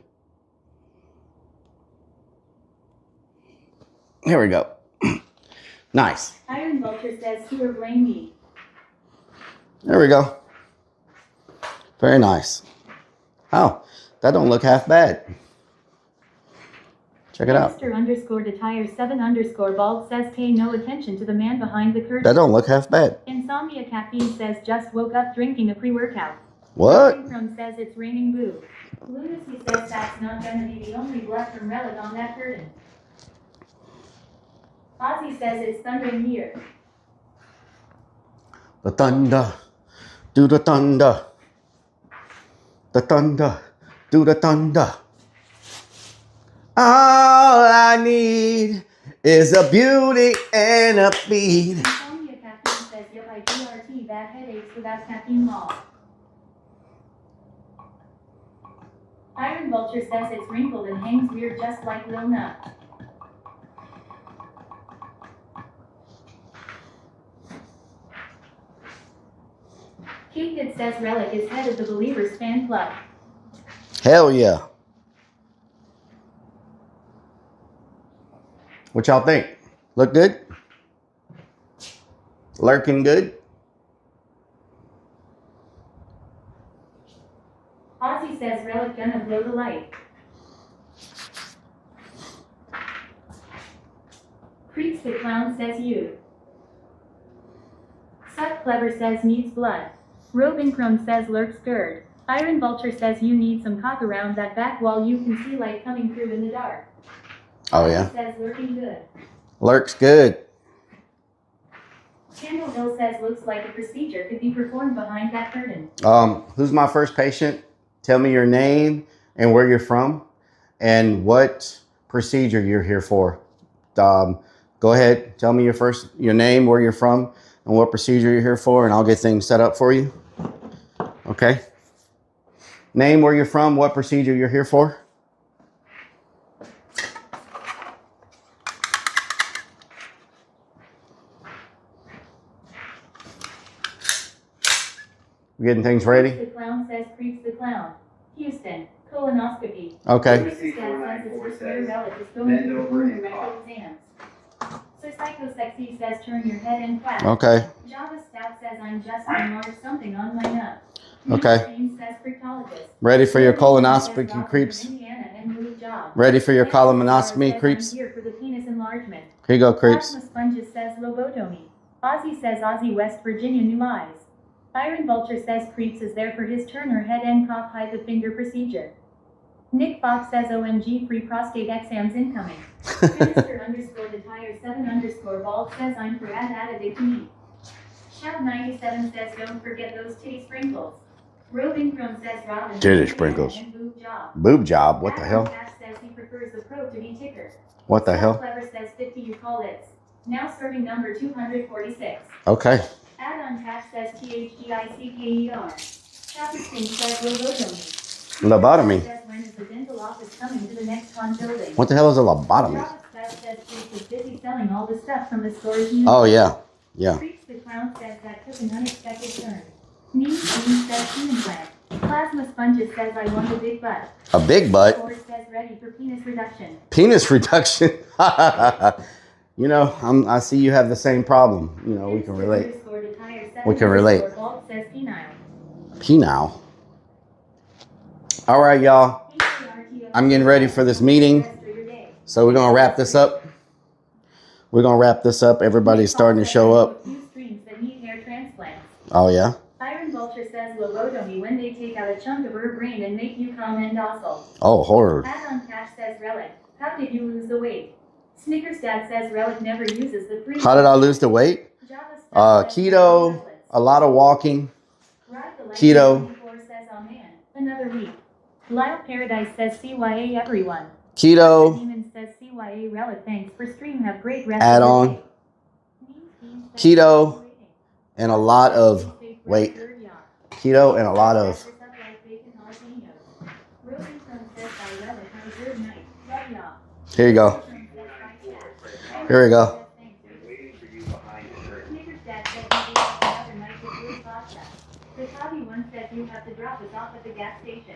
Here we go. Nice. Iron Vulture says sewer blame me. There we go. Very nice. Oh, that don't look half bad. Check it out. Mr. _detire 7 bald says pay no attention to the man behind the curtain. That don't look half bad. Insomnia Caffeine says just woke up drinking a pre-workout. What? From says it's raining boo. Lunacy says that's not gonna be the only blood from Rellik on that curtain. Ozzy says it's thundering here. The thunder. Do the thunder. The thunder. Do the thunder. All I need is a beauty and a beat. Insomnia Caffeine says yep I GRT bad headaches without caffeine law. Iron Vulture says it's wrinkled and hangs weird just like Lil Nut. Kate says Rellik is head of the Believers fan club. Hell yeah. What y'all think? Look good? Lurking good? Ozzy says Rellik gonna blow the light. Creeps the Clown says you. Suck Clever says needs blood. Robin Chrome says lurk scared. Iron Vulture says you need some cock around that back wall you can see light coming through in the dark. Oh, yeah. Says lurking good. Lurks good. Candle Hill says looks like a procedure could be performed behind that curtain. Who's my first patient? Tell me your name and where you're from and what procedure you're here for. Go ahead. Tell me your name, where you're from, and what procedure you're here for, and I'll get things set up for you. Okay? Name, where you're from, what procedure you're here for. We're getting things ready. The clown says creeps the clown. Houston, colonoscopy. Okay. Bend over and cough. Sir Psycho Sexy says turn your head and quack. Okay. Java Stout says I'm just enlarged something on my nut. Okay. James says proctologist. Ready for your colonoscopy, creeps? Indiana and move job. Ready for your colonoscopy, creeps? Here for the penis enlargement. Here you go, creeps. Plasma Sponges says lobotomy. Ozzy says Ozzy West Virginia new eyes. Iron Vulture says creeps is there for his turner head and cough hide the finger procedure. Nick Fox says OMG free prostate exams incoming. Minister _ the tire 7 _ bald says I'm for added to me. Shab 97 says don't forget those titty sprinkles. Roving Chrome says Robin. Titty sprinkles. Boob job. Boob job. What the Adam hell? Cash says he prefers the probe to be ticker. What the hell? Clever says 50 you call it. Now serving number 246. Okay. Add-on Cash says THGICKER. Shopping says lobotomy. Lobotomy. Says when is the dental office coming to the next con building? What the hell is a lobotomy? Travis says Creeps is busy selling all the stuff from the storage unit. Oh, yeah. Yeah. Creeps the clown says that took an unexpected turn. Neat says human plant. Plasma Sponges says I want a big butt. A big butt? Ford says ready for penis reduction. Penis reduction? You know, I see you have the same problem. You know, we can relate. We can relate. Penile. All right, y'all. I'm getting ready for this meeting. So we're going to wrap this up. We're going to wrap this up. Everybody's starting to show up. Oh, yeah? Iron Vulture says lobotomy when they take out a chunk of her brain and make you calm and docile. Oh, horror. Add-on Cash says Rellik. How did you lose the weight? Snickers Dad says Rellik never uses the free. How did I lose the weight? Keto, a lot of walking. Keto. Says, oh man, another week. Lyle Paradise says CYA everyone. Keto. Demon says CYA Rellik. Thanks for stream. Have great rest. Add on. Keto and a lot of weight. Keto and a lot of. Here you go. Here we go. The Tommy one said you have to drop us off at the gas station.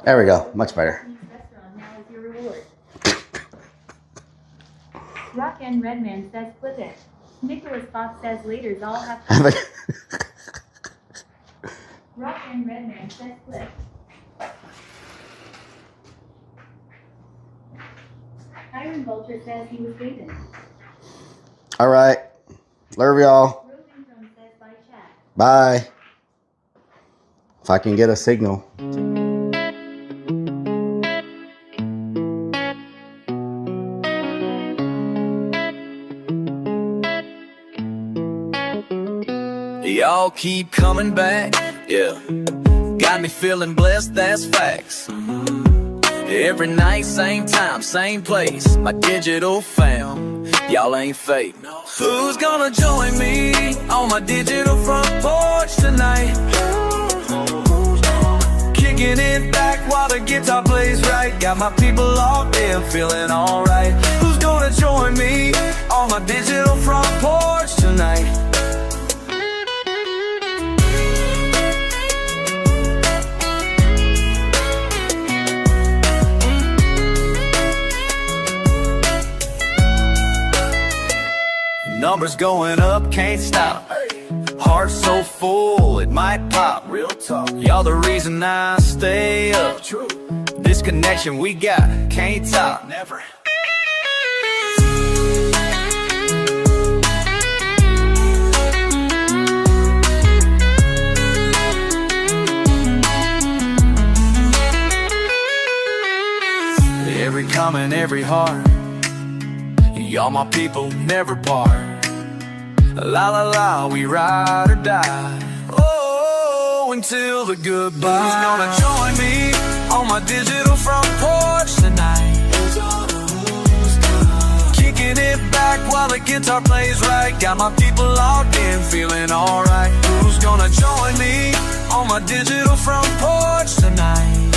There we go. Much better. Rock and Redman says flip it. Nicholas Fox says laters all have to. Rock and Redman says flip. Iron Vulture says he was waiting. All right. Love y'all. Bye. If I can get a signal. Y'all keep coming back, yeah. Got me feeling blessed, that's facts. Every night, same time, same place. My digital fam, y'all ain't fake. Who's gonna join me on my digital front porch tonight? Kicking it back while the guitar plays right. Got my people locked in, feeling alright. Who's gonna join me on my digital front porch tonight? Numbers going up, can't stop. Heart so full, it might pop. Real talk. Y'all the reason I stay up. True. This connection we got, can't top. Never. every comment, every heart. Y'all my people, never part. La la la, we ride or die. Oh, until the goodbye. Who's gonna join me on my digital front porch tonight? Kicking it back while the guitar plays right. Got my people logged in, feeling alright. Who's gonna join me on my digital front porch tonight?